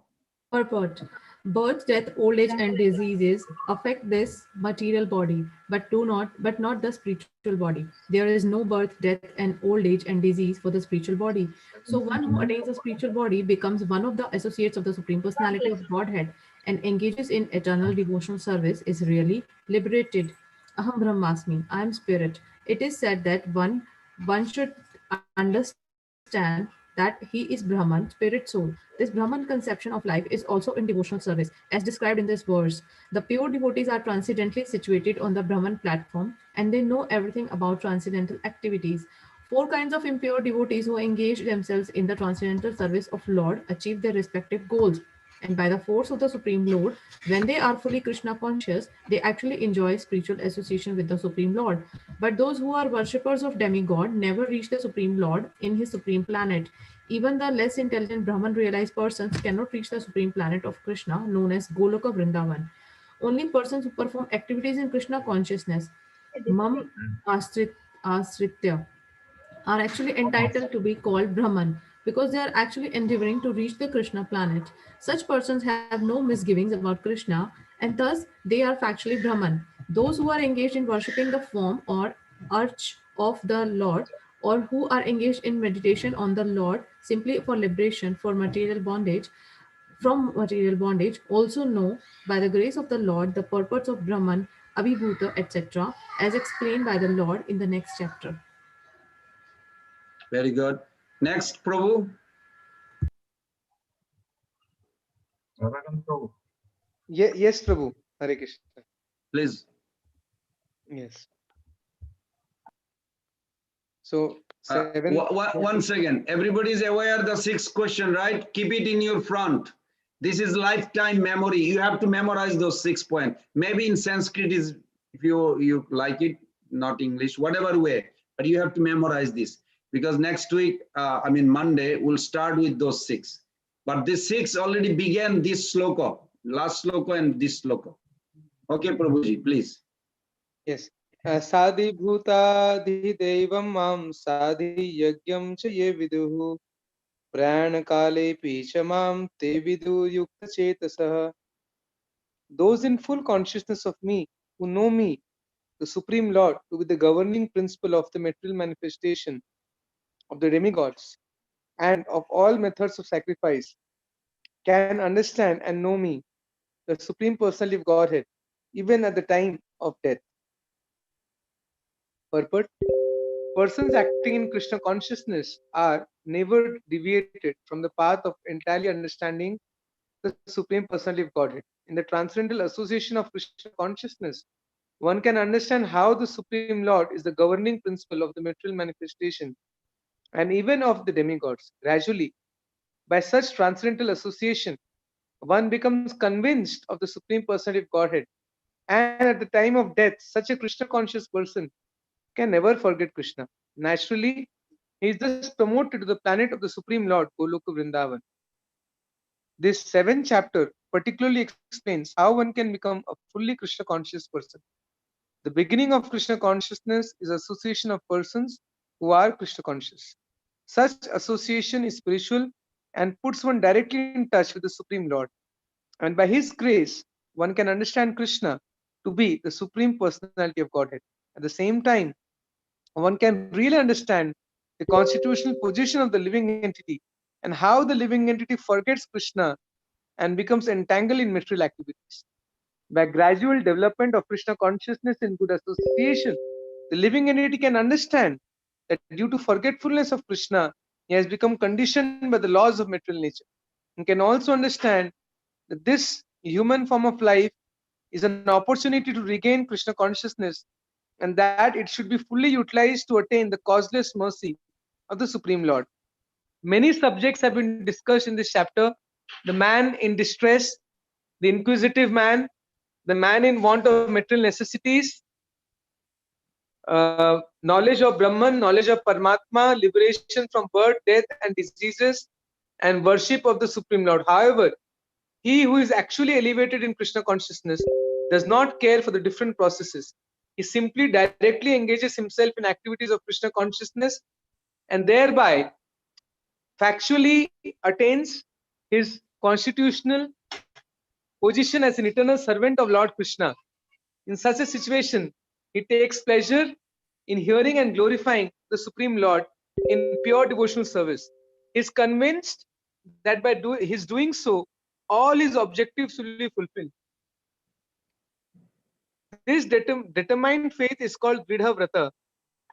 Purport. Birth, death, old age, and diseases affect this material body, but not the spiritual body. There is no birth, death, and old age and disease for the spiritual body. So one who attains a spiritual body becomes one of the associates of the Supreme Personality of Godhead and engages in eternal devotional service is really liberated. Aham Brahmasmi, I am spirit. It is said that one should understand that he is Brahman, spirit soul. This Brahman conception of life is also in devotional service, as described in this verse. The pure devotees are transcendently situated on the Brahman platform, and they know everything about transcendental activities. 4 kinds of impure devotees who engage themselves in the transcendental service of Lord achieve their respective goals. And by the force of the Supreme Lord, when they are fully Krishna conscious, they actually enjoy spiritual association with the Supreme Lord. But those who are worshippers of demigod never reach the Supreme Lord in his Supreme planet. Even the less intelligent Brahman realized persons cannot reach the Supreme planet of Krishna, known as Goloka Vrindavan. Only persons who perform activities in Krishna consciousness, Mam Asritya, are actually entitled to be called Brahman because they are actually endeavoring to reach the Krishna planet. Such persons have no misgivings about Krishna and thus they are factually Brahman. Those who are engaged in worshipping the form or arch of the Lord or who are engaged in meditation on the Lord simply for liberation from material bondage also know by the grace of the Lord the purports of Brahman, Abhibhuta, etc., as explained by the Lord in the next chapter. Very good. Next, Prabhu. Radhakan Prabhu. Yes, Prabhu. Hare Krishna. Please. Yes. So, 7. One second. Everybody is aware the 6th question, right? Keep it in your front. This is lifetime memory. You have to memorize those 6 points. Maybe in Sanskrit is, if you like it, not English, whatever way. But you have to memorize this. Because next week, Monday, we'll start with those 6. But this 6 already began this sloka, last sloka and this sloka. Okay, Prabhuji, please. Yes. Sadhi bhutadhi devam mam sadhi yagyam cha ye viduhu pran kale picha mam te vidu yukta chetasah. Those in full consciousness of me, who know me, the Supreme Lord, to be the governing principle of the material manifestation of the demigods and of all methods of sacrifice, can understand and know me, the Supreme Personality of Godhead, even at the time of death. Purport. Persons acting in Krishna consciousness are never deviated from the path of entirely understanding the Supreme Personality of Godhead. In the transcendental association of Krishna consciousness, one can understand how the Supreme Lord is the governing principle of the material manifestation and even of the demigods. Gradually, by such transcendental association, one becomes convinced of the Supreme Personality of Godhead. And at the time of death, such a Krishna conscious person can never forget Krishna. Naturally, he is thus promoted to the planet of the Supreme Lord, Goloka Vrindavan. This 7th chapter particularly explains how one can become a fully Krishna conscious person. The beginning of Krishna consciousness is association of persons who are Krishna conscious. Such association is spiritual and puts one directly in touch with the Supreme Lord. And by His grace, one can understand Krishna to be the Supreme Personality of Godhead. At the same time, one can really understand the constitutional position of the living entity and how the living entity forgets Krishna and becomes entangled in material activities. By gradual development of Krishna consciousness in good association, the living entity can understand that due to forgetfulness of Krishna, he has become conditioned by the laws of material nature. And can also understand that this human form of life is an opportunity to regain Krishna consciousness and that it should be fully utilized to attain the causeless mercy of the Supreme Lord. Many subjects have been discussed in this chapter: the man in distress, the inquisitive man, the man in want of material necessities, knowledge of Brahman, knowledge of Paramatma, liberation from birth, death, and diseases, and worship of the Supreme Lord. However, he who is actually elevated in Krishna consciousness does not care for the different processes. He simply directly engages himself in activities of Krishna consciousness and thereby factually attains his constitutional position as an eternal servant of Lord Krishna. In such a situation, he takes pleasure in hearing and glorifying the Supreme Lord in pure devotional service. He is convinced that by his doing so, all his objectives will be fulfilled. This determined faith is called Dridha Vrata,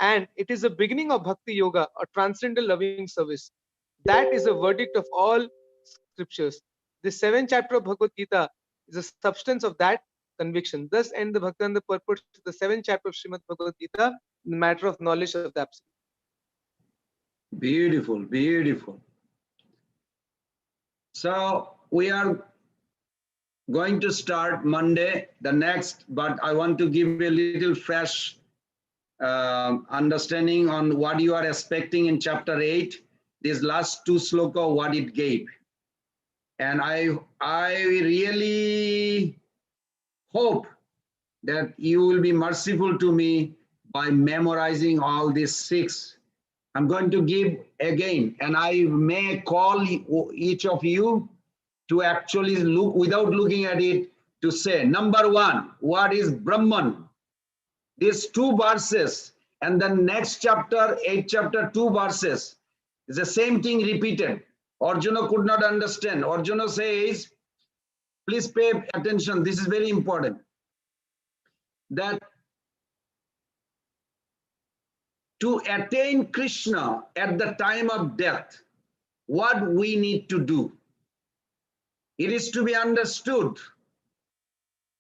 and it is the beginning of Bhakti Yoga, or transcendental loving service. That is the verdict of all scriptures. The 7th chapter of Bhagavad Gita is the substance of that conviction. Thus end the Bhakti and the purpose of the 7th chapter of Srimad Bhagavad Gita in the matter of knowledge of the Absolute. Beautiful, beautiful. So we are going to start Monday, the next, but I want to give a little fresh understanding on what you are expecting in chapter 8, these last 2 sloka, what it gave. And I really hope that you will be merciful to me by memorizing all these 6. I'm going to give again, and I may call each of you to actually look, without looking at it, to say, number 1, what is Brahman? These 2 verses, and the next chapter, 8th chapter, 2 verses, is the same thing repeated. Arjuna could not understand. Arjuna says, please pay attention, this is very important, that to attain Krishna at the time of death, what we need to do. It is to be understood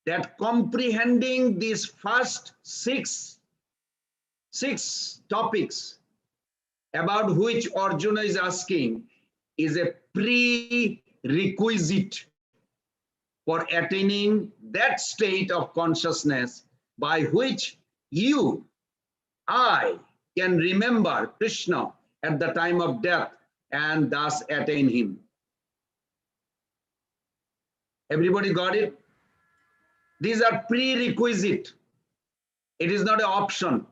that comprehending these first six topics about which Arjuna is asking is a prerequisite for attaining that state of consciousness by which I can remember Krishna at the time of death and thus attain him. Everybody got it? These are prerequisite. It is not an option.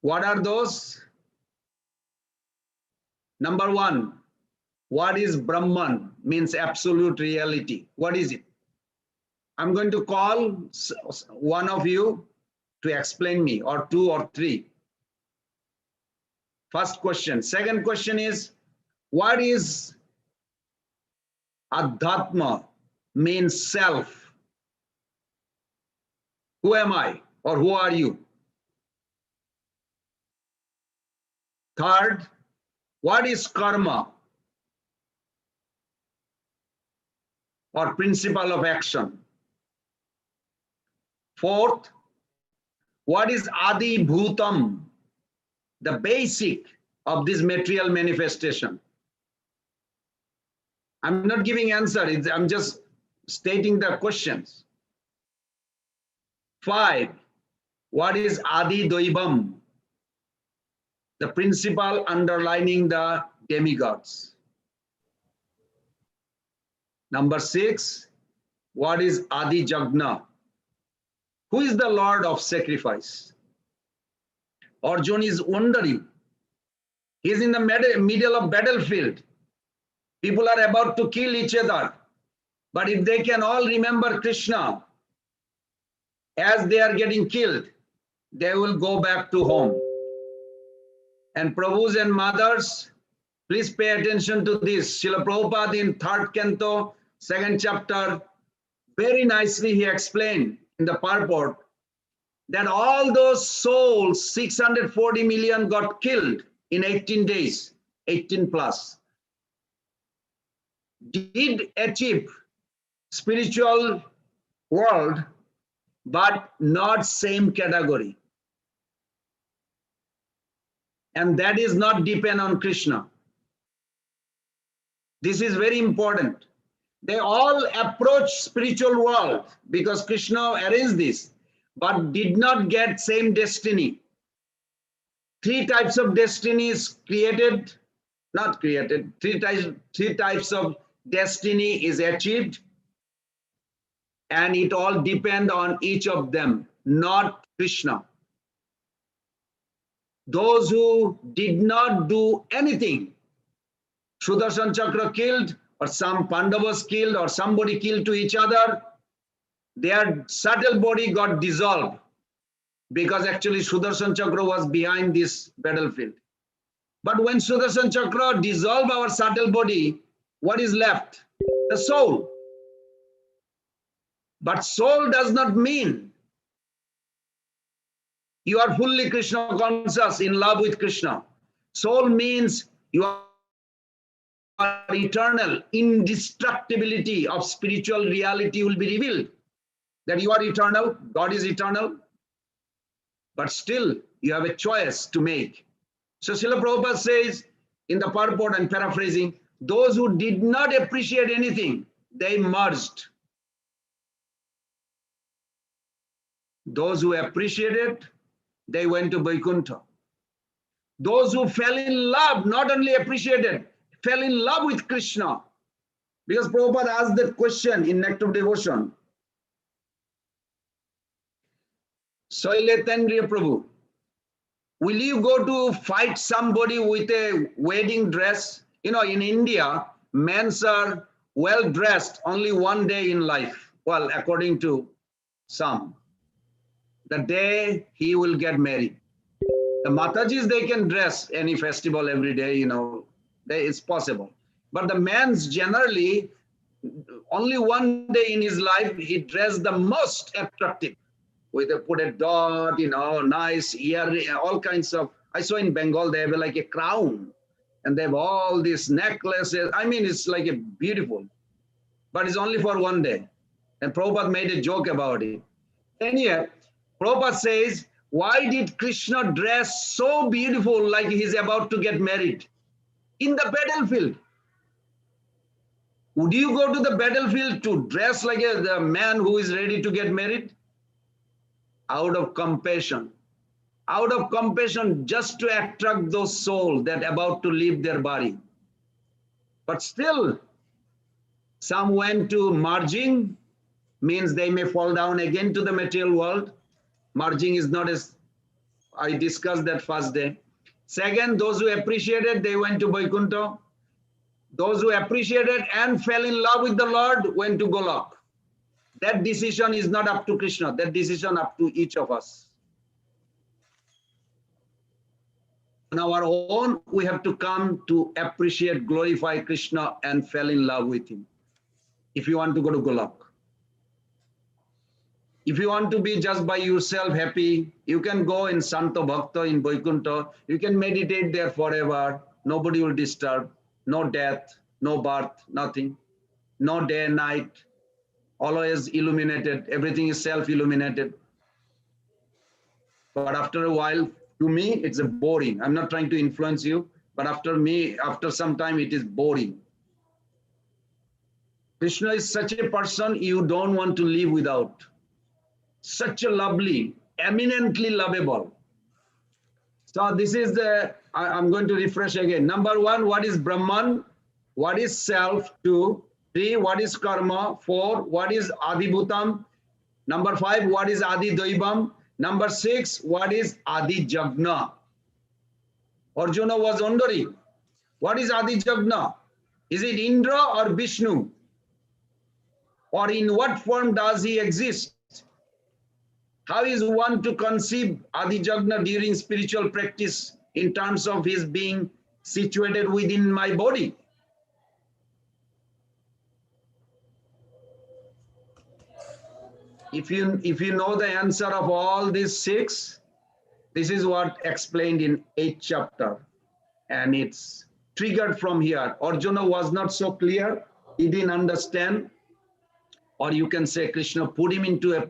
What are those? Number 1, what is Brahman? Means absolute reality. What is it? I'm going to call one of you to explain me, or 2 or 3. First question. Second question is, what is Adhatma? Means self. Who am I, or who are you? Third, what is karma, or principle of action? Fourth, what is Adi Bhutam? The basic of this material manifestation. I'm not giving answer, I'm just stating the questions. 5, what is Adi Daivam? The principle underlining the demigods. Number 6, what is Adi Jagna? Who is the Lord of sacrifice? Arjuna is wondering. He is in the middle of battlefield. People are about to kill each other. But if they can all remember Krishna as they are getting killed, they will go back to home. And Prabhus and mothers, please pay attention to this. Srila Prabhupada in 3rd canto, 2nd chapter, very nicely he explained in the purport that all those souls, 640 million, got killed in 18 days, 18 plus. Did achieve spiritual world, but not same category. And that is not depend on Krishna. This is very important. They all approach spiritual world because Krishna arranged this, but did not get same destiny. 3 types of destinies created, not created, 3 types of destiny is achieved, and it all depend on each of them, not Krishna. Those who did not do anything, Sudarshan Chakra killed, or some Pandavas killed, or somebody killed to each other, their subtle body got dissolved because actually Sudarshan Chakra was behind this battlefield. But when Sudarshan Chakra dissolved our subtle body, what is left? The soul. But soul does not mean you are fully Krishna conscious, in love with Krishna. Soul means you are eternal. Indestructibility of spiritual reality will be revealed. That you are eternal, God is eternal, but still you have a choice to make. So Srila Prabhupada says in the purport, I'm paraphrasing, those who did not appreciate anything, they merged. Those who appreciated, they went to Vaikuntha. Those who fell in love, not only appreciated, fell in love with Krishna. Because Prabhupada asked that question in Nectar of Devotion. Sailetendriya Prabhu, will you go to fight somebody with a wedding dress? You know, in India, men are well dressed only one day in life. Well, according to some. The day he will get married. The Matajis, they can dress any festival every day, you know, it's possible. But the men's generally, only one day in his life, he dressed the most attractive. With a put a dot, you know, nice earring, all kinds of, I saw in Bengal, they have like a crown. And they have all these necklaces. I mean, it's like a beautiful, but it's only for one day. And Prabhupada made a joke about it. Anyway, Prabhupada says, why did Krishna dress so beautiful like he's about to get married? In the battlefield. Would you go to the battlefield to dress like the man who is ready to get married? Out of compassion. Out of compassion, just to attract those souls that are about to leave their body. But still, some went to merging, means they may fall down again to the material world. Merging is not as, I discussed that first day. Second, those who appreciated, they went to Vaikuntha. Those who appreciated and fell in love with the Lord went to Golok. That decision is not up to Krishna, that decision up to each of us. On our own, we have to come to appreciate, glorify Krishna and fall in love with him. If you want to go to Golok. If you want to be just by yourself happy, you can go in Santo Bhakta in Vaikuntha. You can meditate there forever. Nobody will disturb. No death, no birth, nothing. No day and night. Always illuminated. Everything is self-illuminated. but after a while, to me, it's a boring. I'm not trying to influence you, but after some time, it is boring. Krishna is such a person you don't want to live without. Such a lovely, eminently lovable. So this is I'm going to refresh again. Number 1, what is Brahman? What is self? 2, 3, what is karma? 4, what is Adibhutam? Number 5, what is Adi Daivam? Number 6, what is Adi Jagna? Arjuna was wondering, what is Adi Jagna? Is it Indra or Vishnu? Or in what form does he exist? How is one to conceive Adi Jagna during spiritual practice in terms of his being situated within my body? If you know the answer of all these 6, this is what explained in 8th chapter. And it's triggered from here. Arjuna was not so clear. He didn't understand. Or you can say Krishna put him into a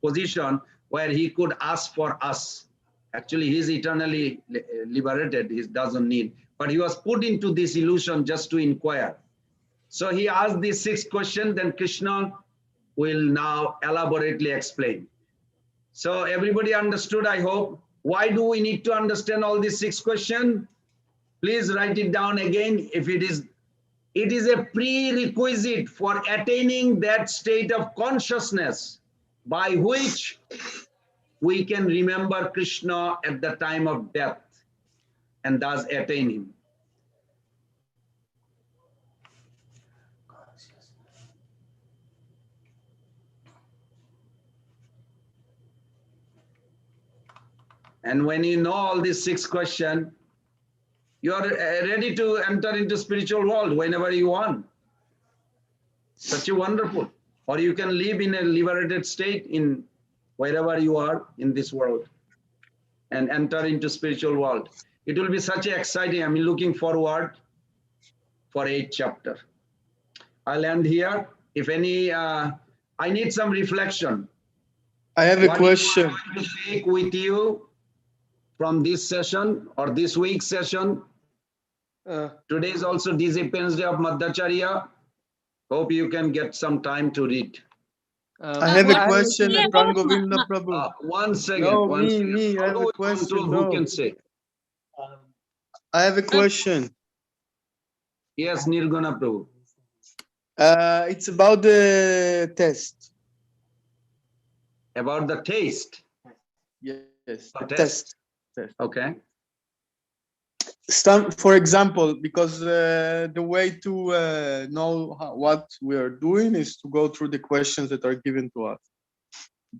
position where he could ask for us. Actually, he's eternally liberated. He doesn't need. But he was put into this illusion just to inquire. So he asked these 6 questions. Then Krishna will now elaborately explain. So everybody understood, I hope. Why do we need to understand all these 6 questions? Please write it down again. If it is a prerequisite for attaining that state of consciousness by which we can remember Krishna at the time of death and thus attain him. And when you know all these 6 questions, you are ready to enter into spiritual world whenever you want. Such a wonderful. Or you can live in a liberated state in wherever you are in this world and enter into spiritual world. It will be such a exciting. I'm looking forward for 8th chapter. I'll end here. If any, I need some reflection. I have a question. What I want to take with you from this session or this week's session. Today is also Disciplines Day of Madhacharya. Hope you can get some time to read. I have a question, Pran Govind Prabhu. One second. No, I have a question. Who can say? I have a question. Yes, Nirguna Prabhu. It's about the test. About the taste? Yes, the test. Okay. For example, because the way to know what we are doing is to go through the questions that are given to us,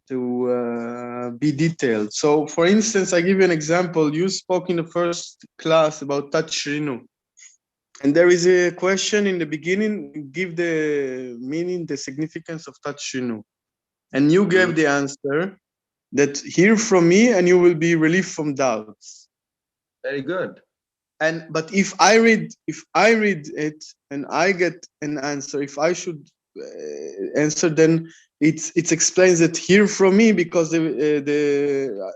to be detailed. So, for instance, I give you an example. You spoke in the first class about Tat Shrinu. And there is a question in the beginning, give the meaning, the significance of Tat Shrinu. And you gave the answer that hear from me and you will be relieved from doubts. Very good. But if I read it and I get an answer, if I should answer, then it explains that hear from me, because the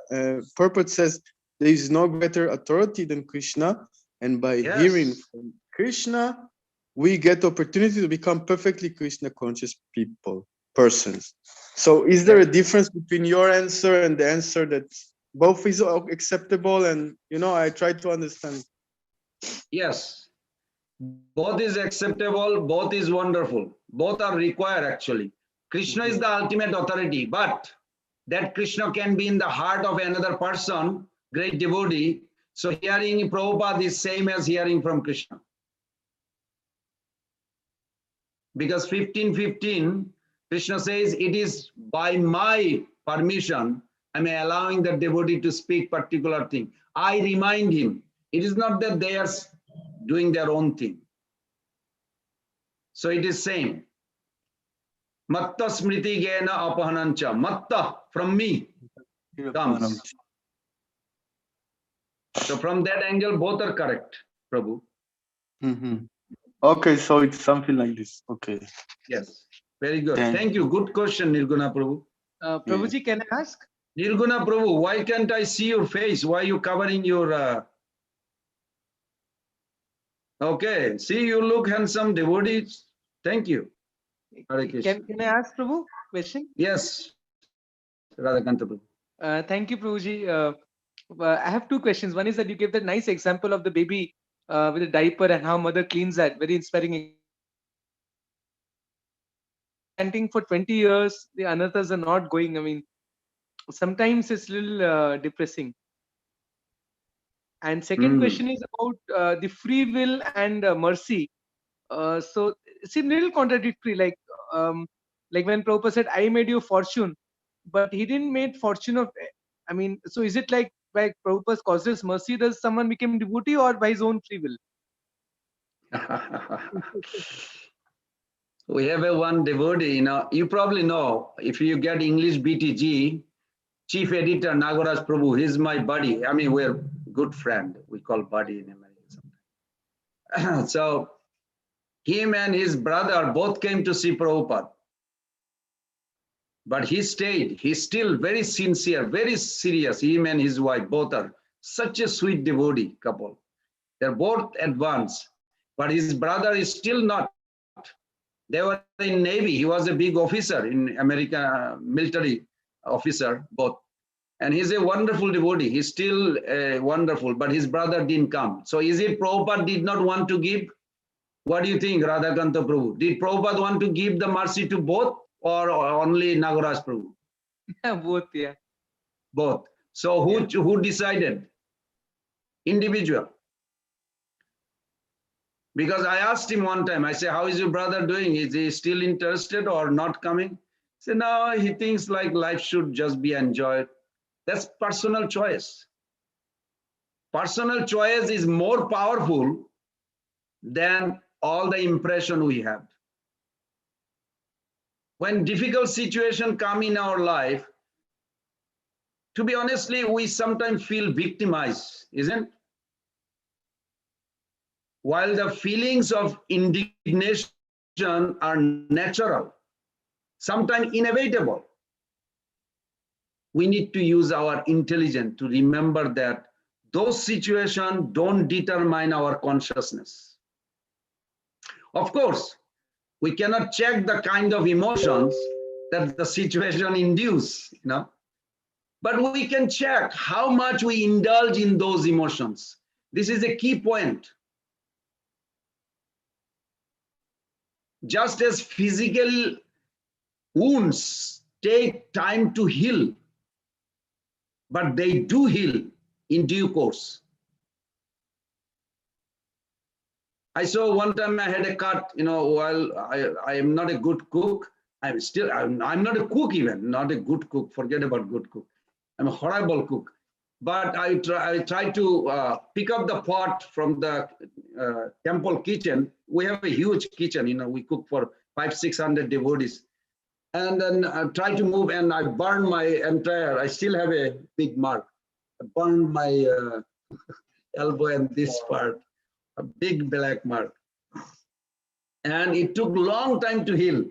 purport says there is no greater authority than Krishna, and by hearing from Krishna, we get opportunity to become perfectly Krishna conscious persons. So is there a difference between your answer and the answer that both is acceptable? And I try to understand. Yes, both is acceptable, both is wonderful, both are required actually. Krishna is the ultimate authority, but that Krishna can be in the heart of another person, great devotee. So hearing Prabhupada is same as hearing from Krishna. Because 15:15, Krishna says, it is by my permission, I'm allowing the devotee to speak particular thing. I remind him. It is not that they are doing their own thing. So it is same. Matta smriti gena apahanancha. Matta, from me, comes. So from that angle, both are correct, Prabhu. Okay, so it's something like this. Okay. Yes, very good. Thank you. Good question, Nirguna Prabhu. Prabhuji, can I ask? Nirguna Prabhu, why can't I see your face? Why are you covering your... Okay, see, you look handsome, devotees. Thank you. Hare Krishna. Can I ask Prabhu question? Yes, Radhakanta Prabhu. Thank you, Prabhuji. I have two questions. One is that you gave that nice example of the baby with a diaper and how mother cleans that. Very inspiring. Chanting for 20 years, the anathas are not going. I mean, sometimes it's a little depressing. And second question is about the free will and mercy. So it seems a little contradictory. Like when Prabhupada said, "I made you fortune," but he didn't make fortune of. I mean, so is it like by Prabhupada's causeless mercy does someone become devotee, or by his own free will? We have one devotee, you probably know, if you get English BTG, Chief Editor Nagaraj Prabhu, he's my buddy. I mean, we're good friend. We call buddy in America sometimes. So him and his brother both came to see Prabhupada. But he stayed. He's still very sincere, very serious. Him and his wife both are such a sweet devotee couple. They're both advanced. But his brother is still not. They were in Navy. He was a big officer in America, military officer, both. And he's a wonderful devotee. He's still wonderful, but his brother didn't come. So is it Prabhupada did not want to give? What do you think, Radhakanta Prabhu? Did Prabhupada want to give the mercy to both or only Nagaraj Prabhu? Both, yeah. Both. So who decided? Individual. Because I asked him one time, I said, how is your brother doing? Is he still interested or not coming? He said, no, he thinks like life should just be enjoyed. That's personal choice. Personal choice is more powerful than all the impression we have. When difficult situations come in our life, to be honestly, we sometimes feel victimized, isn't it? While the feelings of indignation are natural, sometimes inevitable, we need to use our intelligence to remember that those situations don't determine our consciousness. Of course, we cannot check the kind of emotions that the situation induces, but we can check how much we indulge in those emotions. This is a key point. Just as physical wounds take time to heal, but they do heal in due course. I saw one time I had a cut, while I am not a good cook, I'm not a cook even, not a good cook, forget about good cook. I'm a horrible cook. But I try to pick up the pot from the temple kitchen. We have a huge kitchen, we cook for 500-600 devotees. And then I try to move and I burned my entire, I still have a big mark. I burned my elbow and this part, a big black mark. And it took a long time to heal.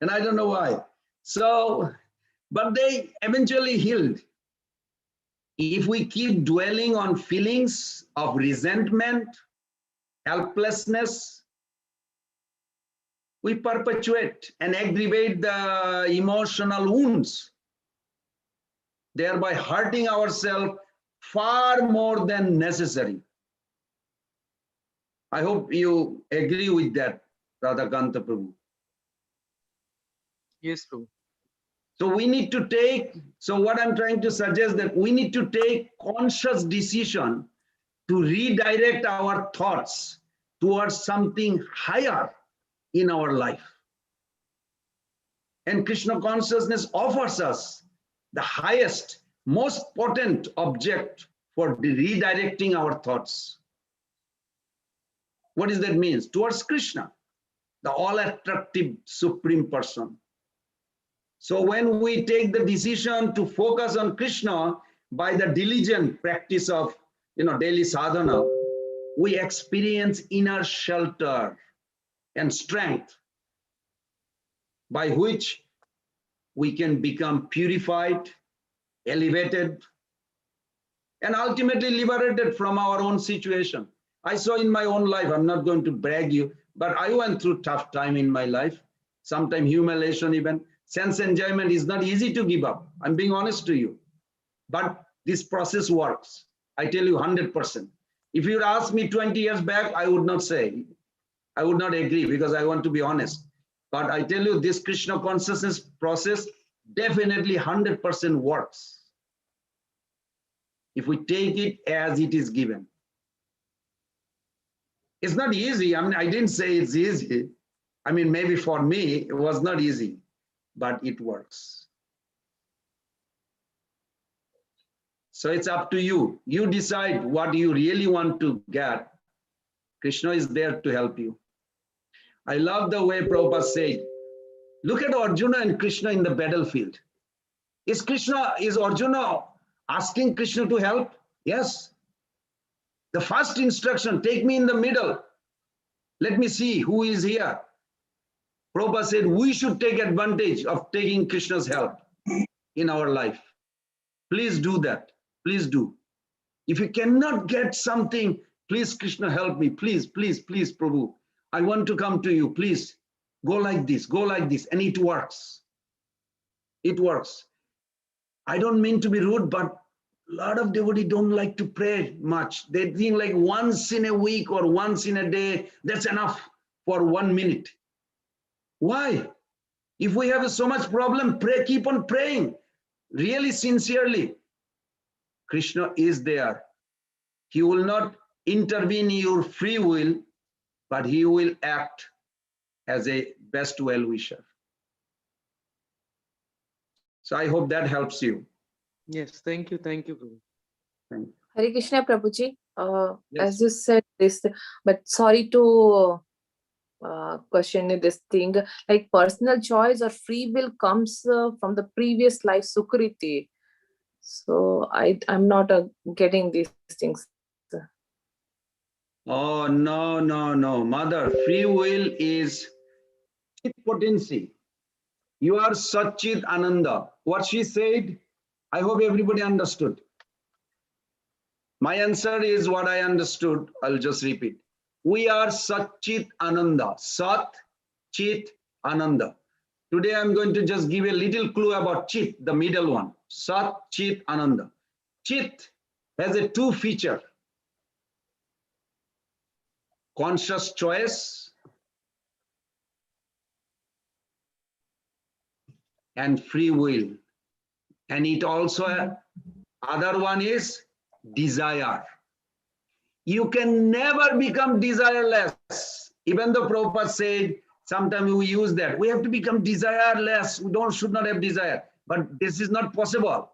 And I don't know why. So, but they eventually healed. If we keep dwelling on feelings of resentment, helplessness, we perpetuate and aggravate the emotional wounds, thereby hurting ourselves far more than necessary. I hope you agree with that, Radhakanta Prabhu. Yes, Prabhu. So we need to so what I'm trying to suggest that we need to take conscious decision to redirect our thoughts towards something higher in our life. And Krishna consciousness offers us the highest, most potent object for redirecting our thoughts. What does that mean? Towards Krishna, the all-attractive Supreme Person. So when we take the decision to focus on Krishna by the diligent practice of daily sadhana, we experience inner shelter and strength by which we can become purified elevated, and ultimately liberated from our own situation. I saw in my own life, I'm not going to brag you, but I went through tough time in my life, sometimes humiliation even. Sense enjoyment is not easy to give up. I'm being honest to you. But this process works. I tell you 100%. If you'd asked me 20 years back, I would not say. I would not agree because I want to be honest. But I tell you, this Krishna consciousness process definitely 100% works. If we take it as it is given. It's not easy. I mean, I didn't say it's easy. I mean, maybe for me, it was not easy, but it works. So it's up to you. You decide what you really want to get. Krishna is there to help you. I love the way Prabhupada said, look at Arjuna and Krishna in the battlefield. Is Arjuna asking Krishna to help? Yes. The first instruction, take me in the middle. Let me see who is here. Prabhupada said we should take advantage of taking Krishna's help in our life. Please do that. Please do. If you cannot get something, please, Krishna, help me. Please, please, please, Prabhu. I want to come to you. Please go like this, go like this. And it works. It works. I don't mean to be rude, but a lot of devotees don't like to pray much. They think like once in a week or once in a day, that's enough for 1 minute. Why? If we have so much problem, pray, keep on praying, really sincerely. Krishna is there. He will not intervene in your free will, but he will act as a best well-wisher. So I hope that helps you. Yes, thank you, Prabhu. Thank you. Hare Krishna, Prabhuji. Yes. As you said this, but sorry to question this thing, like personal choice or free will comes from the previous life Sukriti. So I'm not getting these things. Oh, no, no, no. Mother, free will is potency. You are Satchit Ananda. What she said, I hope everybody understood. My answer is what I understood. I'll just repeat. We are Satchit Ananda. Sat, Chit, Ananda. Today I'm going to just give a little clue about Chit, the middle one. Sat, Chit, Ananda. Chit has a two feature. Conscious choice and free will. And it also, other one is desire. You can never become desireless. Even though Prabhupada said, sometimes we use that. We have to become desireless. We should not have desire. But this is not possible.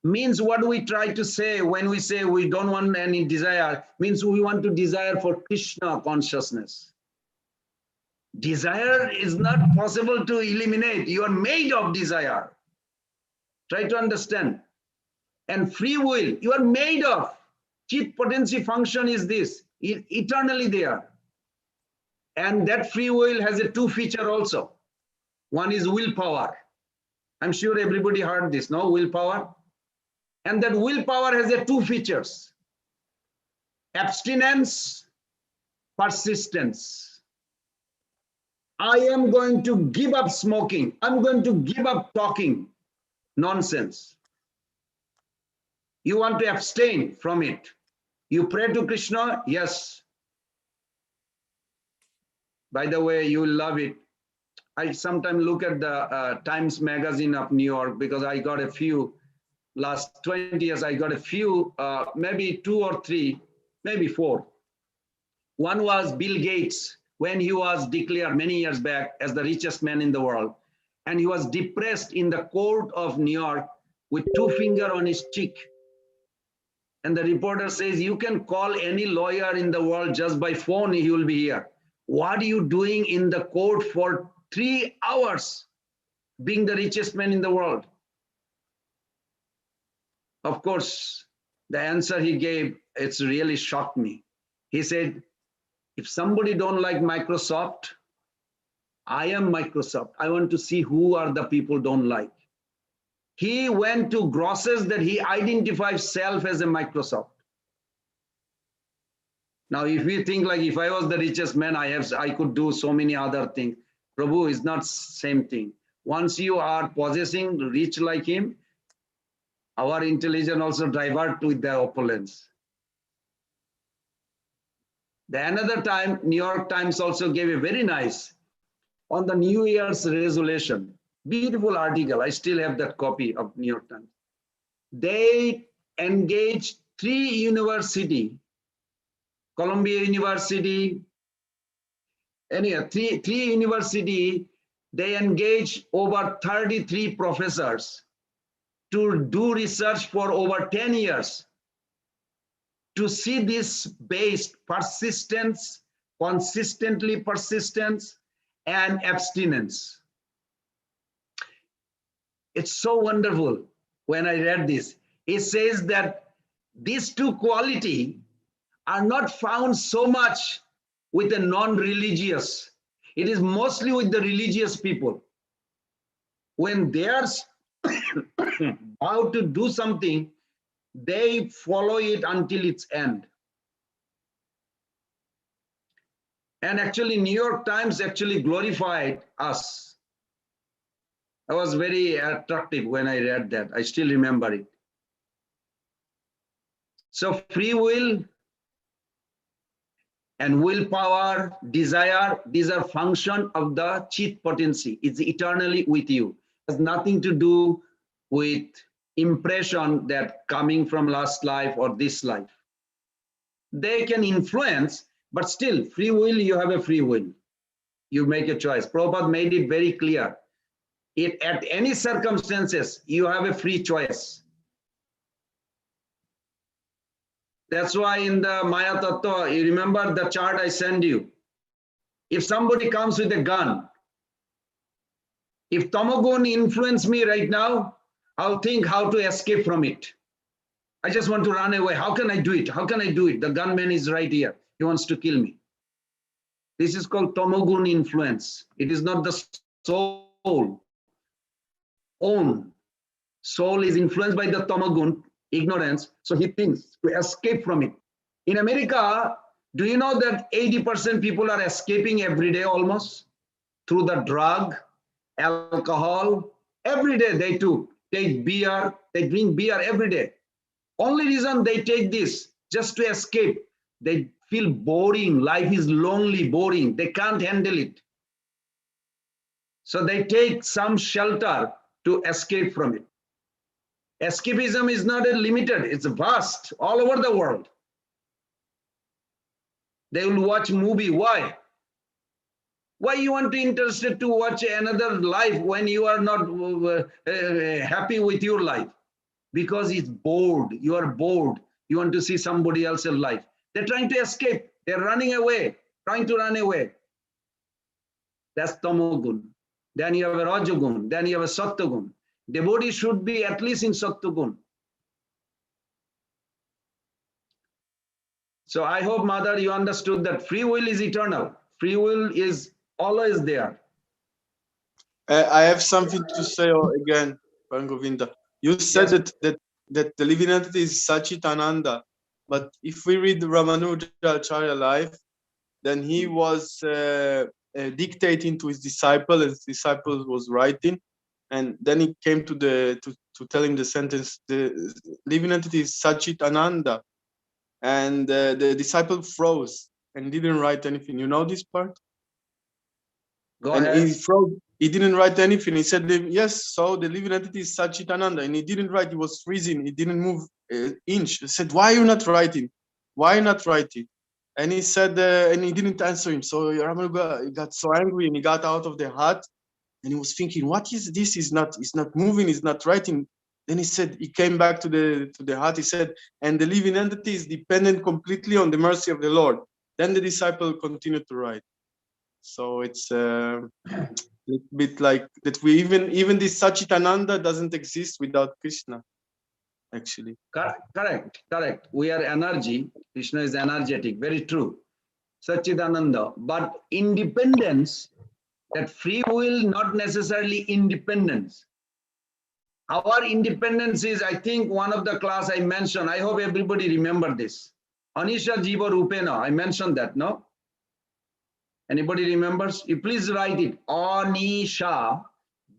Means what we try to say when we say we don't want any desire, means we want to desire for Krishna consciousness. Desire is not possible to eliminate. You are made of desire. Try to understand. And free will, you are made of. Chit potency function is this, eternally there. And that free will has a two feature also. One is willpower. I'm sure everybody heard this, no? Willpower. And that willpower has a two features. Abstinence, persistence. I am going to give up smoking. I'm going to give up talking nonsense. You want to abstain from it. You pray to Krishna, yes. By the way, you will love it. I sometimes look at the Times Magazine of New York because I got a few, last 20 years, I got a few, maybe 2 or 3, maybe 4. One was Bill Gates, when he was declared many years back as the richest man in the world. And he was depressed in the court of New York with 2 fingers on his cheek. And the reporter says, you can call any lawyer in the world just by phone, he will be here. What are you doing in the court for 3 hours, being the richest man in the world? Of course, the answer he gave, it's really shocked me. He said, if somebody don't like Microsoft, I am Microsoft. I want to see who are the people don't like. He went to grosses that he identifies self as a Microsoft. Now, if we think like if I was the richest man, I could do so many other things. Prabhu is not same thing. Once you are possessing rich like him, our intelligence also divert with the opulence. The another time, New York Times also gave a very nice on the New Year's resolution. Beautiful article. I still have that copy of New York Times. They engaged 3 universities, Columbia University, anyway, three university, they engaged over 33 professors to do research for over 10 years to see this based persistence, consistently persistence, and abstinence. It's so wonderful when I read this. It says that these 2 qualities are not found so much with the non-religious. It is mostly with the religious people. When they are about to do something, they follow it until its end. And actually, New York Times actually glorified us. I was very attractive when I read that. I still remember it. So free will and willpower, desire, these are function of the Chit potency. It's eternally with you. It has nothing to do with impression that coming from last life or this life. They can influence, but still free will, you have a free will. You make a choice. Prabhupada made it very clear. At any circumstances, you have a free choice. That's why in the Maya Tattva, you remember the chart I sent you. If somebody comes with a gun, if Tamagun influence me right now, I'll think how to escape from it. I just want to run away. How can I do it? How can I do it? The gunman is right here. He wants to kill me. This is called Tamagun influence. It is not the soul. Own. Soul is influenced by the Tamagun, ignorance, so he thinks to escape from it. In America, do you know that 80% people are escaping every day almost through the drug, alcohol? Every day they take beer, they drink beer every day. Only reason they take this, just to escape. They feel boring, life is lonely, boring, they can't handle it. So they take some shelter to escape from it. Escapism is not limited, it's vast, all over the world. They will watch movie, why? Why you want to interested to watch another life when you are not happy with your life? Because it's bored, you are bored, you want to see somebody else's life. They're trying to escape, they're running away, trying to run away. That's Tamogun. Then you have a Rajagun, then you have a Sattvagun. Devotee should be at least in Sattvagun. So I hope, Mother, you understood that free will is eternal. Free will is always there. I have something to say again, Pran Govinda. You said that the living entity is Sachitananda, but if we read the Ramanujacharya life, then he was dictating to his disciple, and his disciple was writing, and then he came to tell him the sentence: the living entity is Sachitananda, and the disciple froze and didn't write anything. You know this part? Go and ahead. he froze. He didn't write anything. He said, yes, so the living entity is Sachitananda. And he didn't write. He was freezing. He didn't move an inch. He said, why are you not writing? Why not writing? And he said, and he didn't answer him. So Ramanuja got so angry and he got out of the hut. And he was thinking, what is this? He's not moving. He's not writing. Then he said, he came back to the hut. He said, and the living entity is dependent completely on the mercy of the Lord. Then the disciple continued to write. So it's a bit like that. We even this Sachitananda doesn't exist without Krishna, actually. Correct. We are energy. Krishna is energetic. Very true. Sachidananda. But independence, that free will, not necessarily independence. Our independence is, I think, one of the class I mentioned. I hope everybody remember this. Anisha Jiva Rupena. I mentioned that, no? Anybody remembers? You please write it. Anisha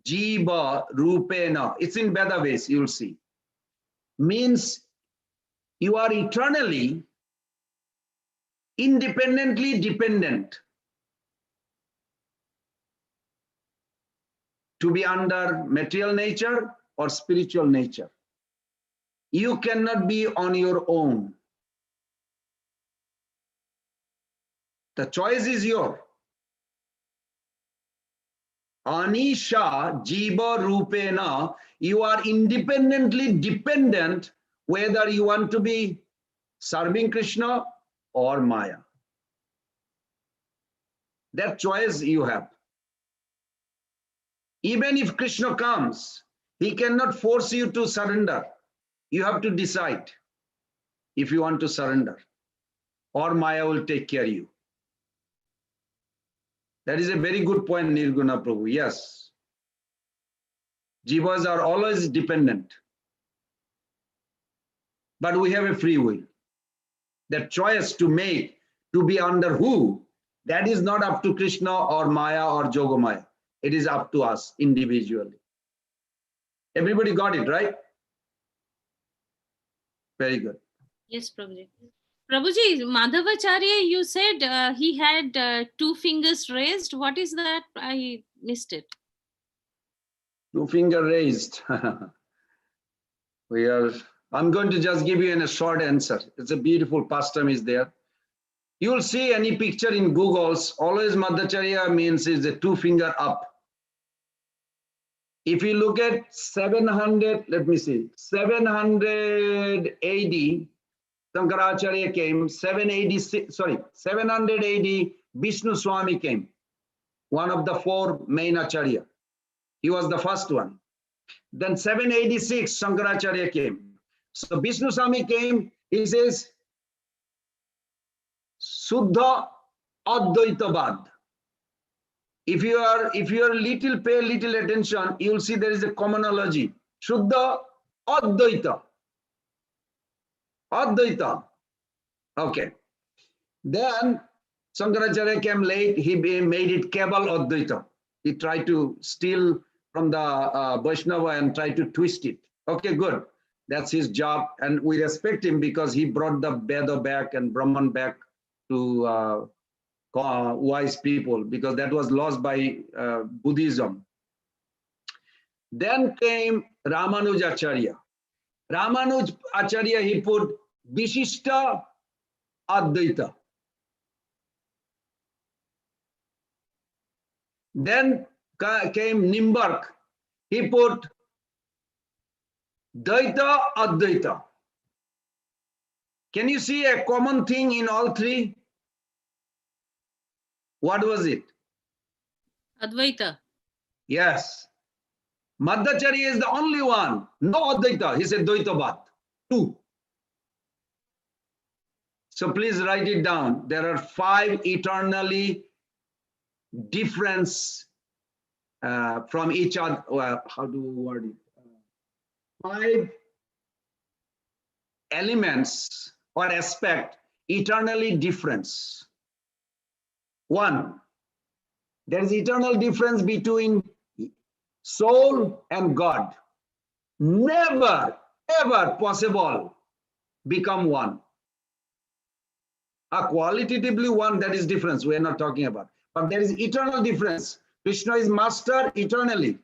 Jiva Rupena. It's in better ways, you'll see. Means you are eternally, independently dependent to be under material nature or spiritual nature. You cannot be on your own. The choice is yours. Anisha Jiva Rupena, you are independently dependent whether you want to be serving Krishna or Maya. That choice you have. Even if Krishna comes, he cannot force you to surrender. You have to decide if you want to surrender, or Maya will take care of you. That is a very good point, Nirguna Prabhu. Yes. Jivas are always dependent. But we have a free will. That choice to make, to be under who, that is not up to Krishna or Maya or Yogamaya. It is up to us individually. Everybody got it, right? Very good. Yes, Prabhuji. Prabhuji, Madhavacharya, you said he had 2 fingers raised. What is that? I missed it. 2 finger raised. I'm going to just give you a short answer. It's a beautiful pastime is there. You'll see any picture in Google's, always Madhacharya means is a 2 finger up. If you look at 700, let me see, 700 AD, Shankaracharya came, 700 AD, Vishnu Swami came, one of the 4 main Acharya. He was the first one. Then 786, Shankaracharya came. So Vishnu Swami came, he says, Suddha Advaitavad. If you pay little attention, you'll see there is a commonology. Shuddha Advaita. Advaita. Okay. Then Shankaracharya came late, he made it Keval Advaita. He tried to steal from the Vaishnava and try to twist it. Okay, good. That's his job. And we respect him because he brought the Veda back and Brahman back to wise people, because that was lost by Buddhism. Then came Ramanujacharya. Ramanujacharya, he put Vishishta Advaita. Then came Nimbark. He put Dvaita Advaita. Can you see a common thing in all 3? What was it? Advaita. Yes. Madhacharya is the only one. No Advaita. He said Dvaitavad. 2. So please write it down. There are 5 eternally difference from each other. Well, how do we word it? 5 elements or aspect eternally difference. 1, there is eternal difference between soul and God. Never, ever possible become one. A qualitatively one, that is difference. We are not talking about. But there is eternal difference. Krishna is master eternally.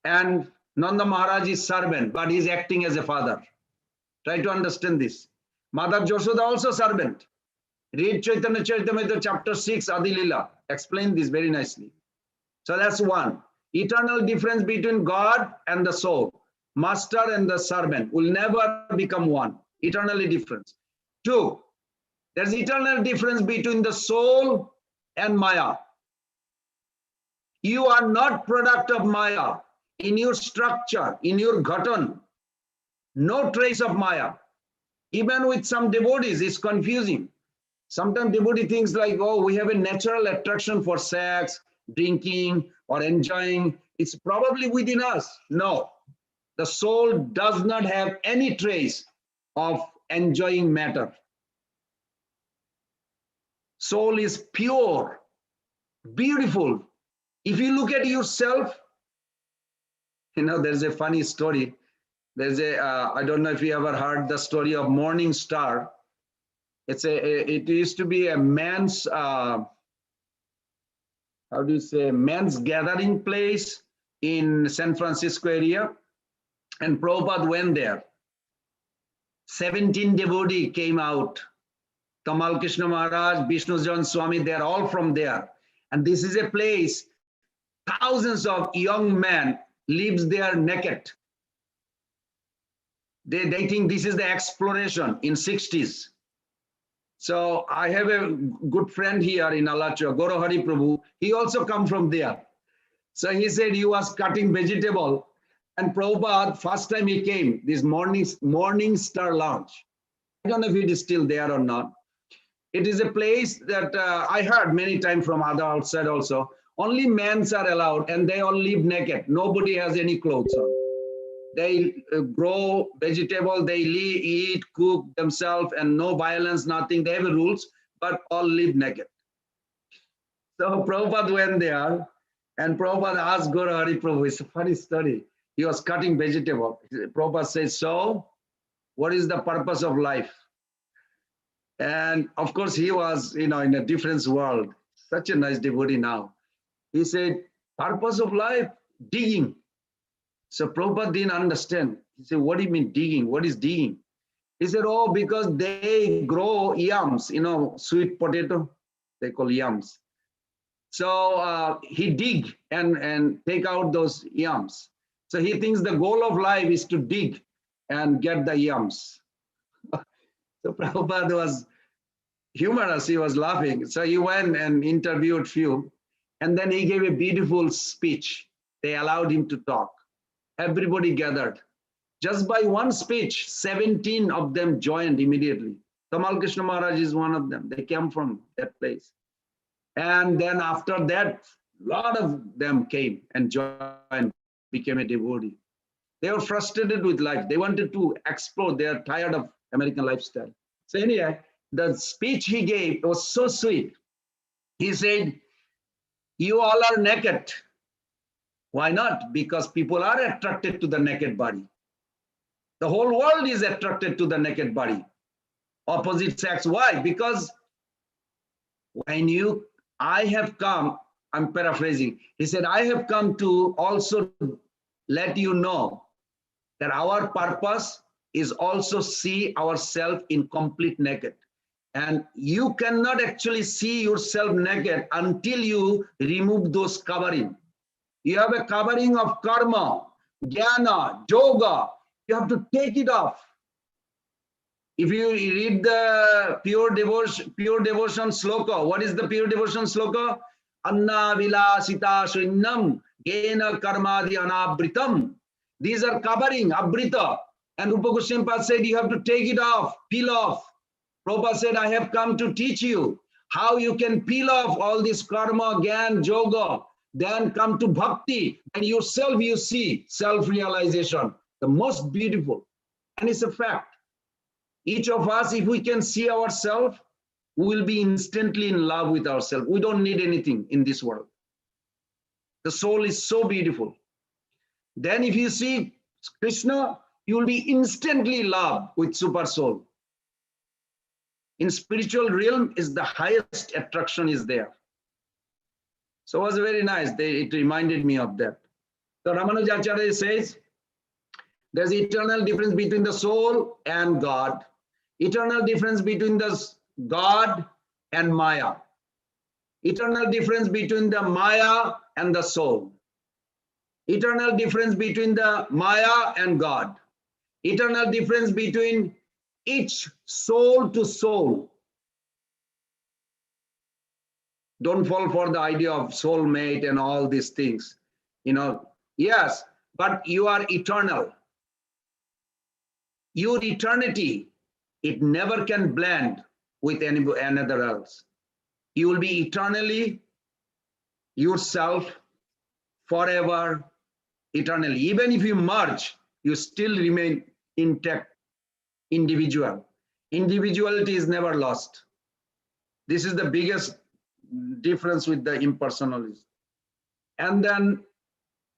And Nanda Maharaj is servant, but he is acting as a father. Try to understand this. Mother Yashoda also servant. Read Chaitanya Charitamrita chapter 6, Adi Lila. Explain this very nicely. So that's 1. Eternal difference between God and the soul. Master and the servant will never become one. Eternally different. 2, there's eternal difference between the soul and Maya. You are not product of Maya. In your structure, in your ghatan, no trace of Maya. Even with some devotees, it's confusing. Sometimes devotee thinks like, oh, we have a natural attraction for sex, drinking, or enjoying It's probably within us. No, the soul does not have any trace of enjoying matter. Soul is pure, beautiful. If you look at yourself, there's a funny story. There's I don't know if you ever heard the story of Morning Star. It used to be a man's, man's gathering place in San Francisco area. And Prabhupada went there. 17 devotees came out. Tamal Krishna Maharaj, Vishnu Jan Swami, they're all from there. And this is a place, thousands of young men lives there naked. They think this is the exploration in 60s. So I have a good friend here in Alachua, Guru Hari Prabhu. He also come from there. So he said he was cutting vegetable. And Prabhupada, first time he came, this Morning Star Lounge. I don't know if it is still there or not. It is a place that I heard many times from other outside also. Only men are allowed and they all live naked. Nobody has any clothes on. They grow vegetable, they eat, cook themselves, and no violence, nothing. They have rules, but all live naked. So Prabhupada went there, and Prabhupada asked Guru Hari Prabhu, it's a funny story. He was cutting vegetable. Prabhupada said, so what is the purpose of life? And of course, he was, in a different world. Such a nice devotee now. He said, purpose of life, digging. So Prabhupada didn't understand. He said, what do you mean digging? What is digging? He said, oh, because they grow yams, sweet potato, they call yams. So he dig and take out those yams. So he thinks the goal of life is to dig and get the yams. So Prabhupada was humorous, he was laughing. So he went and interviewed few, and then he gave a beautiful speech. They allowed him to talk. Everybody gathered. Just by one speech, 17 of them joined immediately. Tamal Krishna Maharaj is one of them. They came from that place. And then after that, a lot of them came and joined, became a devotee. They were frustrated with life. They wanted to explore. They are tired of American lifestyle. So anyway, the speech he gave was so sweet. He said, you all are naked. Why not? Because people are attracted to the naked body. The whole world is attracted to the naked body. Opposite sex. Why? Because when I have come, I'm paraphrasing. He said, I have come to also let you know that our purpose is also see ourselves in complete naked. And you cannot actually see yourself naked until you remove those covering. You have a covering of karma, jnana, yoga. You have to take it off. If you read the pure devotion sloka, what is the pure devotion sloka? Anna vilasita shunnam gena karmadi anabritam. These are covering, abrita. And Rupa Goswami said you have to take it off, peel off. Prabhupada said, I have come to teach you how you can peel off all this karma, gyan, yoga, then come to bhakti, and yourself you see self-realization, the most beautiful. And it's a fact. Each of us, if we can see ourselves, we will be instantly in love with ourselves. We don't need anything in this world. The soul is so beautiful. Then if you see Krishna, you will be instantly in love with super soul. In spiritual realm is the highest attraction is there. So it was very nice. It reminded me of that. So Ramanujacharya says, there's eternal difference between the soul and God. Eternal difference between the God and Maya. Eternal difference between the Maya and the soul. Eternal difference between the Maya and God. Eternal difference between each soul to soul. Don't fall for the idea of soulmate and all these things. Yes, but you are eternal. Your eternity, it never can blend with another else. You will be eternally yourself forever eternally. Even if you merge, you still remain intact, individual. Individuality is never lost. This is the biggest difference with the impersonalism. And then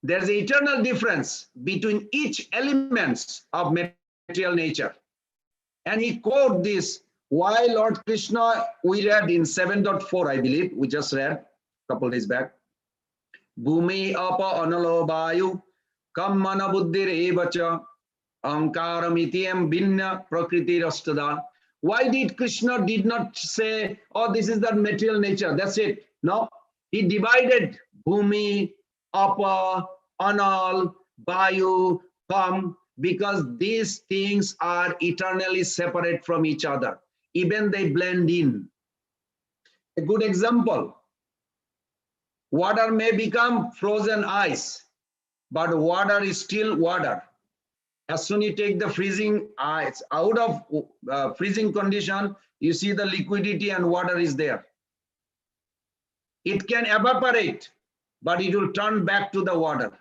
there's an eternal difference between each elements of material nature. And he quote this, why Lord Krishna, we read in 7.4, I believe, we just read a couple days back. Bhumi apa analo vayu kam mana buddhir evacha ahankaram ityam binna prakriti rastada. Why did Krishna did not say, oh, this is the material nature, that's it? No, he divided Bhumi, Apa, Anal, Vayu, Kam, because these things are eternally separate from each other. Even they blend in. A good example, water may become frozen ice, but water is still water. As soon as you take the freezing ice out of freezing condition, you see the liquidity and water is there. It can evaporate, but it will turn back to the water.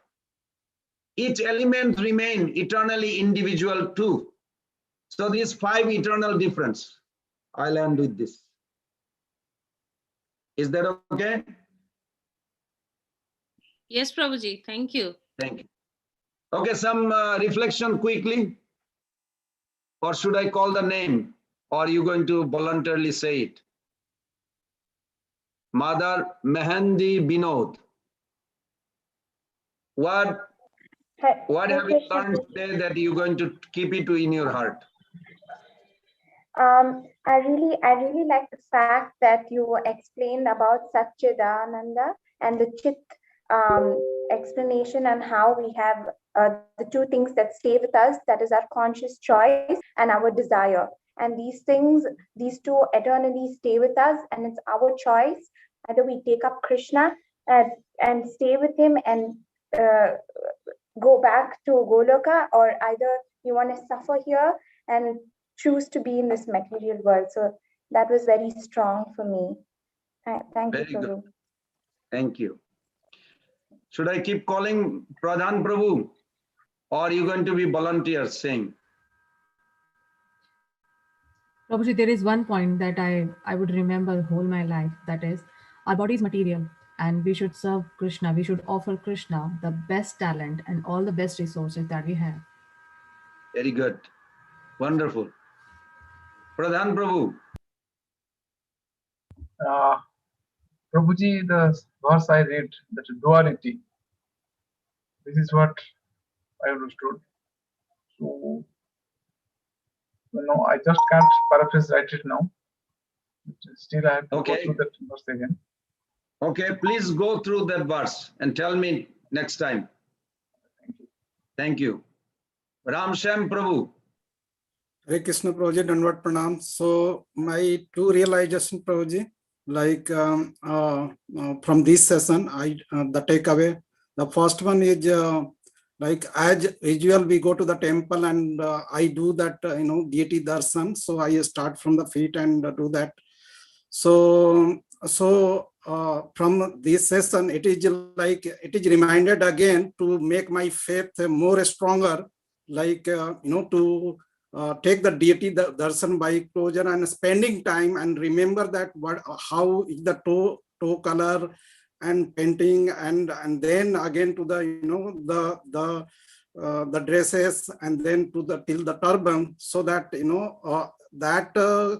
Each element remain eternally individual too. So these 5 eternal difference. I'll end with this. Is that okay? Yes, Prabhuji, thank you. Thank you. Okay, some reflection quickly. Or should I call the name? Or are you going to voluntarily say it? Mother Mehendi Binod. What have you learned today that you're going to keep it in your heart? I really like the fact that you explained about Satchidananda and the Chit explanation and how we have the 2 things that stay with us, that is our conscious choice and our desire. And these things, these 2 eternally stay with us, and it's our choice. Either we take up Krishna and stay with him and go back to Goloka, or either you want to suffer here and choose to be in this material world. So that was very strong for me. Thank you, Prabhu. Good. Thank you. Should I keep calling Pradhan Prabhu, or are you going to be volunteers saying? Prabhuji, there is one point that I would remember whole my life, that is, our body is material and we should serve Krishna. We should offer Krishna the best talent and all the best resources that we have. Very good. Wonderful. Pradhan Prabhu. Prabhuji, the verse I read, that duality, this is what I understood. So, I just can't paraphrase write it now. Still, I have to go through that verse again. Okay, please go through that verse and tell me next time. Thank you. Ram Shyam Prabhu. Hare Krishna Prabhuji, Dandavat Pranam. So my 2 realization, Prabhuji, like from this session, the takeaway. The first one is like as usual, we go to the temple and I do that, deity darshan. So I start from the feet and do that. So from this session, it is reminded again to make my faith more stronger, like, to take the deity darshan by closure and spending time and remember that how is the toe color and painting, and then again to the the dresses, and then to till the turban, so that that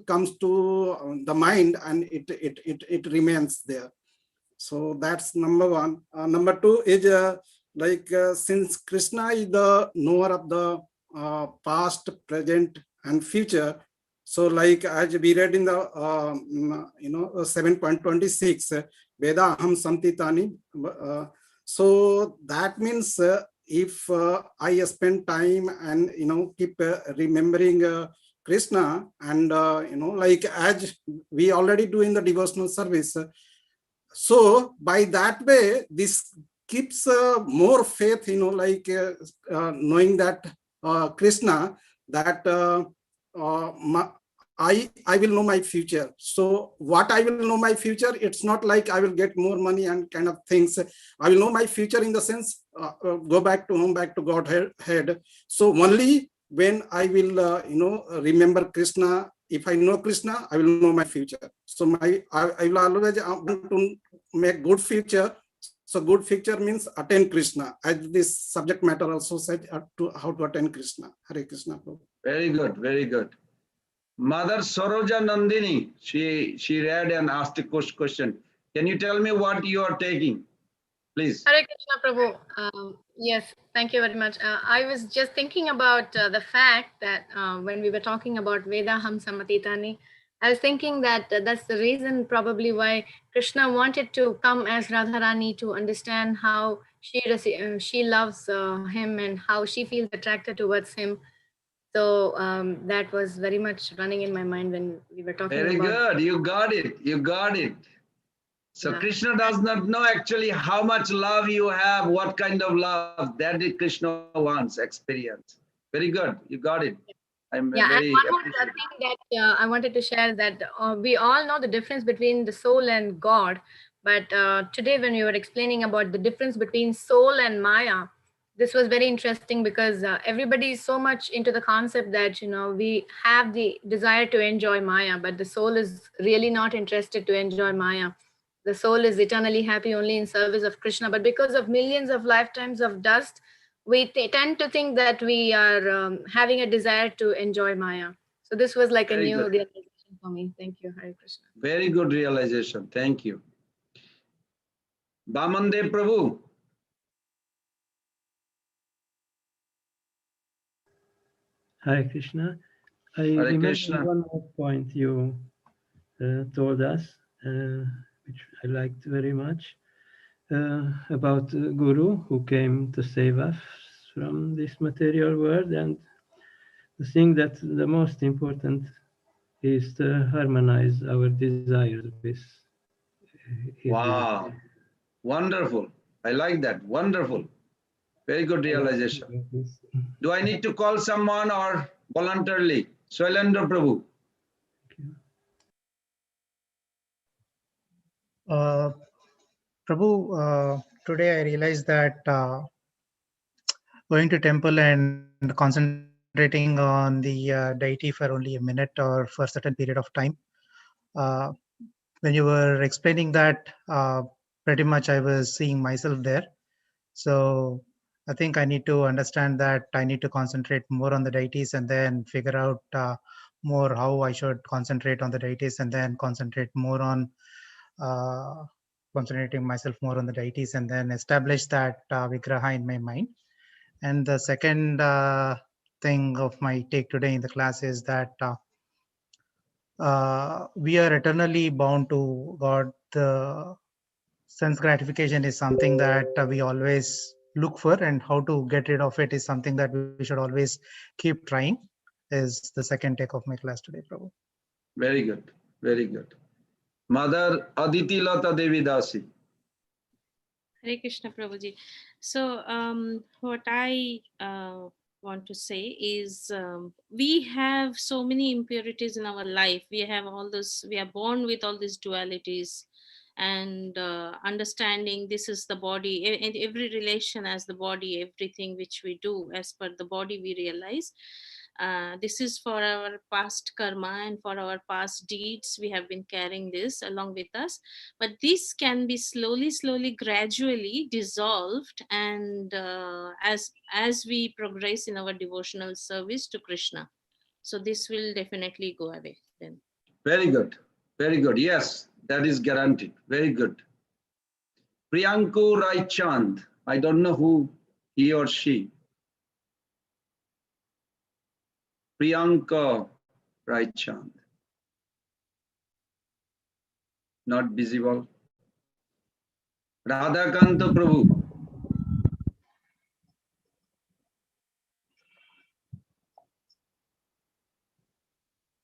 comes to the mind and it remains there. So that's number 1. Number 2 is since Krishna is the knower of the past, present, and future. So like as we read in the 7.26, Veda aham samtitani. So that means if I spend time and keep remembering Krishna, and like as we already do in the devotional service, so by that way this keeps more faith, like knowing that Krishna, that I will know my future. So what I will know my future, it's not like I will get more money and kind of things. I will know my future in the sense, go back to home, back to Godhead. So only when I will, remember Krishna, if I know Krishna, I will know my future. So I will always want to make good future. So good future means attain Krishna. As this subject matter also said, how to attain Krishna. Hare Krishna. Very good, very good. Mother Soroja Nandini, she read and asked a question. Can you tell me what you are taking, please? Hare Krishna Prabhu. Yes, thank you very much. I was just thinking about the fact that when we were talking about Vedaham Samatitani, I was thinking that that's the reason probably why Krishna wanted to come as Radharani to understand how she loves him and how she feels attracted towards him. So that was very much running in my mind when we were talking Very about. good. You got it. You got it. So Yeah. Krishna does not know actually how much love you have, what kind of love. That is Krishna wants, experience. Very good. You got it. I'm Yeah, and very one more appreciative. thing that I wanted to share, that we all know the difference between the soul and God. But today when we were explaining about the difference between soul and Maya, this was very interesting because everybody is so much into the concept that, we have the desire to enjoy Maya, but the soul is really not interested to enjoy Maya. The soul is eternally happy only in service of Krishna. But because of millions of lifetimes of dust, we tend to think that we are having a desire to enjoy Maya. So this was like Very a new good. realization for me. Thank you, Hare Krishna. Very good realization. Thank you. Bhamandev Prabhu. Hare Krishna. I Hare remember Krishna. one more point you told us, which I liked very much, about Guru who came to save us from this material world, and the thing that the most important is to harmonize our desires with his Wow. desire. Wonderful. I like that. Wonderful. Very good realization. Do I need to call someone or voluntarily? Swailendra Prabhu. Prabhu, today I realized that going to temple and concentrating on the deity for only a minute or for a certain period of time, when you were explaining that, pretty much I was seeing myself there. So I think I need to understand that I need to concentrate more on the deities and then figure out more how I should concentrate on the deities and then concentrate more on concentrating myself more on the deities and then establish that vigraha in my mind. And the second thing of my take today in the class is that we are eternally bound to God. The sense gratification is something that we always look for, and how to get rid of it is something that we should always keep trying, is the second take of my class today, Prabhu. Very good. Very good. Mother Aditi Lata Devi Dasi. Hare Krishna Prabhuji. So what I want to say is we have so many impurities in our life. We have all this, we are born with all these dualities, and understanding this is the body, and every relation as the body, everything which we do as per the body, we realize this is for our past karma and for our past deeds. We have been carrying this along with us, but this can be slowly gradually dissolved, and as we progress in our devotional service to Krishna, so this will definitely go away then. Very good. Very good. Yes, that is guaranteed. Very good. Priyanku Raichand. I don't know who he or she. Priyanka Raichand. Not visible. Radhakanta Prabhu.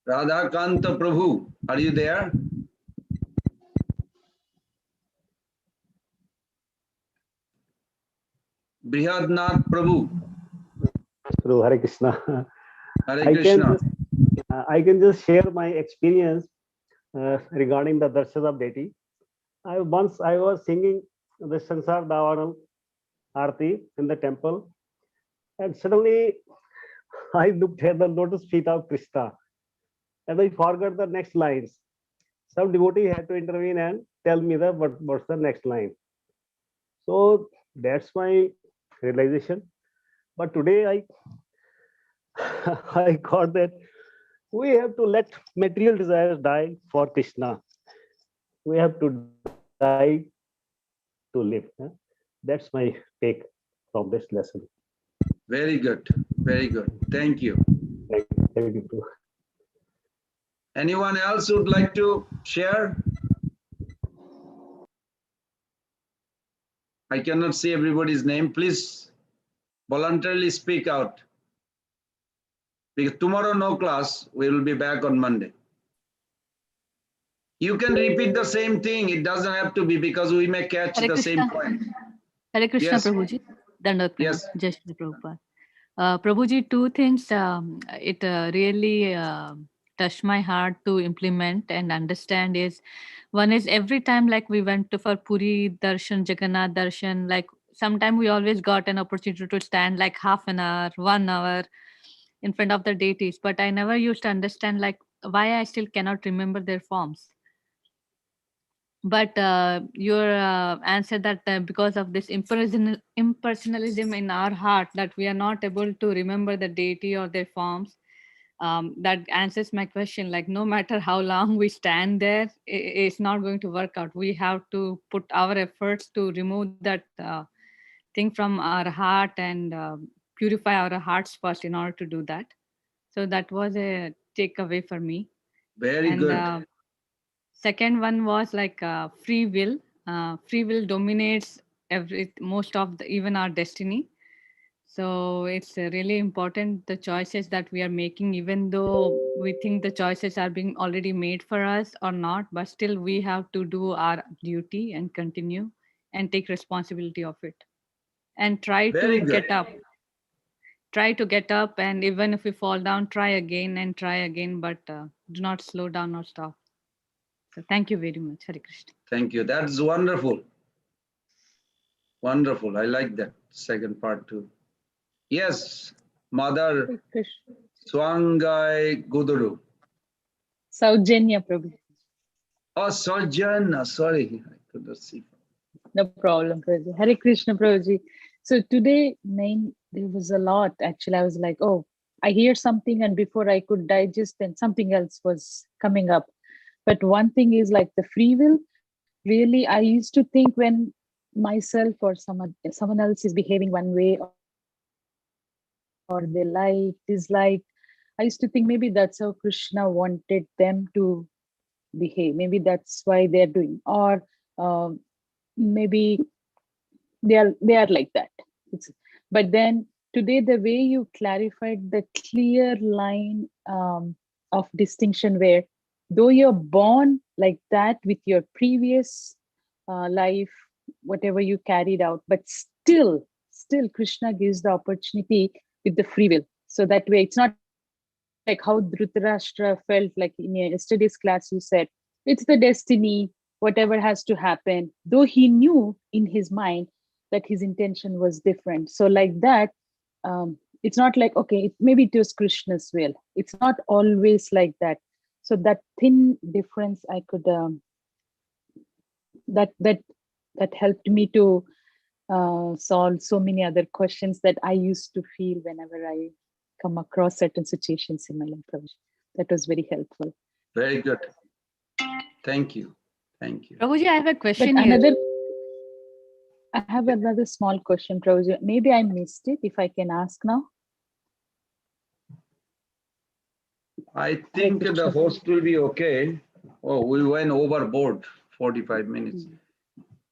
Radhakanta Prabhu, are you there? Brihadnath Prabhu. Hare Krishna. Hare Krishna. I can just share my experience regarding the darshan of deity. I was singing the Sansar Davanam Arti in the temple, and suddenly I looked at the lotus feet of Krishna, and I forgot the next lines. Some devotee had to intervene and tell me what's the next line. So that's my realization. But today I I got that we have to let material desires die for Krishna. We have to die to live. That's my take from this lesson. Very good. Very good. Thank you. Thank you. Anyone else would like to share? I cannot see everybody's name. Please voluntarily speak out. Because tomorrow no class, we will be back on Monday. You can repeat the same thing. It doesn't have to be, because we may catch Hare the Krishna. same point. Hare Krishna, Yes. Prabhuji. Dandavat Pranam. Yes. Jai Shri Prabhupada. Prabhuji, two things it really touched my heart to implement and understand is, one is every time like we went to for Puri Darshan, Jagannath Darshan, like sometime we always got an opportunity to stand like half an hour, 1 hour in front of the deities, but I never used to understand like why I still cannot remember their forms. But your answer that because of this impersonalism in our heart, that we are not able to remember the deity or their forms, that answers my question. Like no matter how long we stand there, it's not going to work out. We have to put our efforts to remove that thing from our heart and purify our hearts first in order to do that. So that was a takeaway for me. Very And good. second one was like free will. Free will dominates most of even our destiny. So it's really important, the choices that we are making, even though we think the choices are being already made for us or not, but still we have to do our duty and continue and take responsibility of it and try Very to good. get up. Try to get up, and even if we fall down, try again and try again, but do not slow down or stop. So thank you very much. Hare Krishna. Thank you. That's wonderful. Wonderful. I like that second part too. Yes, Mother Swangai Guduru. Saujanya Prabhu. Oh, Sarjan. Sorry, I could not see. No problem, Prabhuji. Hare Krishna, Prabhuji. So today, there was a lot. Actually, I was like, oh, I hear something, and before I could digest, then something else was coming up. But one thing is like the free will. Really, I used to think when myself or someone else is behaving one way, or they like, dislike, I used to think maybe that's how Krishna wanted them to behave. Maybe that's why they're doing, or maybe they are like that. But then today, the way you clarified the clear line of distinction, where though you're born like that with your previous life, whatever you carried out, but still Krishna gives the opportunity with the free will. So that way, it's not like how Dhritarashtra felt like in yesterday's class. You said it's the destiny, whatever has to happen, though he knew in his mind that his intention was different. So like that, it's not like, okay, maybe it was Krishna's will. It's not always like that. So that thin difference, I could that helped me to solve so many other questions that I used to feel whenever I come across certain situations in my life. That was very helpful. Very good. Thank you. Thank you. Prabhuji, I have a question But here. I have another small question, Prabhuji. Maybe I missed it. If I can ask now. I think the host will be okay. Oh, we went overboard 45 minutes.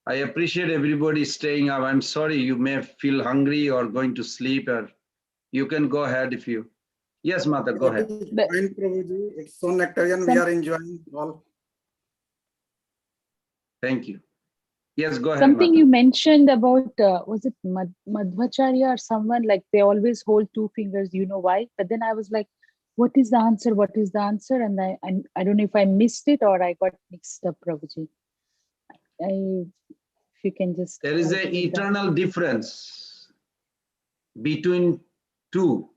I appreciate everybody staying up. I'm sorry you may feel hungry or going to sleep, or you can go ahead if you. Yes, Mata, go ahead. Fine, Prabhuji. It's so nectarian. We are enjoying all. Thank you. Yes, go ahead. Something Mata. you mentioned about, was it Madhvacharya or someone, like they always hold two fingers, you know why? But then I was like, what is the answer? What is the answer? And I don't know if I missed it or I got mixed up, Prabhuji. If you can just. There is an eternal difference between two.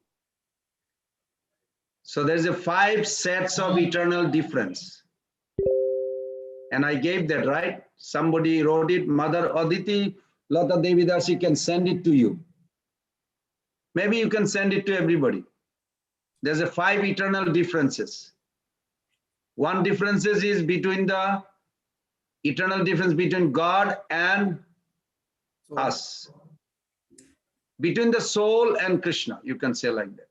So there's a 5 sets of eternal difference. And I gave that, right? Somebody wrote it. Mother Aditi Lata Devidasi can send it to you. Maybe you can send it to everybody. There's a 5 eternal differences. One difference is between the eternal difference between God and us. Between the soul and Krishna, you can say like that.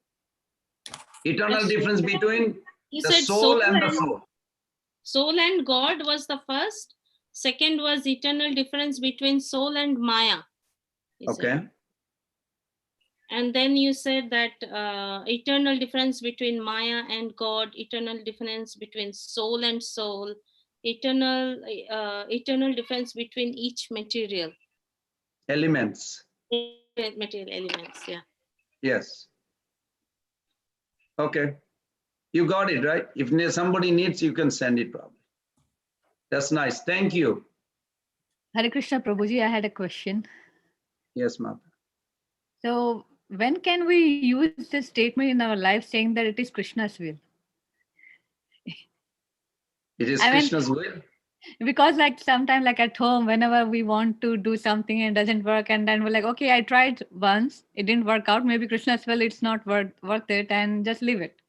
Eternal difference between the soul and the soul. Soul and God was the first. Second was eternal difference between soul and Maya. Okay. And then you said that eternal difference between Maya and God, eternal difference between soul and soul, eternal difference between each material. Elements. Material elements, yeah. Yes. Okay. You got it, right? If somebody needs, you can send it probably. That's nice. Thank you. Hare Krishna, Prabhuji, I had a question. Yes, Mata. So when can we use this statement in our life saying that it is Krishna's will? It is Krishna's will? Because like sometimes like at home, whenever we want to do something and it doesn't work, and then we're like, okay, I tried once, it didn't work out. Maybe Krishna's will, it's not worth it, and just leave it.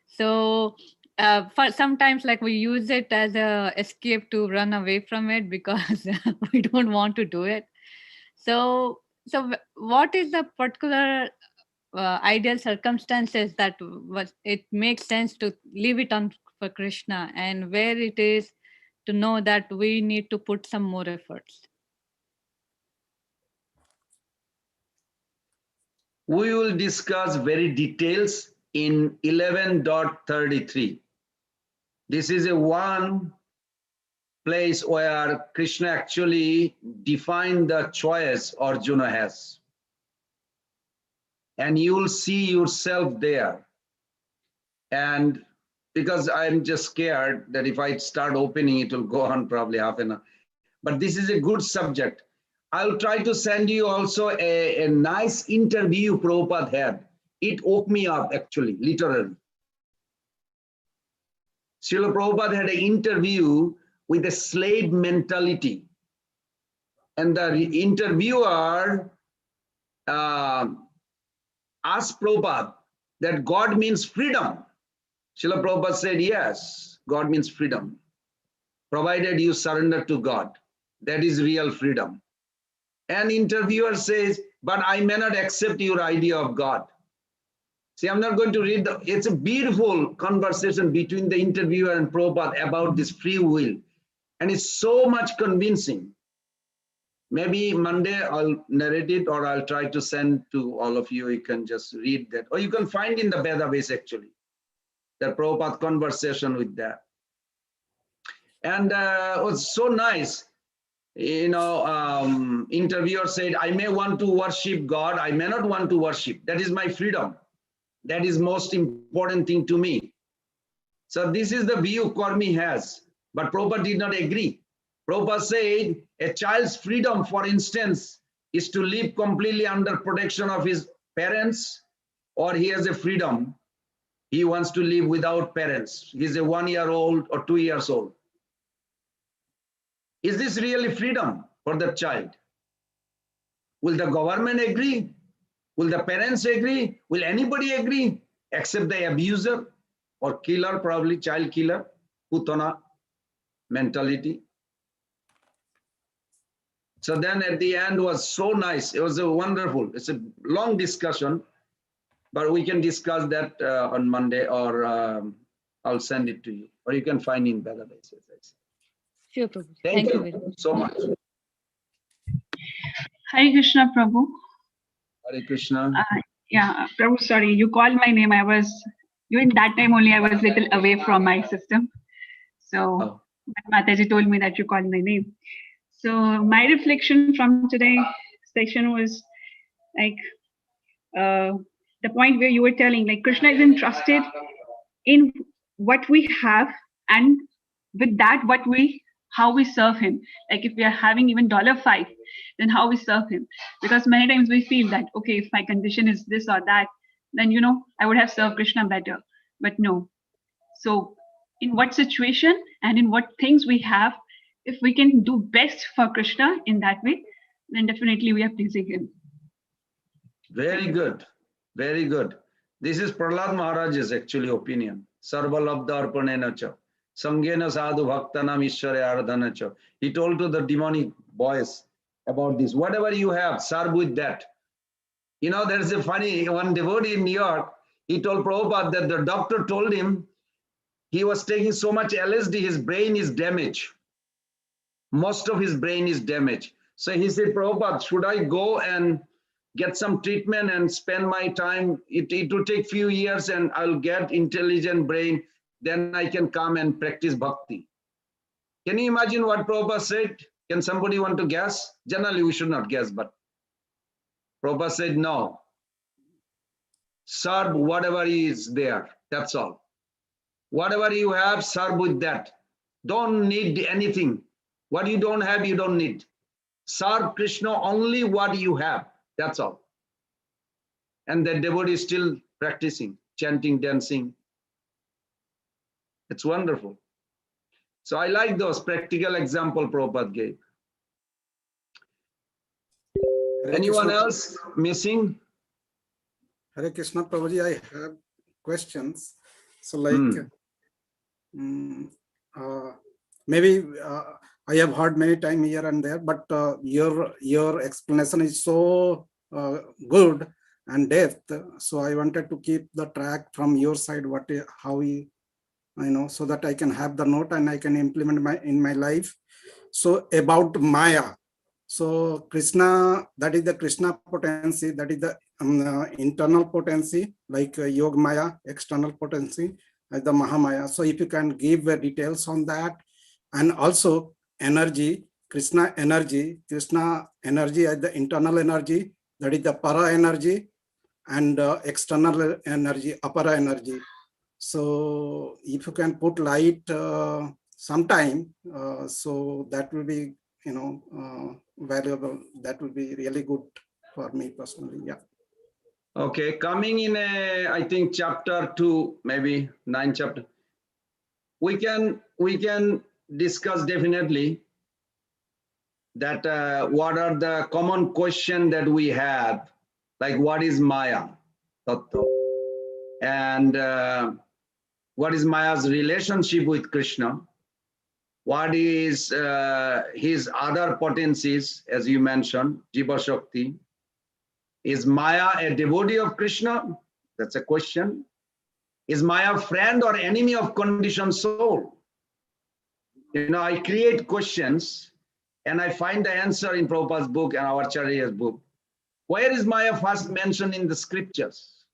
So for sometimes like we use it as a escape to run away from it because we don't want to do it. So what is the particular ideal circumstances that it makes sense to leave it on for Krishna, and where it is to know that we need to put some more efforts? We will discuss very details in 11.33. This is a one place where Krishna actually defined the choice Arjuna has. And you will see yourself there. And because I'm just scared that if I start opening, it will go on probably half an hour. But this is a good subject. I'll try to send you also a nice interview Prabhupada had. It woke me up actually, literally. Srila Prabhupada had an interview with a slave mentality. And the interviewer asked Prabhupada that God means freedom. Srila Prabhupada said, yes, God means freedom. Provided you surrender to God. That is real freedom. And interviewer says, but I may not accept your idea of God. See, I'm not going to read it's a beautiful conversation between the interviewer and Prabhupada about this free will. And it's so much convincing. Maybe Monday I'll narrate it, or I'll try to send to all of you. You can just read that. Or you can find in the Vedas actually, the Prabhupada conversation with that. And it was so nice. You know, interviewer said, I may want to worship God, I may not want to worship. That is my freedom. That is most important thing to me. So this is the view Kormi has. But Prabhupada did not agree. Prabhupada said, a child's freedom, for instance, is to live completely under protection of his parents, or he has a freedom. He wants to live without parents. He's a 1 year old or 2 years old. Is this really freedom for the child? Will the government agree? Will the parents agree? Will anybody agree except the abuser or killer, probably child killer, Putana mentality? So then at the end was so nice. It was a wonderful, it's a long discussion, but we can discuss that on Monday, or I'll send it to you, or you can find in Bhagavad. Sure, Prabhu. Thank you you very much. so much. Hare Krishna, Prabhu. Hare Krishna. Yeah, Prabhu, sorry, you called my name. During that time only, I was little away from my system. So Mataji told me that you called my name. So my reflection from today's session was like, the point where you were telling, like Krishna is interested in what we have, and with that, how we serve him. Like if we are having even $5, then how we serve him. Because many times we feel that, okay, if my condition is this or that, then I would have served Krishna better. But no. So in what situation and in what things we have, if we can do best for Krishna in that way, then definitely we are pleasing him. Very good. Very good. This is Prahlad Maharaj's actually opinion. Sarvalabdha arpanena cha. Samgena sadhu bhaktanam ishwarya aradhana cha. He told to the demonic boys about this. Whatever you have, serve with that. There's a funny one devotee in New York. He told Prabhupada that the doctor told him he was taking so much LSD, his brain is damaged. Most of his brain is damaged. So he said, Prabhupada, should I go and get some treatment and spend my time? It will take few years and I'll get intelligent brain. Then I can come and practice bhakti. Can you imagine what Prabhupada said? Can somebody want to guess? Generally, we should not guess, but Prabhupada said, no. Serve whatever is there. That's all. Whatever you have, serve with that. Don't need anything. What you don't have, you don't need. Serve Krishna only what you have. That's all. And the devotee is still practicing, chanting, dancing. It's wonderful. So I like those practical example Prabhupada gave. Anyone else missing? Hare Krishna Prabhuji, I have questions. So like, maybe I have heard many times here and there, but your explanation is so good and depth. So I wanted to keep the track from your side, so that I can have the note and I can implement in my life. So about Maya. So Krishna, that is the Krishna potency, that is the internal potency, like Yog Maya, external potency, like the Mahamaya. So if you can give details on that, and also energy, Krishna energy as the internal energy, that is the para energy, and external energy, apara energy. So if you can put light sometime, so that will be valuable. That will be really good for me personally. Yeah. Okay, coming in I think chapter 2, maybe 9 chapter. We can discuss definitely that what are the common question that we have, like what is Maya, Tattva, and what is Maya's relationship with Krishna, what is his other potencies, as you mentioned, Jiva Shakti. Is Maya a devotee of Krishna? That's a question. Is Maya a friend or enemy of conditioned soul? I create questions and I find the answer in Prabhupada's book and our Acharya's book. Where is Maya first mentioned in the scriptures?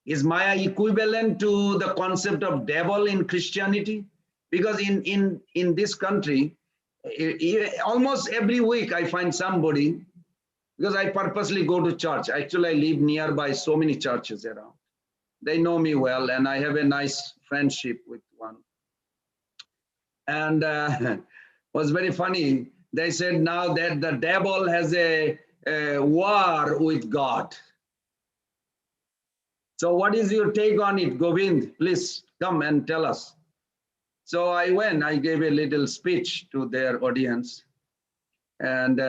Is Maya equivalent to the concept of devil in Christianity? Because in this country, almost every week I find somebody, because I purposely go to church. Actually, I live nearby so many churches around. They know me well, and I have a nice friendship with one. And it was very funny. They said now that the devil has a war with God. So what is your take on it, Govind? Please come and tell us. So I went, I gave a little speech to their audience. And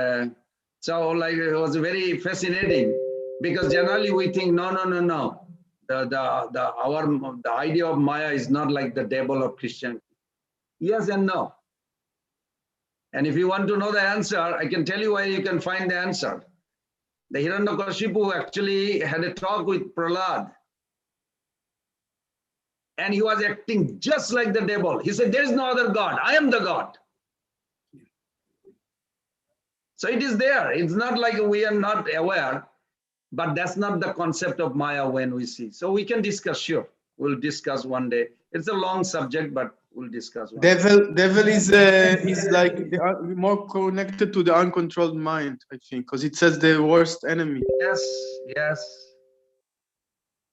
so like it was very fascinating, because generally we think, no. The idea of Maya is not like the devil of Christianity. Yes and no. And if you want to know the answer, I can tell you where you can find the answer. The Hiranyakashipu actually had a talk with Prahlad. And he was acting just like the devil. He said, there is no other God. I am the God. So it is there. It's not like we are not aware, but that's not the concept of Maya when we see. So we can discuss, sure. We'll discuss one day. It's a long subject, but we'll discuss one day. Devil is like more connected to the uncontrolled mind, I think, because it says the worst enemy. Yes.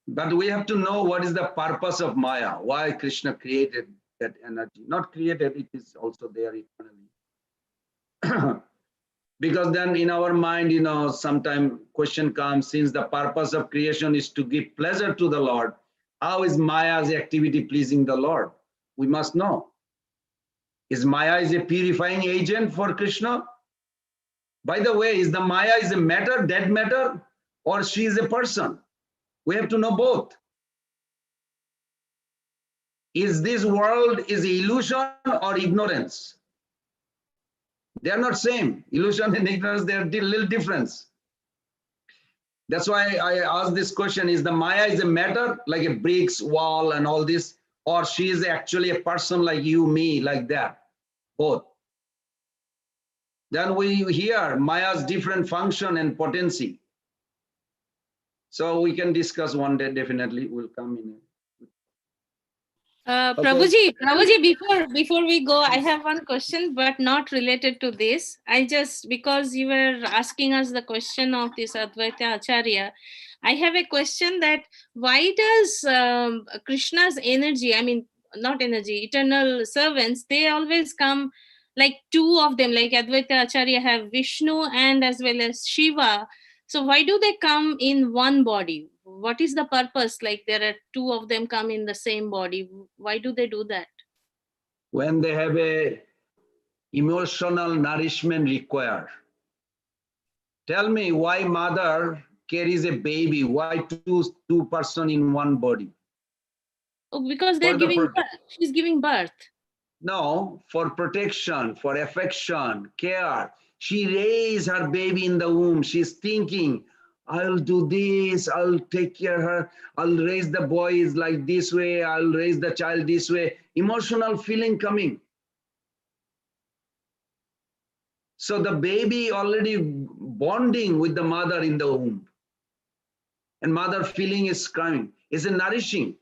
But we have to know what is the purpose of Maya, why Krishna created that energy. Not created, it is also there eternally. Because then in our mind, sometime question comes, since the purpose of creation is to give pleasure to the Lord, how is Maya's activity pleasing the Lord? We must know. Is Maya is a purifying agent for Krishna? By the way, is the Maya is a matter, dead matter, or she is a person? We have to know both. Is this world is illusion or ignorance? They are not same. Illusion and ignorance, they are a little difference. That's why I asked this question, is the Maya is a matter, like a bricks, wall and all this, or she is actually a person like you, me, like that? Both. Then we hear Maya's different function and potency. So we can discuss one day, definitely. We'll come in. Prabhuji, before we go, I have one question, but not related to this. Because you were asking us the question of this Advaita Acharya, I have a question that why does Krishna's energy, not energy, eternal servants, they always come like two of them, like Advaita Acharya have Vishnu and as well as Shiva. So why do they come in one body? What is the purpose? Like there are two of them come in the same body. Why do they do that? When they have a emotional nourishment required. Tell me why mother carries a baby? Why two person in one body? Oh, because they're giving birth. She's giving birth. No, for protection, for affection, care. She raised her baby in the womb. She's thinking, I'll do this, I'll take care of her, I'll raise the boys like this way, I'll raise the child this way. Emotional feeling coming. So the baby already bonding with the mother in the womb. And mother feeling is crying. It's a nourishing.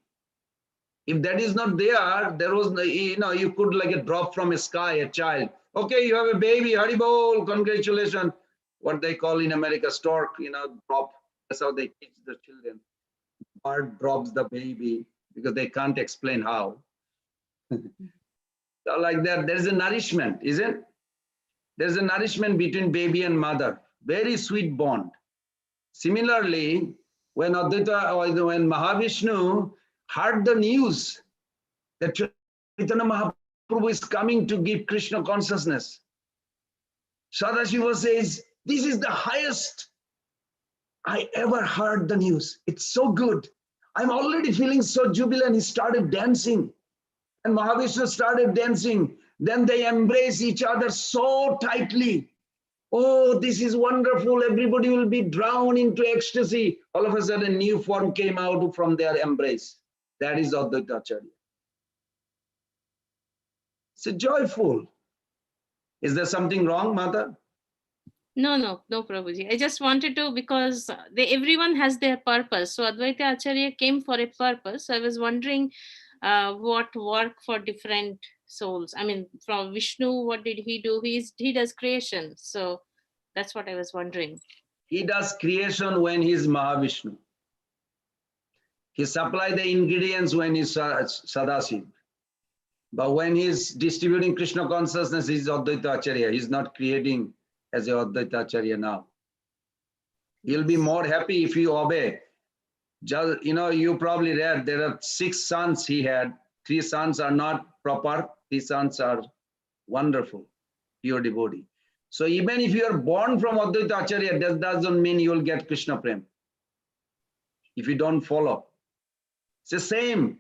If that is not there, there was, you could like a drop from a sky, a child. Okay, you have a baby, Haribol, congratulations. What they call in America, stork, drop. That's how they teach the children. Bird drops the baby because they can't explain how. So like that, there's a nourishment, isn't it? There's a nourishment between baby and mother. Very sweet bond. Similarly, when Mahavishnu heard the news that Chaitanya Mahaprabhu is coming to give Krishna consciousness, Sadashiva says, this is the highest I ever heard the news. It's so good. I'm already feeling so jubilant. He started dancing and Mahavishnu started dancing. Then they embrace each other so tightly. Oh, this is wonderful. Everybody will be drowned into ecstasy. All of a sudden, a new form came out from their embrace. That is Advaita Acharya. It's joyful. Is there something wrong, Mata? No, Prabhuji. I just wanted to, because everyone has their purpose. So Advaita Acharya came for a purpose. So I was wondering what work for different souls. From Vishnu, what did he do? He does creation. So that's what I was wondering. He does creation when he's Mahavishnu. He supplies the ingredients when he's Sadasiv. But when he's distributing Krishna consciousness, he's Advaita Acharya. He's not creating as a Advaita Acharya now. He'll be more happy if you obey. Just, you probably read there are 6 sons he had. 3 sons are not proper. 3 sons are wonderful, pure devotee. So even if you are born from Advaita Acharya, that doesn't mean you will get Krishna Prem. If you don't follow. It's the same.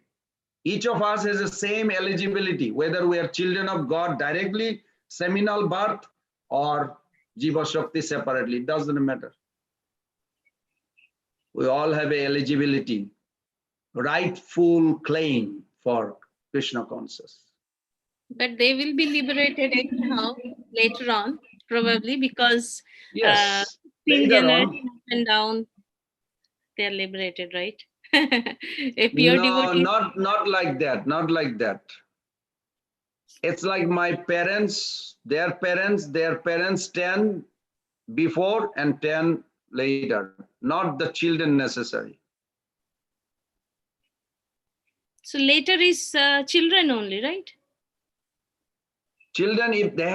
Each of us has the same eligibility, whether we are children of God directly, seminal birth, or Jiva Shakti separately. It doesn't matter. We all have a eligibility, rightful claim for Krishna consciousness. But they will be liberated anyhow later on, probably, because yes, things later up on, and down, they're liberated, right? A pure devotee. Not like that. Not like that. It's like my parents, their parents 10 before and 10 later. Not the children necessary. So later is children only, right? Children, if they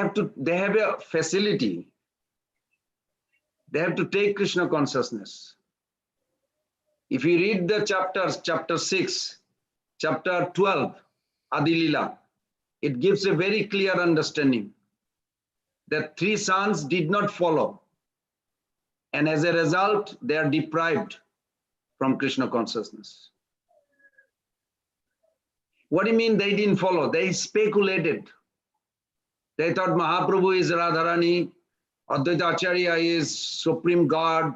have a facility, they have to take Krishna consciousness. If you read the chapters, chapter 6, chapter 12, Adi Lila, it gives a very clear understanding that 3 sons did not follow. And as a result, they are deprived from Krishna consciousness. What do you mean they didn't follow? They speculated. They thought Mahaprabhu is Radharani, Advaita Acharya is Supreme God,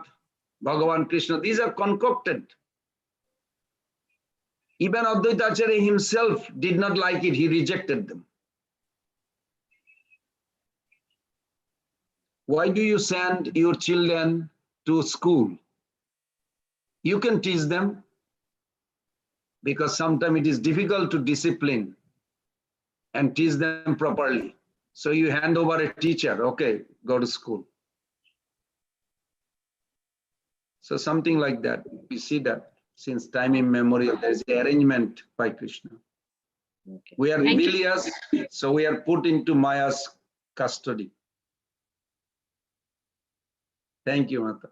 Bhagavan Krishna. These are concocted. Even Advaita Acharya himself did not like it. He rejected them. Why do you send your children to school? You can teach them, because sometimes it is difficult to discipline and teach them properly. So you hand over a teacher, okay, go to school. So something like that. We see that since time immemorial, there is an arrangement by Krishna. Okay. We are rebellious, so we are put into Maya's custody. Thank you, Mata.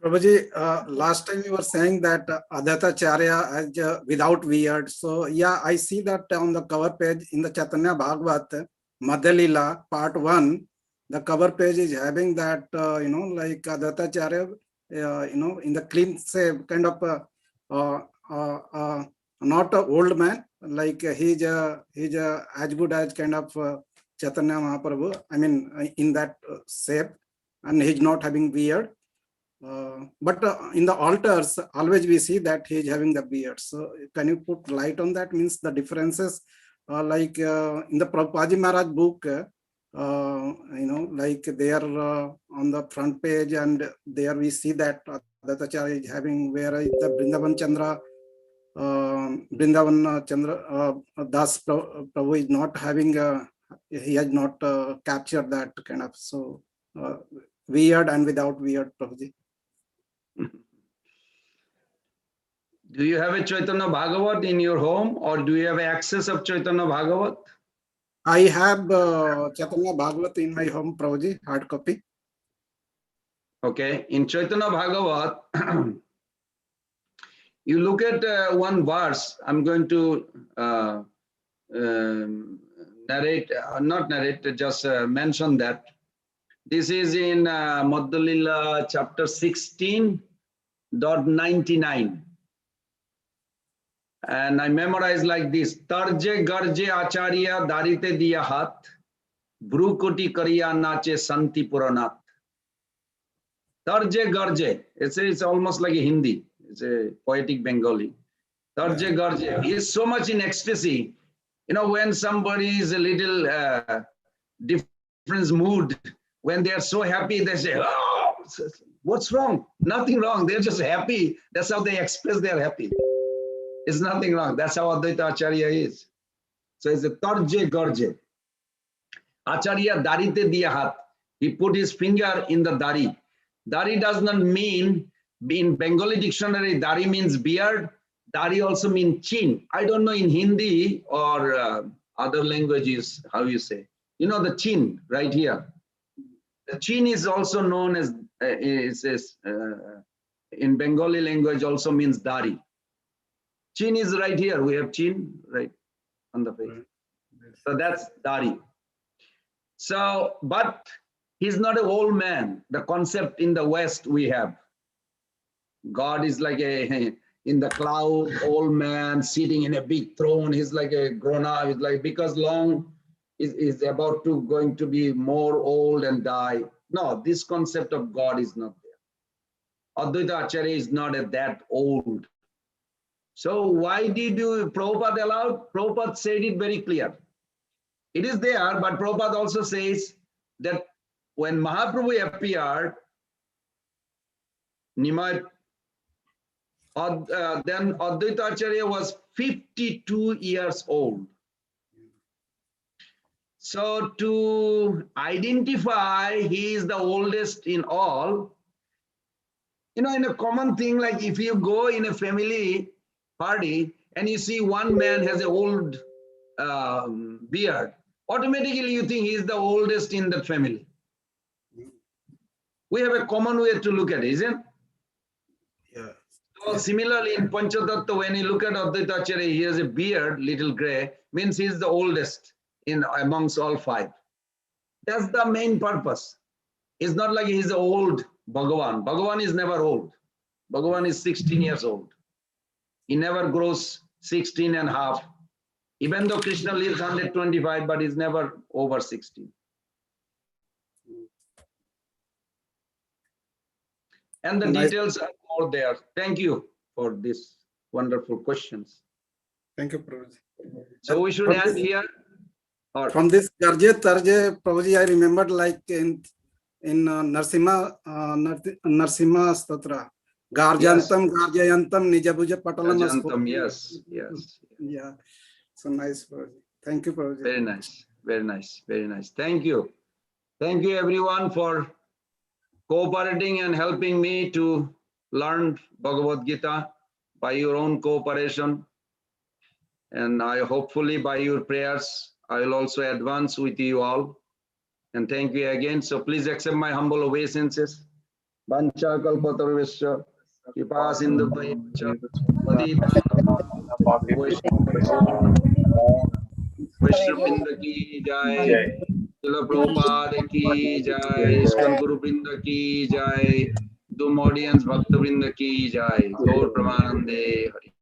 Prabhuji, last time you were saying that Advaita Acharya as without beard. So yeah, I see that on the cover page in the Chaitanya Bhagavat, Madhya Lila, part 1, the cover page is having that, like Advaita Acharya, in the clean shape, kind of not an old man, like he's as good as kind of Chaitanya Mahaprabhu, I mean, in that shape, and he's not having beard. But in the altars, always we see that he is having the beard. So can you put light on that? Means the differences, like in the Prabhupada Maharaj book, like they are on the front page, and there we see that Advaita Acharya is having, where is the Vrindavan Chandra, Das Prabhu is not having, he has not captured that kind of, so weird and without weird, Prabhuji. Do you have a Chaitanya Bhagavat in your home, or do you have access of Chaitanya Bhagavat? I have Chaitanya Bhagavat in my home, Prabhuji, hard copy. Okay, in Chaitanya Bhagavat, you look at one verse. I'm going to narrate, not narrate, just mention that. This is in Madhya Lila chapter 16.99. And I memorized like this: Tarje garje acharya darite diya hat, brukoti kariya nache santi puranat. Tarje garje, it's almost like a Hindi, it's a poetic Bengali. Tarje garje, he is so much in ecstasy. You know, when somebody is a little different mood, when they are so happy, they say, oh, what's wrong? Nothing wrong, they're just happy. That's how they express they're happy. It's nothing wrong. That's how Advaita Acharya is. So it's a Tarje Garje. Acharya Darite Diya Hat. He put his finger in the Dari. Dari does not mean, in Bengali dictionary, Dari means beard. Dari also means chin. I don't know in Hindi or other languages how you say. You know the chin right here. The chin is also known as, in Bengali language also means Dari. Chin is right here. We have chin right on the face. So that's Dari. So, but he's not an old man. The concept in the West we have. God is like a, in the cloud, old man sitting in a big throne. He's like a grown up. He's like, because long is about to going to be more old and die. No, this concept of God is not there. Advaita Acharya is not that old. So why did Prabhupada allow? Prabhupada said it very clear. It is there, but Prabhupada also says that when Mahaprabhu appeared, then Advaita Acharya was 52 years old. So to identify he is the oldest in all, you know, in a common thing, like if you go in a family, party and you see one man has an old beard, automatically you think he is the oldest in the family. We have a common way to look at it, isn't it? Yeah. So similarly, in Panchatattva, when you look at Advaita Acharya, he has a beard, little gray, means he is the oldest in amongst all five. That's the main purpose. It's not like he's the old Bhagavan. Bhagavan is never old. Bhagavan is 16 years old. He never grows 16 and a half. Even though Krishna lives 125, but he's never over 16. And the details are more there. Thank you for these wonderful questions. Thank you, Prabhuji. So we should end here. Or from this Garje Tarje, Prabhuji, I remembered like in Narsimha Statra, Garjantam, Garjayantam, Nijabuja Patalam. Garjantam, yes, yes. Yeah, so nice, Prabhuji. Thank you, Prabhuji. Very nice, very nice, very nice. Thank you. Thank you everyone for cooperating and helping me to learn Bhagavad Gita by your own cooperation. And I hopefully by your prayers, I will also advance with you all. And thank you again. So please accept my humble obeisances. Vancha kalpatarvesya, kripa sindhubhayascha, Vaishnavrinda ki jai, Srila Prabhupada ki jai, Iskan Guru Vrinda ki jai, Dum audience Bhakta Vrinda ki jai, Gaur Pramanande Hari.